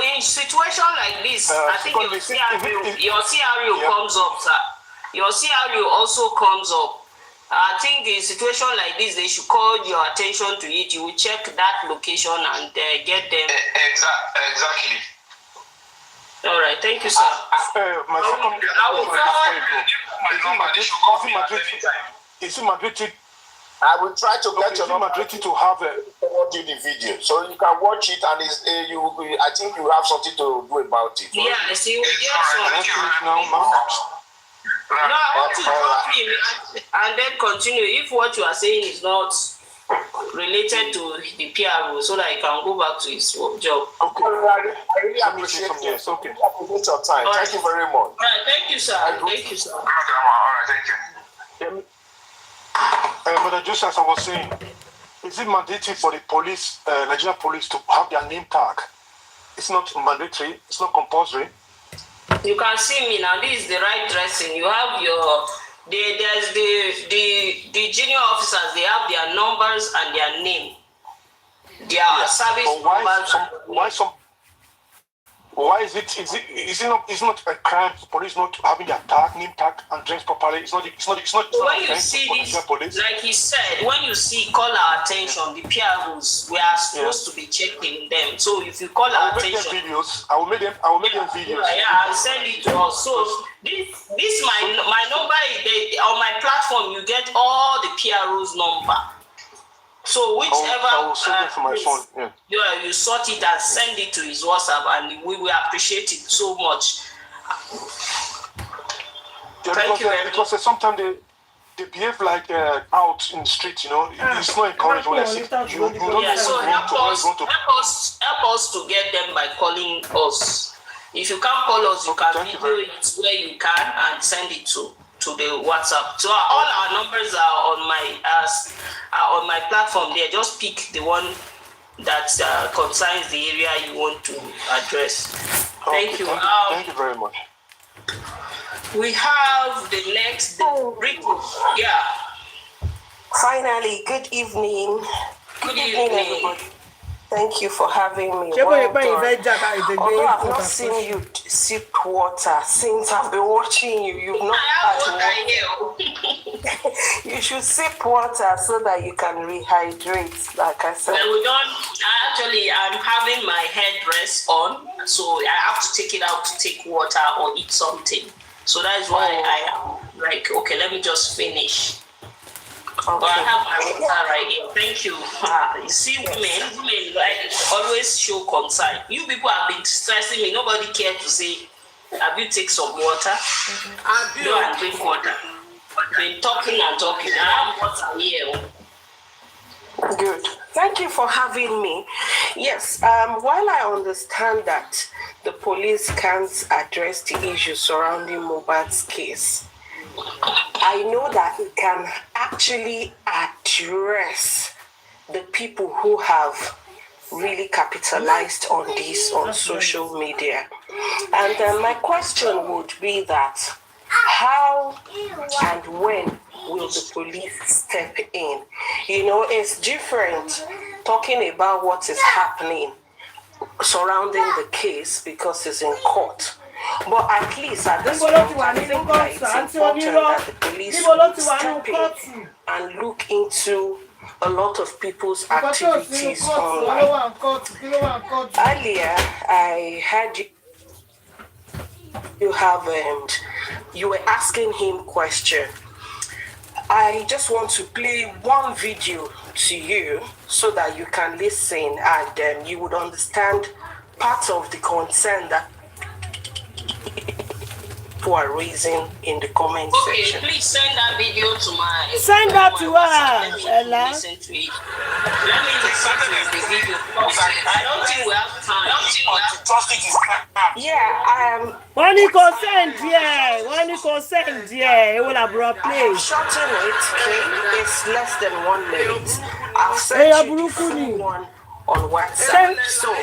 in situation like this, I think your CRU comes up, sir. Your CRU also comes up. I think in situation like this, they should call your attention to it. You will check that location and get them. Exactly. All right, thank you, sir. Is it my duty? I will try to get your number to have forward you the video so you can watch it and I think you have something to do about it. Yeah, see, you get something. No, I want to drop him and then continue. If what you are saying is not related to the PRO, so that he can go back to his job. Okay. I really appreciate it. Okay. Appreciate your time. Thank you very much. All right, thank you, sir. Thank you, sir. All right, thank you. But just as I was saying, is it mandatory for the police, Nigerian police, to have their name tag? It's not mandatory. It's not compulsory. You can see me now. This is the right dressing. You have your. There's the junior officers. They have their numbers and their name. Their service numbers. Why is it? Is it not? It's not a crime for police not having their name tag and dress properly. It's not. When you see this, like he said, when you see call our attention, the PROs, we are supposed to be checking them. So if you call our attention, I will make them videos. Yeah, I'll send it to us. So this my number on my platform. You get all the PROs number. So whichever I will send it to my phone. Yeah. You sort it and send it to his WhatsApp, and we will appreciate it so much. Thank you. Because sometimes they behave like out in the street. You know, it's not encouraged when I see you. So help us to get them by calling us. If you can't call us, you can video it where you can and send it to the WhatsApp. So all our numbers are on my platform there. Just pick the one that concerns the area you want to address. Thank you. Thank you very much. We have the next Britain. Yeah. Finally, good evening. Good evening, everybody. Thank you for having me. Well done. Although I've not seen you sip water since I've been watching you, you've not had water. You should sip water so that you can rehydrate, like I said. Well, we don't. Actually, I'm having my headdress on, so I have to take it out to take water or eat something. So that is why I am like, okay, let me just finish. Okay. But I have my water right here. Thank you. You see, women like always show concern. You people have been stressing me. Nobody cared to say, have you take some water? No, and drink water. Been talking and talking. I have water here. Good. Thank you for having me. Yes, while I understand that the police can't address the issues surrounding Mohbad's case, I know that it can actually address the people who have really capitalized on this on social media. And my question would be that how and when will the police step in? You know, it's different talking about what is happening surrounding the case because it's in court. But at least at this point, I think that it's important that the police would step in and look into a lot of people's activities online. Earlier, I heard you were asking him question. I just want to play one video to you so that you can listen and you would understand part of the concern that people are raising in the comment section. Okay, please send that video to my... Send that to her, Ella. Listen to it. Let me listen to the video. I don't think we have time. Yeah, when you consent, it will have brought place. Shorten it, okay? It's less than 1 minute. I'll send you the full one on WhatsApp. So,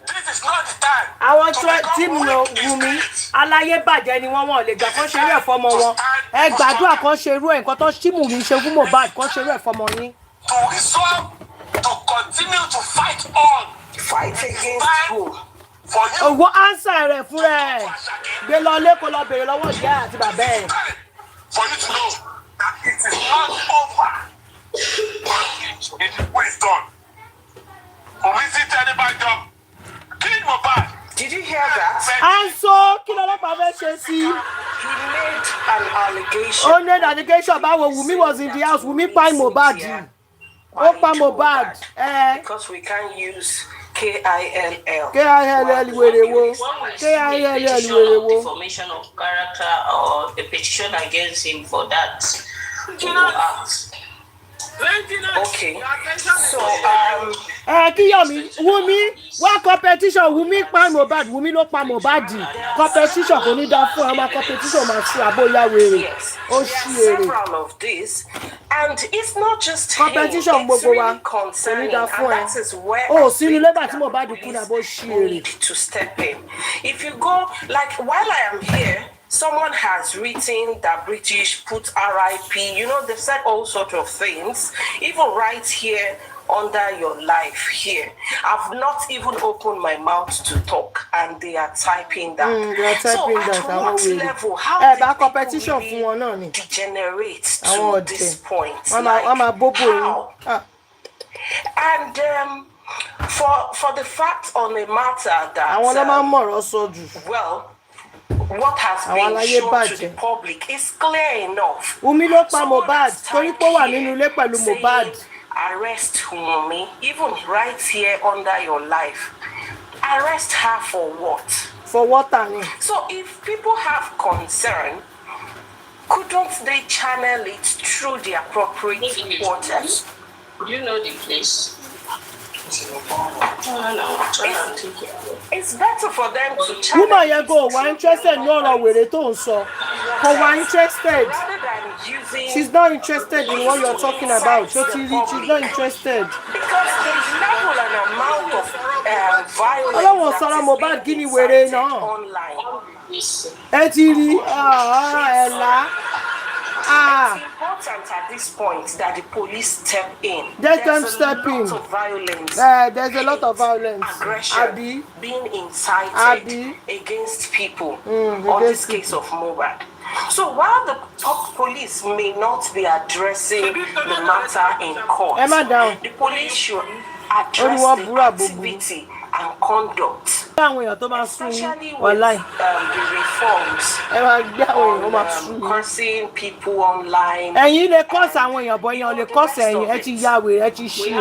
this is not the time. Àwọn tí mo lọ Wùmí aláyé bàjẹ́ ni wọ́n lè gbà kán ṣerú ẹ̀ fọmọ wọn. Ẹ gbàdúrà kán ṣerú ẹ̀ nǹkan tó ṣí Wùmí ṣe fún Mohbad kán ṣerú ẹ̀ fọmọ yín. To resolve, to continue to fight on. Fight against who? Owó ánsà rẹ̀ fúnra ẹ̀ gbé lọ lẹ́kọ̀ọ́ lọ bèrè lọ́wọ́ ìyá àti bàbá ẹ̀. For you to know that it is not over. It is done. Police did anybody job. Kill Mohbad. Did you hear that? Anso kí lọ́lọ́pàá fẹ́ ṣe sí? He made an allegation. Ó made allegation báwo Wùmí was in the house. Wùmí pa Mohbad. Ó pa Mohbad. Because we can't use KILL. KILL wèrè wo. KILL wèrè wo. Defamation of character or a petition against him for that. Okay. So Kíyọ̀mí Wùmí wá competition Wùmí pa Mohbad Wùmí ló pa Mohbad competition kò ní dá fún ọmọ competition máa ṣe àbóyá wèrè ó ṣí èrè. Several of this, and it's not just competition him, it's gbogbo wa really concerning, kò ní dá fún and that is where ó sínú lébà tí Mohbad kú ní àbó ṣí èrè. need to step in. If you go, like while I am here, someone has written that British put RIP. You know, they've said all sorts of things. Even right here under your life here. I've not even opened my mouth to talk, and they are typing that. They are typing so that. at what level? How did competition people really degenerate to this point? How? And for the fact on the matter that well, what has been shown to the public is clear enough. Someone has typed here saying, arrest Wunmi, even right here under your life. Arrest her for what? For what, Annie? So if people have concern, couldn't they channel it through the appropriate quarters? Do you know the place? It's better for them to channel. Woman, you go. We're interested. No, we're so. We're interested. She's not interested in what you're talking about. She's not interested. Because there's level and amount of violence. I don't want Sarah Mobile Guinea where online. It's important at this point that the police step in. There's a lot of violence. There's a lot of violence. Aggression being incited against people on this case of Mohbad. So while the police may not be addressing the matter in court, the police should address the activity and conduct. Especially with the reforms on cursing people online. And you they curse when you're boy, you curse and you actually Yahweh, actually shit.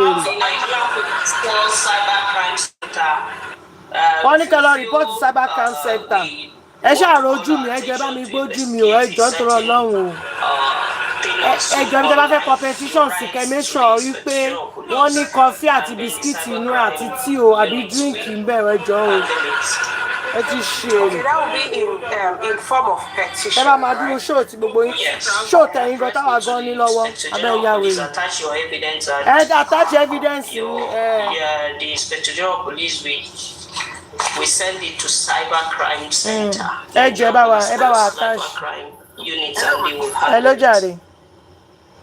One can report to Cybercrime Center. Ẹ ṣáà rojú mi, ẹ jẹ́ bá mi gbójú mi o, ẹ jọ̀ọ́ tó Ọlọ́run o. Ẹ jọ̀ọ́ bí tẹ́ bá fẹ́ competition sí kẹ́ make sure wípé wọ́n ní coffee àti biscuit inú àti tea o àbí drink ń bẹ̀rẹ̀ jọ̀ọ́ o. Ẹ ti ṣe èrè. That will be in form of petition. Ẹ bá máa dúró show tí gbogbo yín. Show tẹ̀yìn gan táwa gan ní lọ́wọ́. Abẹ́ ìyá wèrè. Ẹ attach evidence yín. The Inspector General of Police we send it to Cybercrime Center. Attach. Cybercrime unit and they will have Hello, Jare.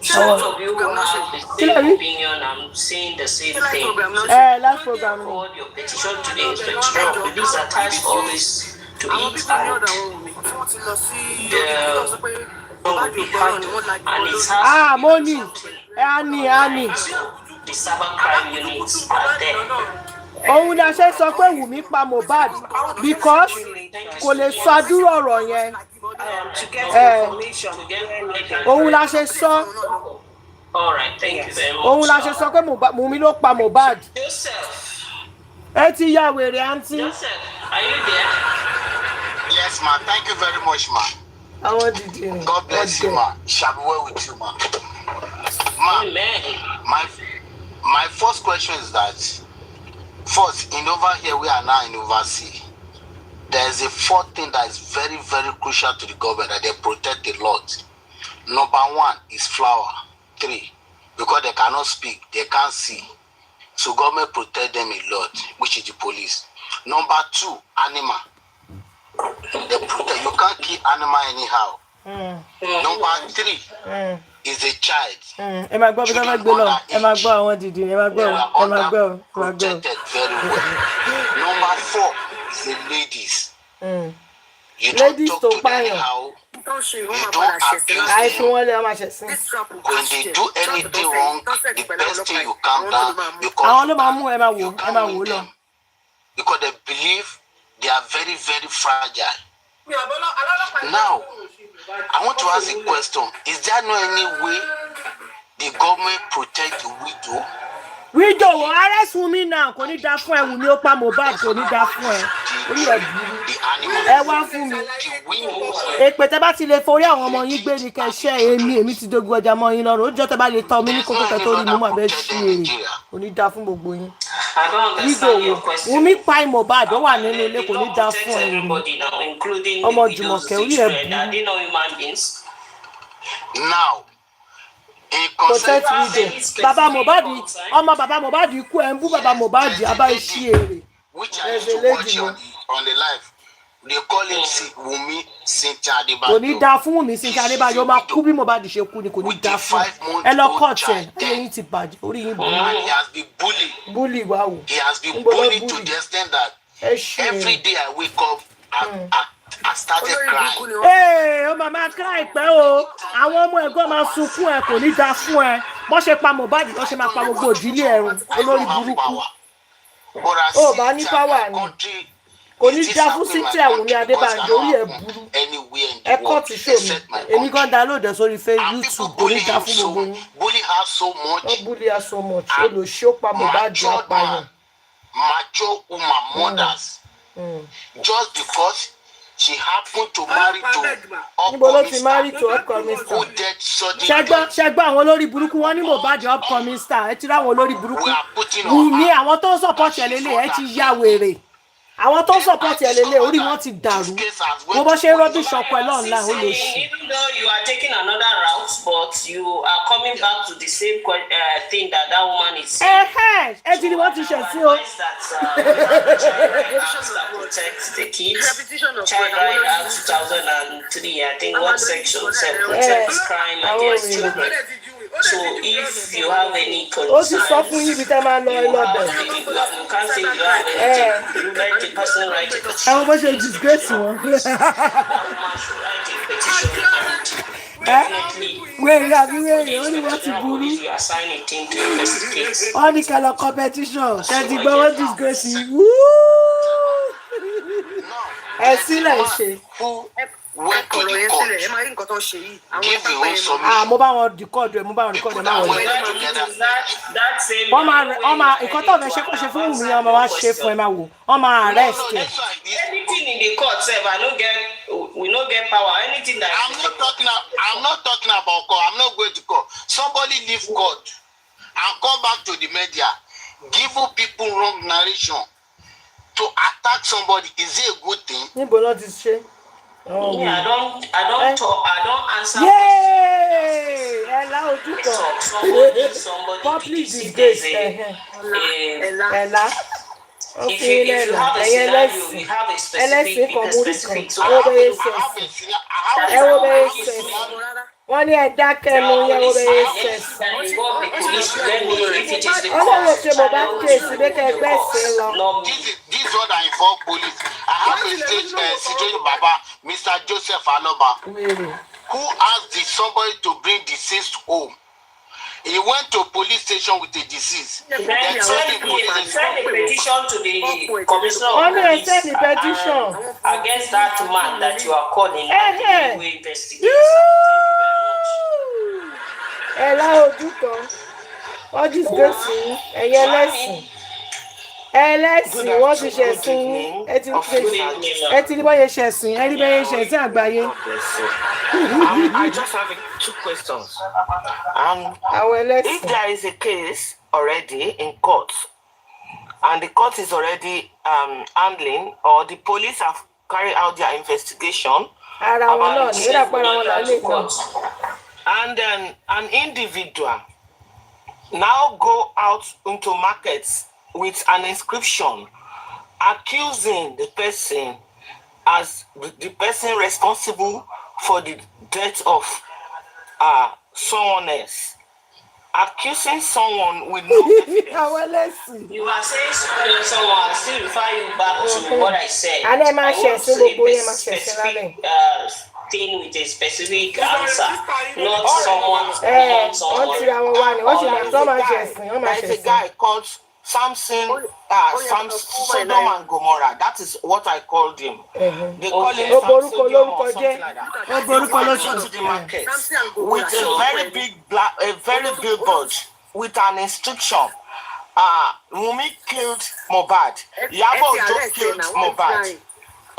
Some of you will have the same opinion. I'm saying the same thing. Last program. Forward your petition to the Inspector General of Police. Attach all this to it and money. Annie. The Cybercrime units are there. Òun la ṣe sọ pé Wùmí pa Mohbad because kò lè sọ àdúrà ọ̀rọ̀ yẹn. Òun la ṣe sọ. Òun la ṣe sọ pé Wùmí ló pa Mohbad. Ẹ ti ya wèrè àǹtí. Are you there? Yes, ma. Thank you very much, ma. God bless you, ma. Shall be well with you, ma. Ma, my first question is that first, in over here, we are now in overseas. There is a fourth thing that is very, very crucial to the government that they protect a lot. Number one is flower. 3, because they cannot speak, they can't see. So government protect them a lot, which is the police. Number 2, animal. They protect. You can't kill animal anyhow. Number 3 is a child. Protected very well. Number 4 is the ladies. You don't talk to them anyhow. You don't abuse them. When they do anything wrong, the best thing you calm down because they believe they are very, very fragile. Now, I want to ask a question. Is there no any way the government protect the widow? Widow, arrest Wunmi now. Kò ní dá fún ẹ, Wunmi ó pa Mohbad, kò ní dá fún ẹ. Orí ẹ burú. Ẹ wá fún mi. Èpè tẹ́ bá ti lè forí àwọn ọmọ yín gbé ní kẹ́ṣẹ́ èmi ti dogun ọjà mọ́ yín lọ́rùn. Ó jọ́ tẹ́ bá lè tọ́ mi ní kókó kẹ́ tó rí mú àbẹ́ ṣe èrè. Kò ní dá fún gbogbo yín. Widow, Wunmi pa Mohbad, ó wà nínú ilé, kò ní dá fún ẹ. Ọmọ Jùmọ̀kẹ́, orí ẹ burú. Now, protect widow. Baba Mohbad, ọmọ Baba Mohbad kú ẹ ń bú Baba Mohbad abá iṣẹ́ èrè. Which I used to watch on the live. They call him Wumi Cynthia Adebayo. Kò ní dá fún Wumi Cynthia Adebayo máa kú bí Mohbad ṣe kú ni kò ní dá fún. Ẹ lọ court ẹ ayé yín ti bàjẹ́ orí yín burú. And he has been bullied. Bully wa o. He has been bullied to the extent that every day I wake up I started crying. Ee o màmá cry pẹ́ o àwọn ọmọ ẹ̀gbọ́n máa sunkún ẹ kò ní dá fún ẹ bọ́n ṣe pa Mohbad lọ́ ṣe máa pa gbogbo òdílé ẹ̀rùn olórí burúkú. Ó bá ní power ni kò ní dá fún Cynthia Wunmi Adébánjọ orí ẹ̀ burú ẹ kọ́ ti show mi èmi kan download ẹ̀ sórí YouTube kò ní dá fún gbogbo yín. Bully her so much. Wọ́n bully her so much olùṣó pa Mohbad apààyàn. Mature woman mothers just because she happened to marry to níbo ló ti marry to upcoming star. ṣẹgbọ́n àwọn olórí burúkú wọn ní Mohbad upcoming star ẹ ti rí àwọn olórí burúkú Wunmi àwọn tó ń support ẹ̀ lélẹ̀ ẹ ti ya wèrè àwọn tó ń support ẹ̀ lélẹ̀ orí wọn ti dàrú mo bọ́ ṣe rọ́bì ṣọpọ̀ ẹ̀ lọ́nà ó lè ṣe. Even though you are taking another route but you are coming back to the same thing that woman is saying. ẹ ti ní wọ́n ti ṣẹ̀ sí o. Protect the kids. Child Right Act 2003, I think one section said protects crime against children. So if you have any concern, ó ti sọ fún yín bí tẹ́ máa lọ ẹ lọ́bẹ̀. You can't say you have anything. You write a person write a petition. àwọn bó ṣe disgrace wọn. wéèrè àbí wéèrè ó ní wọ́n ti burú. wọ́n ní kẹlọ competition ṣe ti gbọ́ wọ́n disgrace yìí. ẹ sílẹ̀ ṣe. mo bá wọn record ẹ máa wọlé. wọ́n máa ìkọ́ tó fẹ́ ṣe kó ṣe fún mi ọmọ wa ṣe fún ẹ máa wò wọ́n máa arrest ẹ. Anything in the court sef we no get power anything that. I'm not talking about court. I'm not going to court. Somebody leave court and come back to the media give people wrong narration to attack somebody. Is it a good thing? níbo ló ti ṣe. I don't answer. Yay! Ella Ojuko. Public disgrace. Ella. Okay, if you have a scenario, you have a specific wọ́n ní ẹ̀dá kẹnu yẹn wọ́n bẹ̀rẹ̀ ṣẹ̀ṣẹ̀. ọlọ́run ṣe mo bá kéèsì bí kẹgbẹ́ sí lọ. This is what I involve police. I have a state situation, Baba, Mr. Joseph Olopa, who asked somebody to bring deceased home. He went to police station with a disease. Send a petition to the commissioner of police. Send a petition against that man that you are calling. We investigate. Ella Ojuko. What is this? Ẹ̀yẹ lẹ́sìn. Ẹlẹ́sìn wọ́n ti ṣẹ̀sìn ẹ ti ní bọ́ yẹ ṣẹ̀sìn ẹ ní bẹ́ yẹ ṣẹ̀sìn àgbáyé. I just have two questions. If there is a case already in court and the court is already handling or the police have carried out their investigation about and then an individual now go out into markets with an inscription accusing the person as the person responsible for the death of someone else. Accusing someone with no evidence. You are saying someone, I still refer you back to what I said. I want a specific thing with a specific answer, not someone. There's a guy called Samson, Sodom and Gomorrah. That is what I called him. They call him Samson or something like that. He went to the market with a very big board with an inscription. Wunmi killed Mohbad. Yabo just killed Mohbad.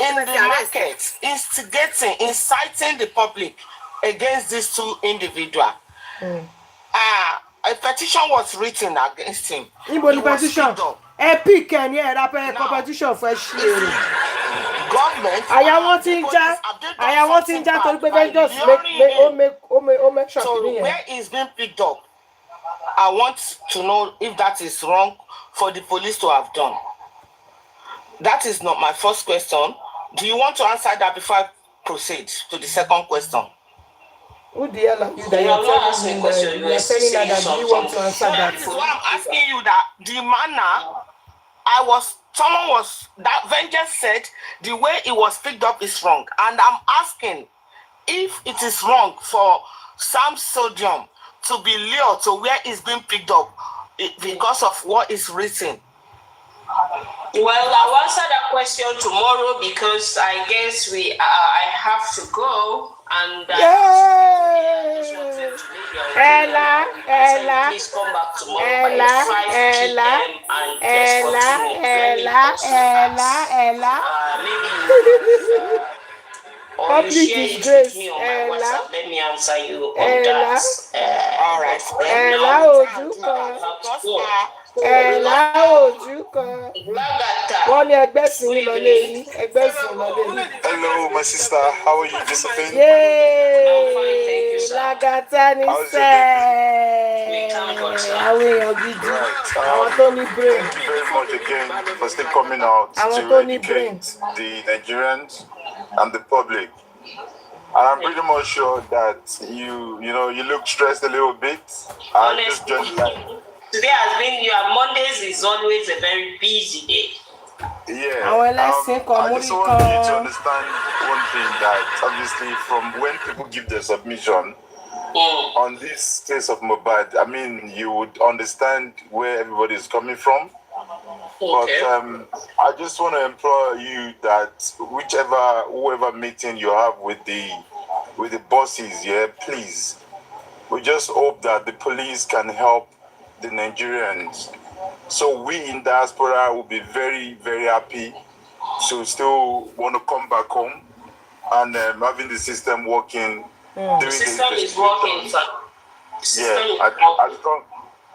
In the market, instigating, inciting the public against these two individuals. A petition was written against him. Ibo ni petition. Epic ẹni ẹ rapẹ competition fẹ́ ṣe. Government. Àyà wọn ti ń já torí pé they just make sure. So where is being picked up? I want to know if that is wrong for the police to have done. That is not my first question. Do you want to answer that before I proceed to the second question? Who the hell are you that you're telling me that you're telling her that do you want to answer that? This is why I'm asking you that the manner that Vengeance said the way it was picked up is wrong. And I'm asking if it is wrong for Sam Sodium to be lured to where it's being picked up because of what is written. Well, I'll answer that question tomorrow because I guess I have to go and Ella, please come back tomorrow by 5 p.m. and let's continue. Or you share it with me on my WhatsApp. Let me answer you on that. All right. Hello, my sister. How are you, Josephine? Yay! Lagatani Thank you very much again for still coming out to educate the Nigerians and the public. And I'm pretty much sure that you look stressed a little bit. Honestly, today has been Mondays is always a very busy day. Yeah. I just want you to understand one thing, that obviously from when people give their submission on this case of Mohbad, I mean, you would understand where everybody is coming from. Okay. But I just want to implore you that whoever meeting you have with the bosses, please. We just hope that the police can help the Nigerians. So we in diaspora will be very, very happy to still want to come back home and having the system working. The system is working, sir.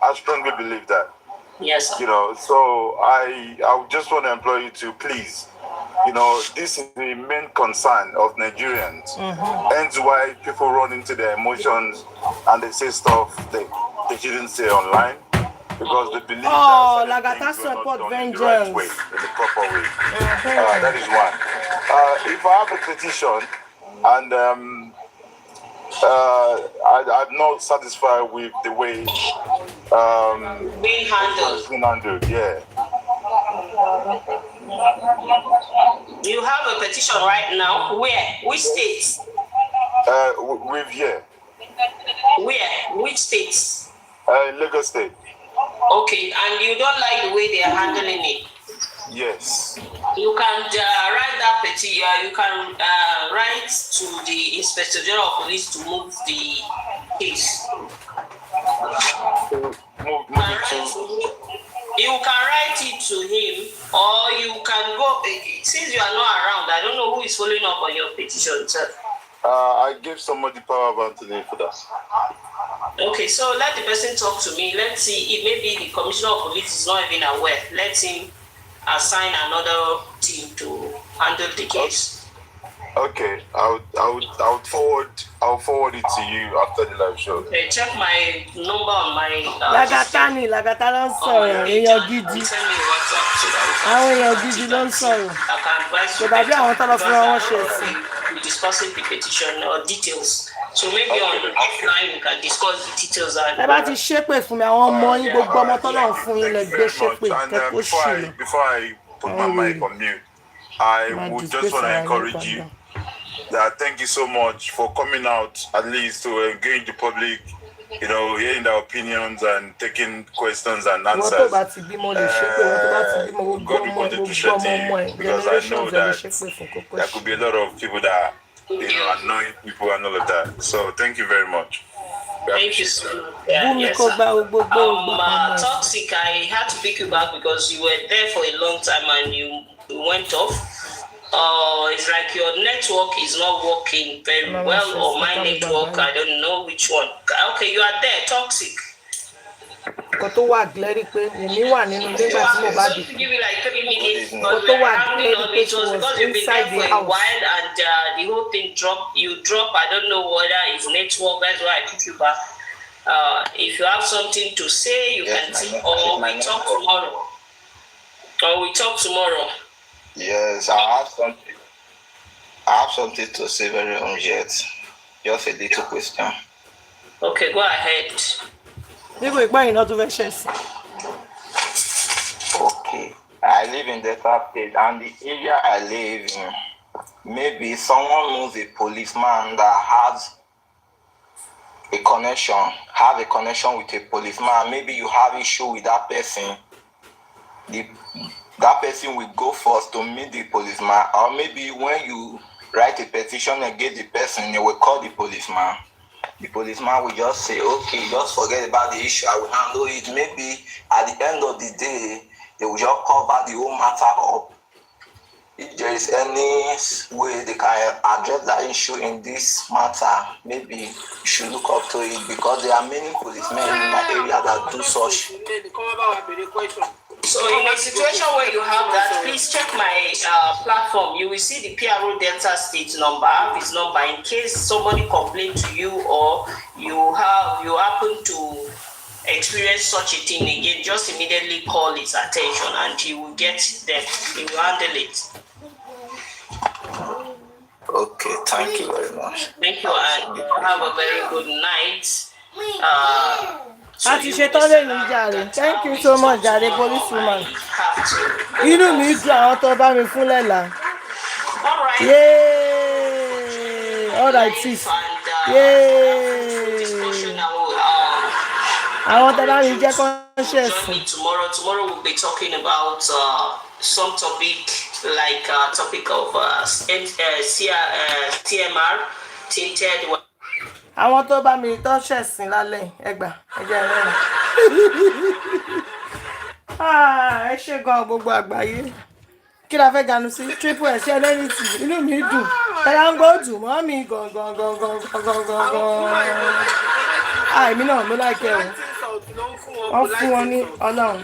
I strongly believe that. Yes, sir. So I just want to implore you to please, this is the main concern of Nigerians. Hence why people run into their emotions and they say stuff they shouldn't say online because they believe that things were not done in the right way, in the proper way. That is one. If I have a petition and I'm not satisfied with the way being handled. Yeah. You have a petition right now. Where? Which states? With Where? Which states? Lagos State. Okay, and you don't like the way they are handling it? Yes. You can write that petition. You can write to the Inspector General of Police to move the case. You can write it to him, or you can go. Since you are not around, I don't know who is following up on your petition, sir. I gave somebody power bank today for that. Okay, so let the person talk to me. Let's see if maybe the Commissioner of Police is not even aware. Let him assign another team to handle the case. Okay, I'll forward it to you after the live show. Okay, check my number on my Lagatani ló ń sọ̀rọ̀ èèyàn gidi. Àwọn èèyàn gidi ló ń sọ̀rọ̀. Kò dàbí àwọn tó lọ fún wọn ṣe sí. We discussing the petition or details. So maybe on offline we can discuss the details. Ẹ bá ti ṣépè fún mi, àwọn ọmọ yín gbogbo ọmọ tó lọ fún yín lẹ gbé ṣépè kẹ́kọ̀ọ́ sí lọ. Before I put my mic on mute, I would just want to encourage you that thank you so much for coming out at least to engage the public, hearing their opinions and taking questions and answers. God will continue to strengthen you because I know that there could be a lot of people that annoying people and all of that. So thank you very much. Thank you so much. Yes, Toxic, I had to pick you back because you were there for a long time and you went off. It's like your network is not working very well, or my network, I don't know which one. Okay, you are there, Toxic. Kò tó wà glẹ́rì pé èmi wà nínú ilé ìgbà tí mo bá dé. Give you like 3 minutes. Kò tó wà glẹ́rì pé she was because you've been there for a while and the whole thing dropped. You drop. I don't know whether it's network. That's why I took you back. If you have something to say, you can say, or we talk tomorrow. Yes, I have something. I have something to say very urgent. Just a little question. Okay, go ahead. Okay, I live in Delta State, and the area I live in, maybe someone knows a policeman that has a connection with a policeman. Maybe you have issue with that person. That person will go first to meet the policeman, or maybe when you write a petition against the person, they will call the policeman. The policeman will just say, okay, just forget about the issue, I will handle it. Maybe at the end of the day, they will just cover the whole matter up. If there is any way they can address that issue in this matter, maybe you should look up to it, because there are many policemen in my area that do such. So in a situation where you have that, please check my platform. You will see the PRO Delta State number. I have his number in case somebody complains to you, or you happen to experience such a thing again. Just immediately call his attention, and he will get them. He will handle it. Okay, thank you very much. Thank you, and have a very good night. Thank you so much, Jare, policewoman. Inú mi dùn àwọn tó bá mi fún lẹ́la. Yay! All right, sis. Yay! Àwọn tó bá mi jẹ́ conscious. Tomorrow we'll be talking about some topic like topic of TMR, tinted. Àwọn tó bá mi tọ́ ṣẹ̀sìn lálẹ́ ẹgbà ẹjẹ́ rẹ̀. Ẹ ṣe gan gbogbo àgbáyé. Kí la fẹ́ ganu sí? Triple S ẹlẹ́rìí tì inú mi dùn. Ẹ̀rọ ń gbọ́ dùn mọ́ mi gangan. Èmi náà mo láìkẹ́ o. Wọ́n fún wọn ní Ọlọ́run.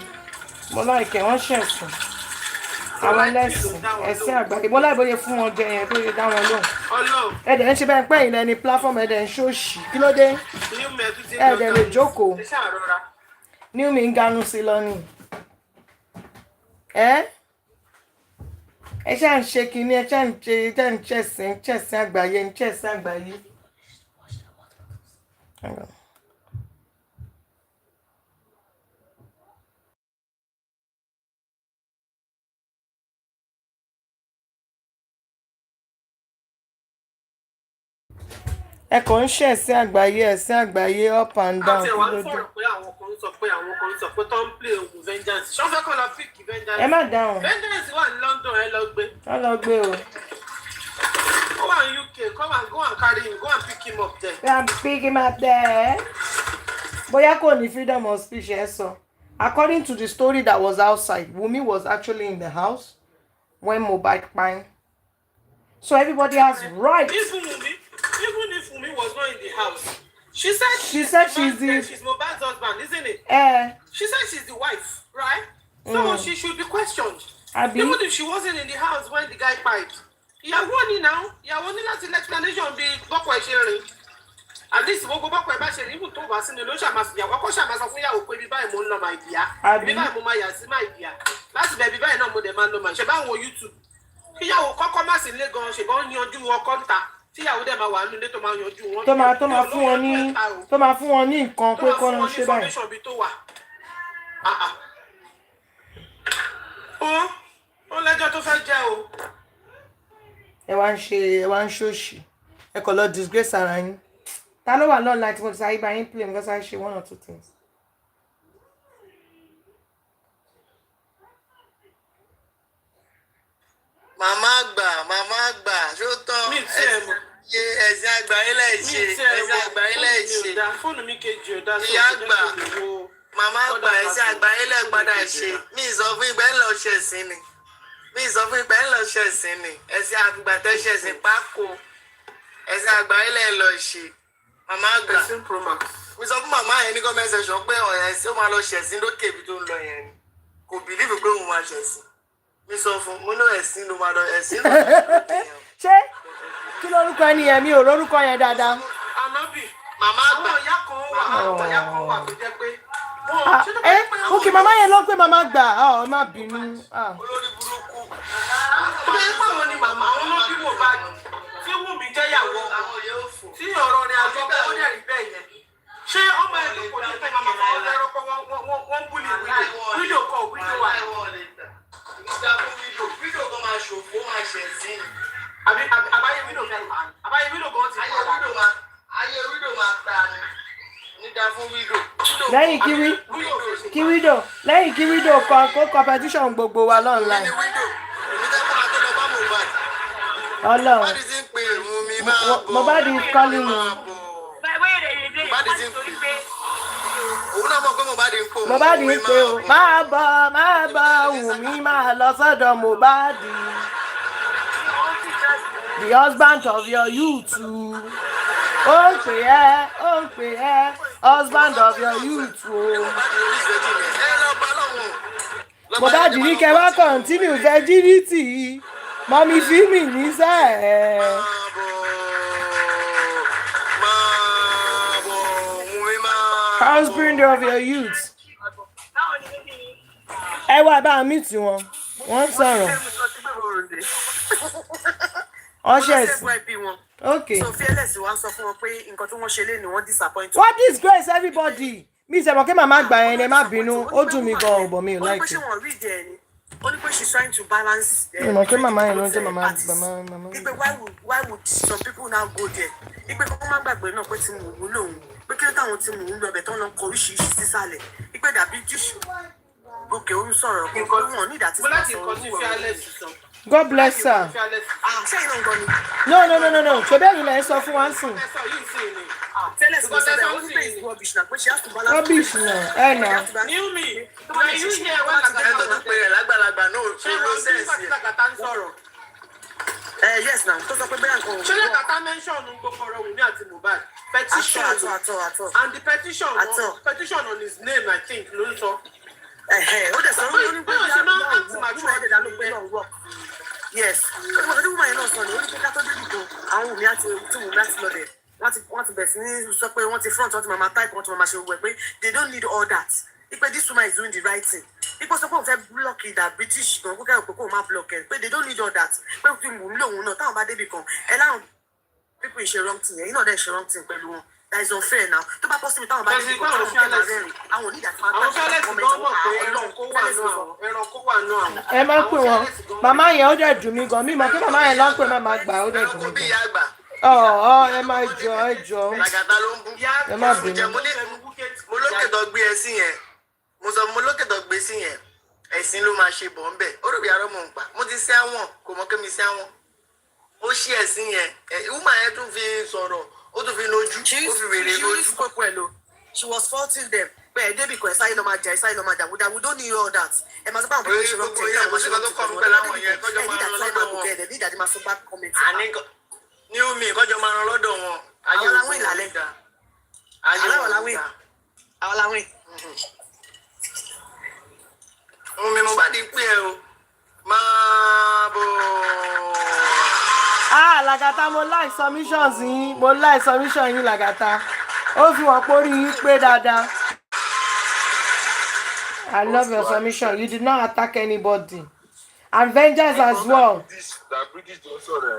Mo láìkẹ́ wọ́n ṣẹ̀sìn. Àwọn ẹ̀sìn àgbáyé. Mo láìbóye fún wọn jẹ yẹn tó yẹ dá wọn lóhùn. Ẹ̀dẹ̀ ń ṣe bẹ́ẹ̀ pẹ́ ìlẹ̀ ní platform ẹ̀dẹ̀ ń ṣòṣì. Kí ló dé? Ẹ̀dẹ̀ lè jókòó. New mi ń ganu sí lọ ni. Ẹ ṣáà ń ṣe kínní, ẹ ṣáà ń ṣẹ̀sìn àgbáyé, ń ṣẹ̀sìn àgbáyé. Ẹ kàn ń ṣẹ̀sìn àgbáyé up and down. Àti ẹ̀wà ń fọ̀rọ̀ pé àwọn ọkùnrin sọ pé tó ń play ogun vengeance. Ṣé wọ́n fẹ́ kọ́ lọ pick vengeance? Ẹ má dáhùn. Vengeance wà ní London, ẹ lọ gbé. Wọ́n lọ gbé o. Ó wà ní UK, come and go and carry him, go and pick him up there. Go and pick him up there. Bóyá kò ní freedom of speech ẹ sọ. According to the story that was outside, Wunmi was actually in the house when Mohbad kpai. So everybody has rights. Even if Wunmi was not in the house, she said she's Mohbad's husband, isn't it? She said she's the wife, right? So she should be questioned. Even if she wasn't in the house when the guy died. Ìyàwó ni now. Ìyàwó ní láti explanation bí bọ́kọ̀ ẹ̀ ṣe rìn. At least gbogbo bọ́kọ̀ ẹ̀ bá ṣe rìn, ibùn tó wá sínú ló ṣàmásù ìyàwó kọ́ ṣàmásù fún ìyàwó pé ibi báyìí mo ń lọ máa ìdíyà. Ibi báyìí mo máa yà sí máa ìdíyà. Láti bẹ̀ ibi báyìí náà mo dẹ̀ máa ń lọ máa ṣe báwọn YouTube. Ìyàwó kọ́kọ́ má sí ilé gan-an ṣèbọn yanjú ọkọ ń ta. Tíyàwó dẹ̀ máa wà nílé tó máa yanjú wọn. Tó máa fún wọn ní nǹkan pé kọ́ ló ń ṣe báyìí. Ó lẹ́jọ́ tó fẹ́ jẹ́ o. Ẹ wá ń ṣòṣì. Ẹ kò lọ disgrace ara yín. Ta ló wà lọ́la tí mo ti sáré bá yín play because I ṣe one or two things. Màmá àgbà ṣó tán ẹ̀sìn àgbáyé lẹ́ẹ̀ṣẹ̀ fóònù mi kejì ò dá sí ìyá àgbà màmá àgbà ẹ̀sìn àgbáyé lẹ́ẹ̀padà ṣe mí sọ fún ìgbà ńlọ ṣẹ̀sìn ni ẹ̀sìn àgbà tẹ́ ṣẹ̀sìn pákó ẹ̀sìn àgbáyé lẹ́ẹ̀ lọ ṣe màmá àgbà mi sọ fún màmá yẹn ní comment section pé ọ̀yà ẹ̀sìn ó máa lọ ṣẹ̀sìn lókè ibi tó ń lọ yẹn ni kò bìlíìfù pé òun máa ṣẹ̀sìn mi sọ fún mo ní ẹ̀sìn ló máa lọ ẹ̀sìn ló máa lọ ṣé kí lórúkọ ẹni yẹn mi ò lórúkọ yẹn dáadáa. Ànábì màmá àgbà ìyá kan wà tó jẹ́ pé. Ok màmá yẹn ló pé màmá gbà ọ má bínú. Olórí burúkú. Bẹ́ẹ̀ pàwọn ni màmá àwọn ló bí Mohbad. tí Wùmí jẹ́yàwó tí ọ̀rọ̀ rẹ̀ àjọ pé ó dẹ̀ rí bẹ́ẹ̀ yẹn ṣé ọmọ ẹ̀ tó kò ní pé màmá kan lẹ́rọ pé wọ́n búlì fídíò kọ̀ fídíò wà. Fídíò kan máa ṣòfò máa ṣẹ̀ sí i. Àbáyé fídíò kan àbáyé fídíò kan ti pọ̀ ayé fídíò máa ta ni níta fún fídíò. lẹ́yìn kí wídò kan kó competition gbogbo wa online. Ọlọ́run Mohbad is calling me. Mohbad ń pè ó máa bọ̀ Wùmí máa lọ sọ́dọ̀ Mohbad. The husband of your youth. Ó ń pè ẹ́ husband of your youth. Mohbad ní kẹ́ wá continue virginity. Mọ́mí fíìmì ní sẹ́ẹ̀. Husband of your youth. Ẹ wá bá mi tì wọ́n. Wọ́n sọ̀rọ̀. Ọṣẹ sí. Okay. So fearless wa sọ fún wọn pé nǹkan tí wọ́n ṣe lé ni wọ́n disappoint. What disgrace everybody? Mi ìṣẹ̀mọ̀ kí màmá gbà yẹn ni ẹ má bínú. Ó dùn mí gan-an ọ̀bọ̀ mi ò like it. Only when she's trying to balance. Mama, why would some people now go there? Ipe kọ́kọ́ máa gbàgbé náà pé tí mo wò lóhùn pé kí ló táwọn tí mo ń lọ bẹ̀ tó ń lọ kọ oríṣiríṣi sísàlẹ̀. Ipe dàbí jíṣù. Òkè ó ń sọ̀rọ̀ kí wọ́n ní ìdàtí sọ̀rọ̀. God bless her. No. Ṣé bẹ́ẹ̀ ni lẹ́yìn sọ fún wa ń sìn? Rubbish na ẹ na. Yes now tó sọ pé bẹ́ẹ̀ nǹkan. Ṣé lẹ́kàtà mention gbogbo ọ̀rọ̀ Wùmí àti Mohbad? Petition and the petition on his name I think ló ń sọ. Ó dẹ̀ sọ wọ́n ní pé ṣe máa ń àti màdúrà ẹ̀dẹ̀ lánàá pé náà work. Yes. Ọmọdé wúmọ̀ yẹn náà sọ ni ó ní pé kátó débi kan àwọn Wùmí àti Wùmí láti lọ dẹ̀. Wọ́n ti bẹ̀rẹ̀ sí ní sọ pé wọ́n ti front wọ́n ti máa type wọ́n ti máa ṣe gbogbo ẹ̀ pé they don't need all that. Ipe this woman is doing the right thing. Ipe sọ pé òun fẹ́ block ìdá British kan kó kẹ́rù pé kó máa block ẹ̀ pé they don't need all that. Pé kí Wùmí lòun náà táwọn bá débi kan ẹ láwọn people ṣe wrong thing yẹn iná dẹ̀ ṣe wrong thing pẹ̀lú wọn. That is unfair now. Tó bá possible táwọn bá débi kan táwọn kẹ́ máa rẹ́rìn àwọn onídàá tí máa àwọn fẹ́lẹ́sì gan mọ̀ pé ẹranko wà nù àwọn. Ẹ má pè wọ́n màmá yẹn ó dẹ̀ dùn mí gan mímọ kí màmá yẹn lọ́n pè má gbà ó dẹ̀ dùn mí gan. Ẹ má jọ ẹ má bínú. Mo lókè tó gbé ẹ sí yẹn mo lókè tó gbé sí yẹn ẹ̀sìn ló máa ṣe bọ̀ ń bẹ̀ ó rò bí arọ́ mọ̀ ń pa mo ti sí àwọn kò mọ̀ kémi sí àwọn ó ṣí ẹ̀sìn yẹn ìwúmọ̀ yẹn tún fi sọ̀rọ̀ ó tún fi lójú ó fi wèrè lójú. She was faulting them pé ẹ débì kan ẹ sáyé lọ máa jà we don't need all that ẹ máa sọ pé àwọn people ṣe wrong thing ẹ máa ṣe wrong thing ẹ ní ìdàtí máa gòkè ẹ ní ìdàtí máa sọ back comment. ní omi ìkọjọ máa ran lọ́dọ̀ wọn. àwọn làwọn ìlàlẹ̀ àwọn làwọn omi mo bá di pé ẹ o máa bọ̀. Làgàtà mo like submissions yín Làgàtà ó fi wọ́n pórí yín pé dáadáa. I love your submission. You did not attack anybody. And vengeance as well.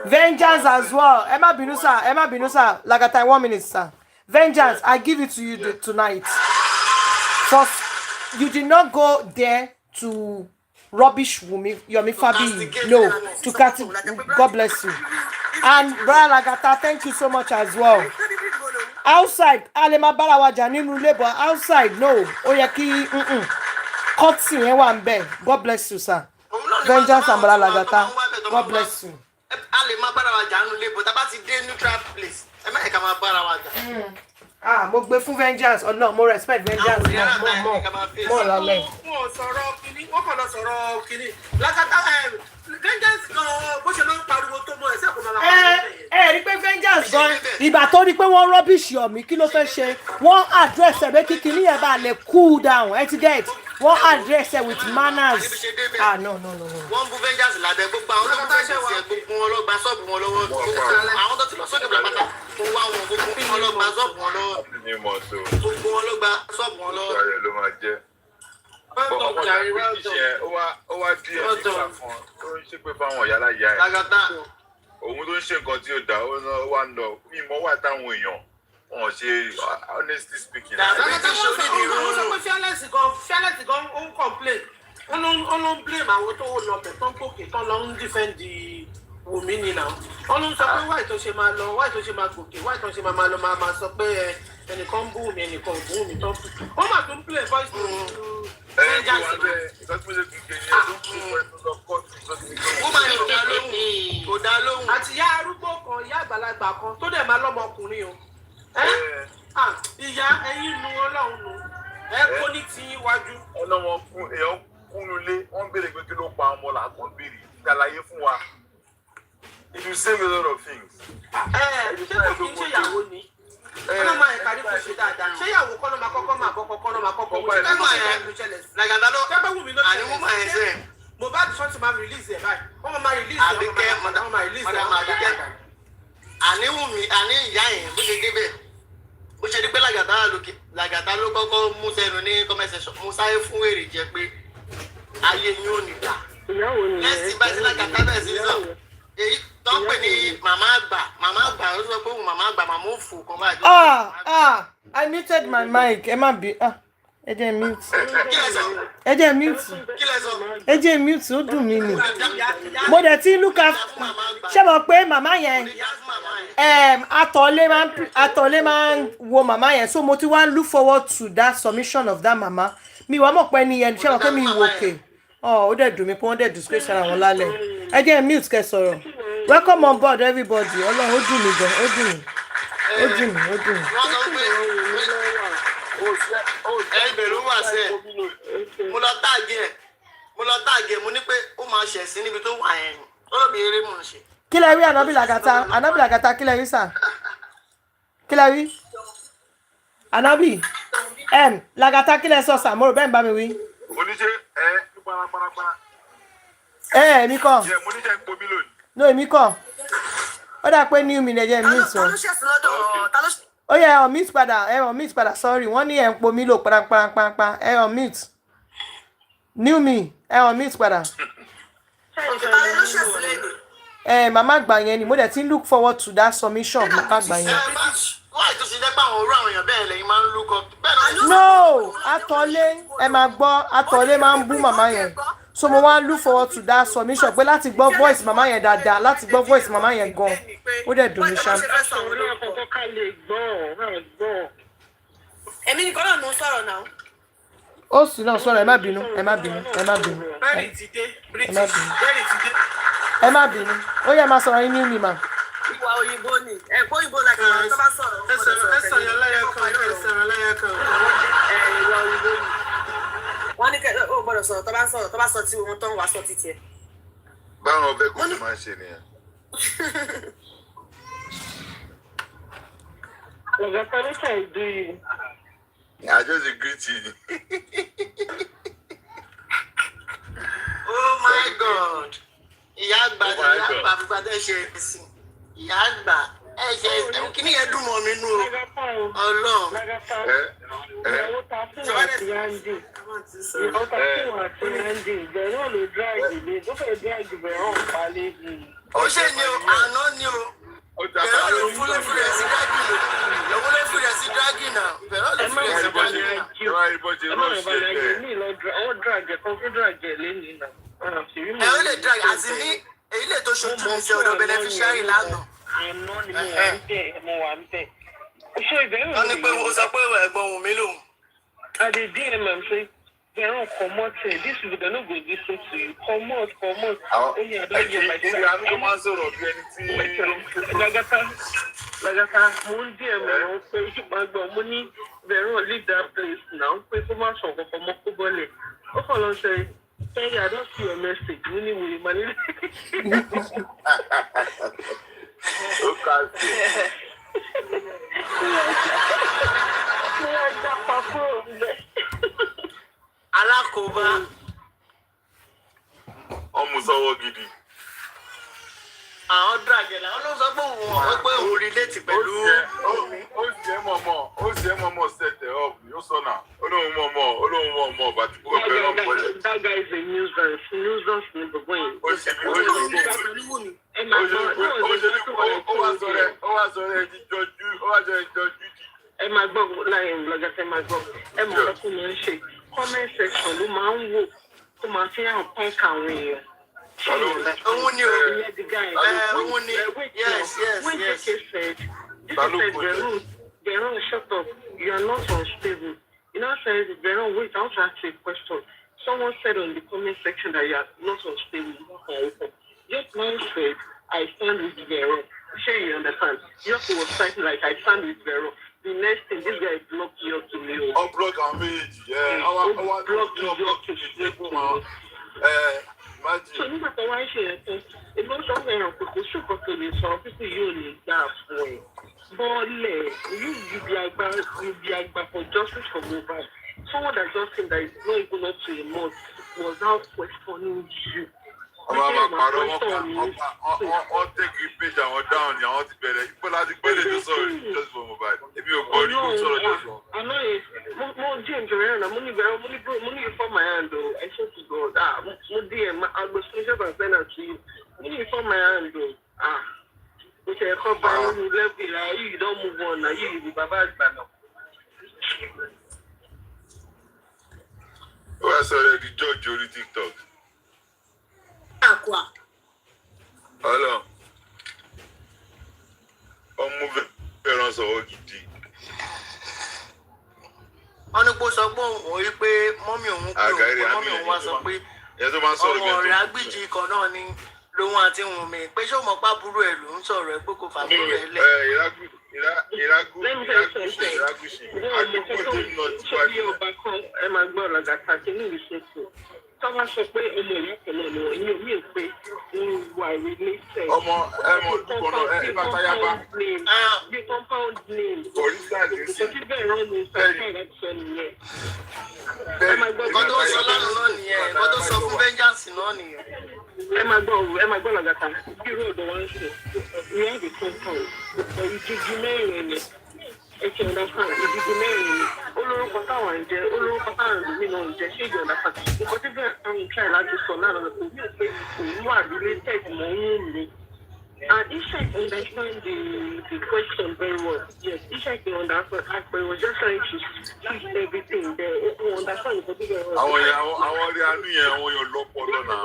Vengeance as well. Ẹ má bínú sir. Làgàtà 1 minute sir. Vengeance, I give it to you tonight. First, you did not go there to rubbish Yomi Fabi. No, to cut it. God bless you. And Brother Lagata, thank you so much as well. Outside, Alema Balawaja nínú labor. Outside, no. Oyaki, Kotsi yẹn wà ńbẹ̀. God bless you, sir. Vengeance and Brother Lagata. God bless you. Alema Balawaja nínú labor. Tá bá ti dé neutral place. Ẹ má ẹ̀ka máa Balawaja. Mo gbé fún vengeance ọ̀nà mo respect vengeance more lálẹ́. Wọ́n sọ̀rọ̀ kìíní wọ́n kàn lọ sọ̀rọ̀ kìíní Lagata vengeance gan bó ṣe ló ń pariwo tó mọ ẹsẹ̀ kò máa rí pé vengeance gan ìgbà tó rí pé wọ́n rubbish Yomi kí ló fẹ́ ṣe wọ́n address ẹ̀ pé kíkiní yẹn bá lè cool down ẹ ti get wọ́n address ẹ̀ with manners. No. Wọ́n bú vengeance lábẹ́ gbogbo àwọn ọlọ́pàá ṣe gbogbo wọn lọ́gbà sọ́ọ̀bù wọn lọ́wọ́ àwọn tó ti lọ sọ́ọ̀dù pàtàkì tó wá wọn gbogbo wọn lọ́gbà sọ́ọ̀bù wọn lọ́wọ́ gbogbo wọn lọ́gbà sọ́ọ̀bù wọn lọ́wọ́. Ó wá bí ẹ̀ nípa fún ọ tó ń ṣépè fáwọn yàrá ìyá ẹ̀. Lagata òun tó ń ṣe nǹkan tí ó dá ó náà wà ń lọ mi mọ́ wà táwọn èèyàn wọn ṣe honestly speaking. wọ́n sọ pé fearless gan ó ń complain ó ló ń blame àwọn tó lọ bẹ̀ tó ń gòkè tó lọ ń defend Wùmí ni náà ó ló ń sọ pé wáì tó ṣe máa lọ wáì tó ṣe máa gòkè wáì tó ṣe máa lọ máa sọ pé ẹnìkan ń bú mi ẹnìkan ò bú mi tó ń ó mà tún play voice to kò dá lóhùn àti ìyá arúgbó kan ìyá àgbàlagbà kan tó dẹ̀ máa lọ́mọkùnrin o ìyá ẹ̀yin nu Ọlọ́run nu ẹ kó ní ti wájú. ọlọ́wọ́n fún èèyàn kúnnú lé wọ́n béèrè pé kí ló pa ọmọ làákàn béèrè ìdàlàyé fún wa if you say a lot of things. ṣé kò kí n ṣe ìyàwó ni ọlọ́run máa ẹ̀ka ní kò ṣe dáadáa ṣé ìyàwó kọ́ ló máa kọ́kọ́ máa bọ́ kọ́kọ́ ló máa kọ́kọ́ wọ́n ṣe kẹ́kọ̀ọ́ yẹn ló ṣẹlẹ̀ sí. làgàdá ló kẹ́kọ̀ọ́ wù mí ló ṣẹlẹ̀ sí. Mohbad sọ́ọ̀tì máa release ẹ̀ báyìí wọ́n máa release ẹ̀ wọ́n máa release ẹ̀ àní Wùmí àní ìyá yẹn bó ṣe débẹ̀ bó ṣe di pé làgàtà ló kọ́kọ́ mú sẹ́nu ní comment section mo sáré fún wèrè jẹ pé ayé yín ò ní gbà lẹ́sìn bá ti làgàtà bẹ́ẹ̀ sí sọ èyí tó ń pè ní màmá àgbà ó sọ pé òun màmá àgbà màmá ò fò kan báyìí. I muted my mic ẹ má bí ẹ jẹ́ mute ẹ jẹ́ mute ó dùn mí ni mo dẹ̀ ti look after ṣé mo pé màmá yẹn àtọ̀lé máa ń wo màmá yẹn so mo ti wá look forward to that submission of that mama mi wàá mọ̀ pé ní yẹn ṣé mo pé mi wò kè ó dẹ̀ dùn mí pé wọ́n dẹ̀ disgrace ara wọn lálẹ́ ẹ jẹ́ mute kẹ́ sọ̀rọ̀ welcome on board everybody ọlọ́run ó dùn mí gan ó dùn mí. ẹ̀ẹ́dẹ̀ ló wà sí ẹ̀ mo lọ táàgì ẹ̀ mo ní pé ó máa ṣẹ̀ sí níbi tó wà yẹn ó lọ́ọ́ bí eré mò ń ṣe. kí lẹ rí ànábì làgàtà kí lẹ rí sà kí lẹ rí ànábì làgàtà kí lẹ sọ sà mo rò bẹ́ẹ̀ ń bá mi wí. oníṣẹ́ parapara. èmi kọ́ mo níṣẹ́ gbomi lónìí. no èmi kọ́ ó dà pé new mi nẹ̀jẹ̀ mi sọ. ó yẹ ẹ̀ on mute padà sorry wọ́n ní ẹ̀ ń pomi lò parapara ẹ̀ on mute new me ẹ̀ on mute padà. Màmá àgbà yẹn ni mo dẹ̀ ti ń look forward to that submission màmá àgbà yẹn. wáyé tó ṣe jẹ́ pé àwọn orú àwọn èèyàn bẹ́ẹ̀ lẹ́yìn máa ń look up. no àtọ̀lé ẹ máa gbọ́ àtọ̀lé máa ń bú màmá yẹn so mo wá look forward to that submission pé láti gbọ́ voice màmá yẹn dáadáa láti gbọ́ voice màmá yẹn gan ó dẹ̀ dùn mí ṣá. èmi nìkan náà ló ń sọ̀rọ̀ náà. ó sì náà sọ̀rọ̀ ẹ má bínú. ẹ má bínú ó yẹ máa sọ̀rọ̀ yín ní mi mà. ìwà òyìnbó ni ẹ̀kọ́ òyìnbó la kì í tó bá sọ̀rọ̀. ẹsẹ̀ yẹn lẹ́yẹ kan ìwà òyìnbó ni. wọ́n ní kẹ́ ó gbọ́dọ̀ sọ̀rọ̀ tó bá sọ tí wọ́n tó ń wá sọ títí ẹ̀. báwọn ọbẹ̀ kò tó máa ń ṣe nìyẹn. I just agree to you. Oh my God. Ìyá àgbà fúgbàdé ṣe ẹ̀sìn. Ìyá àgbà ẹ̀ṣẹ̀ kí ni yẹn dùn mọ́ mi nú o. Ọlọ́run. Ìyàwó ta fún àti Randy. Ìyàwó ta fún àti Randy. Ìbẹ̀rù ò lè dráìgì lé. Ó fẹ́ dráìgì bẹ̀rù ò pa lé. Ó ṣe ni o, àná ni o. Bẹ̀rù ò lè fúlẹ̀ sí dráìgì lò. Ìyàwó lè fúlẹ̀ sí dráìgì náà. Bẹ̀rù ò lè fúlẹ̀ sí dráìgì náà. Ẹ ó lè dráìgì àti ní èyí lè tó ṣojú mi ṣe ọ̀dọ̀ beneficiary lánàá. Àná ni mo wà ń bẹ̀. Wọ́n ní pé ó sọ pé ẹ̀gbọ́n òun mi lòun. I dey DM am say, "Veron, comot here. This is they no go listen to you. Comot. Oh yeah, I don't hear my side." Lagata, mo ń DM ẹ̀ pé ṣùgbọ́n gbọ́ mo ní Veron leave that place now pé kó má sọ kankan mọ́ kó bọ́lẹ̀. Ó kàn lọ sọ hey, I don't see your message. Mo ní wòye màá nílé. Ó kà sí. Alákòóbá. Ọmọ sọ́wọ́ gidi. Àwọn dàgẹ̀ làwọn ló sọ pé òun relate pẹ̀lú. Ó sì ẹ́ mọ̀mọ́ set it up ni ó sọ náà. Olóhùn mọ̀mọ́ bàtí kò bẹ̀rẹ̀ ọ̀pọ̀lẹ̀. That guy is a nuisance ni gbogbo yìí. Ó sì ní. ẹ máa gbọ́ láyé lọ́jà tẹ́ máa gbọ́ ẹ mọ̀ ọ́ tó máa ń ṣe comment section ló máa ń wò tó máa fi hàn pọ́ǹkà àwọn èèyàn. Òun ni o. Òun ni. Yes. Veron, shut up. You are not unstable. You know, says Veron, wait, I want to ask you a question. Someone said on the comment section that you are not unstable. Just man said, I stand with Veron. Sure, you understand. Just was fighting like I stand with Veron. The next thing, this guy blocked you up to me. I'll block on me. Yeah, I want to block you up to stable, man. So nígbà tó wá ń ṣe ẹ̀tọ́ ìbọn sọ fún ẹ̀rọ kò ṣùkọ́ tó lè sọ pípé yóò lè gbà fún ẹ̀ bọ́ọ̀lẹ̀ you be àgbà for justice for mobile someone that just think that it's not even up to a month was now questioning you. Ọba máa parọ́ wọ́n tẹ́kì page àwọn dáhùn ni àwọn ti bẹ̀rẹ̀ ipò láti gbẹ́lẹ̀ tó sọ̀rọ̀ just for mobile ebi ò gbọ́ ní kò sọ̀rọ̀ just for. Àná yẹn mo jí ìjọba ẹ̀rọ náà mo ní ìfọ́ my hand o I swear to God mo dí ẹ̀ agbésílẹ̀ and send am to you mo ní ìfọ́ my hand o mo ṣe ẹ̀kọ́ bá inú lẹ́bí ra yìí don move on na yìí ni bàbá àgbà náà. Ó wá sọ̀rọ̀ ẹ̀ di judge orí TikTok. Aqua. Hello. Ọmọ Veron sọ̀rọ̀ gidi. Wọ́n ní kó sọ pé òun rí pé mọ́mí òun wá sọ pé ọmọ rẹ̀ agbíjì kan náà ni lòun àti Wùnmí pé ṣé o mọ̀ pábúrú ẹ̀ ló ń sọ̀rọ̀ ẹ̀ pé kò fà búrú ẹ̀ lẹ̀. Ẹ máa gbọ́ ọ̀rọ̀ gàtà kí ní ìṣètò. Tọ́lá sọ pé ọmọ ìlú kan náà ni wọ́n yóò mí pé wọ́n wà related. Ọmọ ọdún kan náà ẹ bá táyà bá. Bí compound name. For instance, kò sí bẹ́ẹ̀ rán ní sọ́kà láti sọ nìyẹn. Nǹkan tó sọ lánàá náà nìyẹn, nǹkan tó sọ fún vengeance náà nìyẹn. Ẹ máa gbọ́ làgàtà bí irú ọ̀dọ̀ wa ń ṣe. We have a compound. Ìdíjú mẹ́rin ni. Ẹ̀kẹ́ ọ̀dàfà ìdíjú mẹ́rin ni. Olórúkọ táwọn ń jẹ, olórúkọ táwọn ìlú náà ń jẹ, ṣé ìjọ ọ̀dàfà. Nǹkan tí bẹ́ẹ̀ àwọn ìṣe láti sọ lánàá kò ní pé òun wà related mọ́ òun mi. And Ishak understand the question very well. Yes, Ishak understand. I was just trying to fix everything there. He understand the very well. Àwọn ọ̀rẹ́ àánú yẹn àwọn yóò lọ́pọ̀ lọ́nà.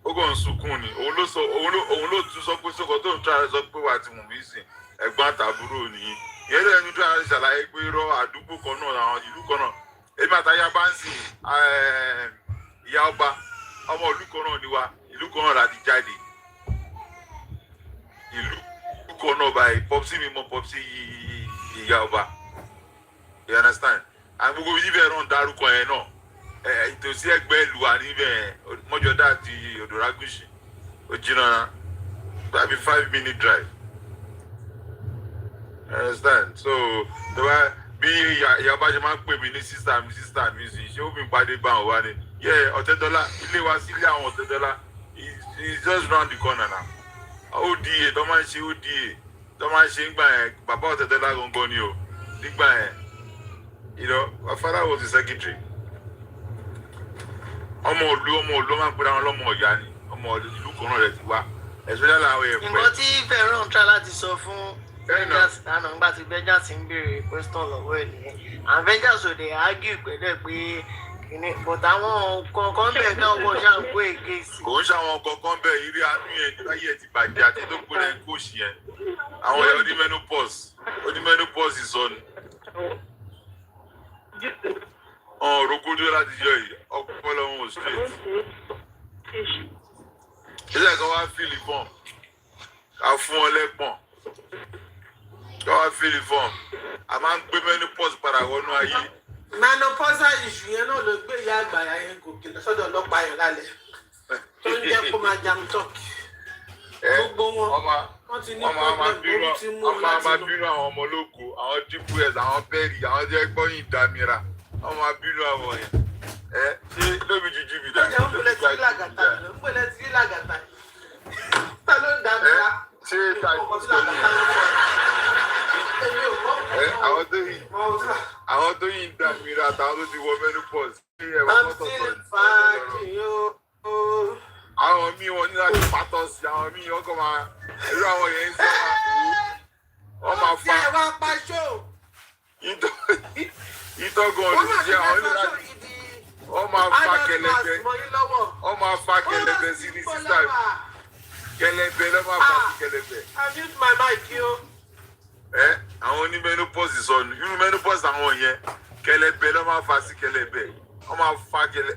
Ó kàn ń sunkún ni. Òun ló tún sọ pé sọ́kọ̀ tó ń try sọ pé wà á ti mú mi sìn. Ẹ̀gbọ́n àtàbúrò nìyí. Ìyẹn lẹ́yìn ní try ṣàlàyé pé irọ́ àdúgbò kan náà àwọn ìlú kan náà. Èmi àtàyà bá ń sìn ìyá ọba ọmọ ìlú kan náà ni wa. Ìlú kan náà láti jáde. Ìlú kan náà báyìí popsi mi mọ popsi ìyá ọba. You understand? And gbogbo ibi bẹ́ẹ̀ náà dárúkọ yẹn náà. Ìtòsí ẹgbẹ́ ìlú wa níbẹ̀ mọ́jọ́dá àti Odòrágùsì. Ó jìnnà tàbí 5-minute drive. You understand? So tó bá bí ìyá ọba ṣe máa ń pè mí ní sísá mi sì ṣé ó fi pàdé bá wọn wá ni. Ọ̀tẹ́dọ́lá ilé wa sílé àwọn Ọ̀tẹ́dọ́lá is just round the corner now. ODA tó máa ń ṣe ODA tó máa ń ṣe nígbà yẹn bàbá Ọ̀tẹ́dọ́lá gangan ni o nígbà yẹn my father was the secretary. ọmọ òlu máa ń pera wọn lọ́mọ ọ̀yá ni ọmọ ìlú kan náà rẹ̀ ti wá especially àwọn ẹ̀pẹ́. nǹkan tí Veron try láti sọ fún Vengeance lánàá nígbà tí Vengeance ń béèrè question lọ́wọ́ ẹ̀ nìyẹn and Vengeance ò dé argue pẹ̀lẹ́ pé but àwọn kankan bẹ́ẹ̀ náà wọ́n ṣáà ń kó èké sí. kò ń ṣàwọn kankan bẹ́ẹ̀ ìrí àánú yẹn láyé ẹ̀ ti bàjẹ́ àti tó gbọ́dọ̀ kóòsì yẹn àwọn ẹ̀ onímẹ́nopause ìsọnù. Rogodo láti yọ yìí ọpọlọ wọn ò straight. Ilé ẹ̀kọ́ wá fíìlì fọ́ọ̀m ká fún ọ lẹ́pọ̀n ká wá fíìlì fọ́ọ̀m a máa ń gbé menopause padà wọnú ayé. Menopausal issue yẹn náà ló gbé ìyá àgbàyà yẹn gòkè lọ́sọ̀dọ̀ ọlọ́pàá yẹn lálẹ́ tó ń jẹ́ kó máa jam tọ́kì. Gbogbo wọn wọ́n ti ní problem orí ti mú un láti máa bínú àwọn ọmọ ológo àwọn dps àwọn bẹ́ẹ̀rì àwọn jẹ́ gbọ́yìn ìdámira wọ́n máa bínú àwọn yẹn ṣé lóbi jújú mi dá. ń pèlè tí làgàtà ń pèlè tí làgàtà ta ló ń dámira. ṣé tàbí sọ́ni àwọn tó yìn dámira àtàwọn tó ti wọ menopause. I'm still fine. Àwọn mi wọ́n ní láti pàtó sí àwọn mi wọ́n kọ́ máa irú àwọn yẹn ń sọ wọ́n máa fa ìtọ́gàn olùjẹ́ àwọn oníláti wọ́n máa fa kẹlẹ̀bẹ̀ sí ní sísá kẹlẹ̀bẹ̀ lọ́ máa fa sí kẹlẹ̀bẹ̀. I mute my mic yo. Àwọn oní menopause sọnù irú menopause àwọn yẹn kẹlẹ̀bẹ̀ lọ́ máa fa sí kẹlẹ̀bẹ̀ wọ́n máa fa kẹlẹ̀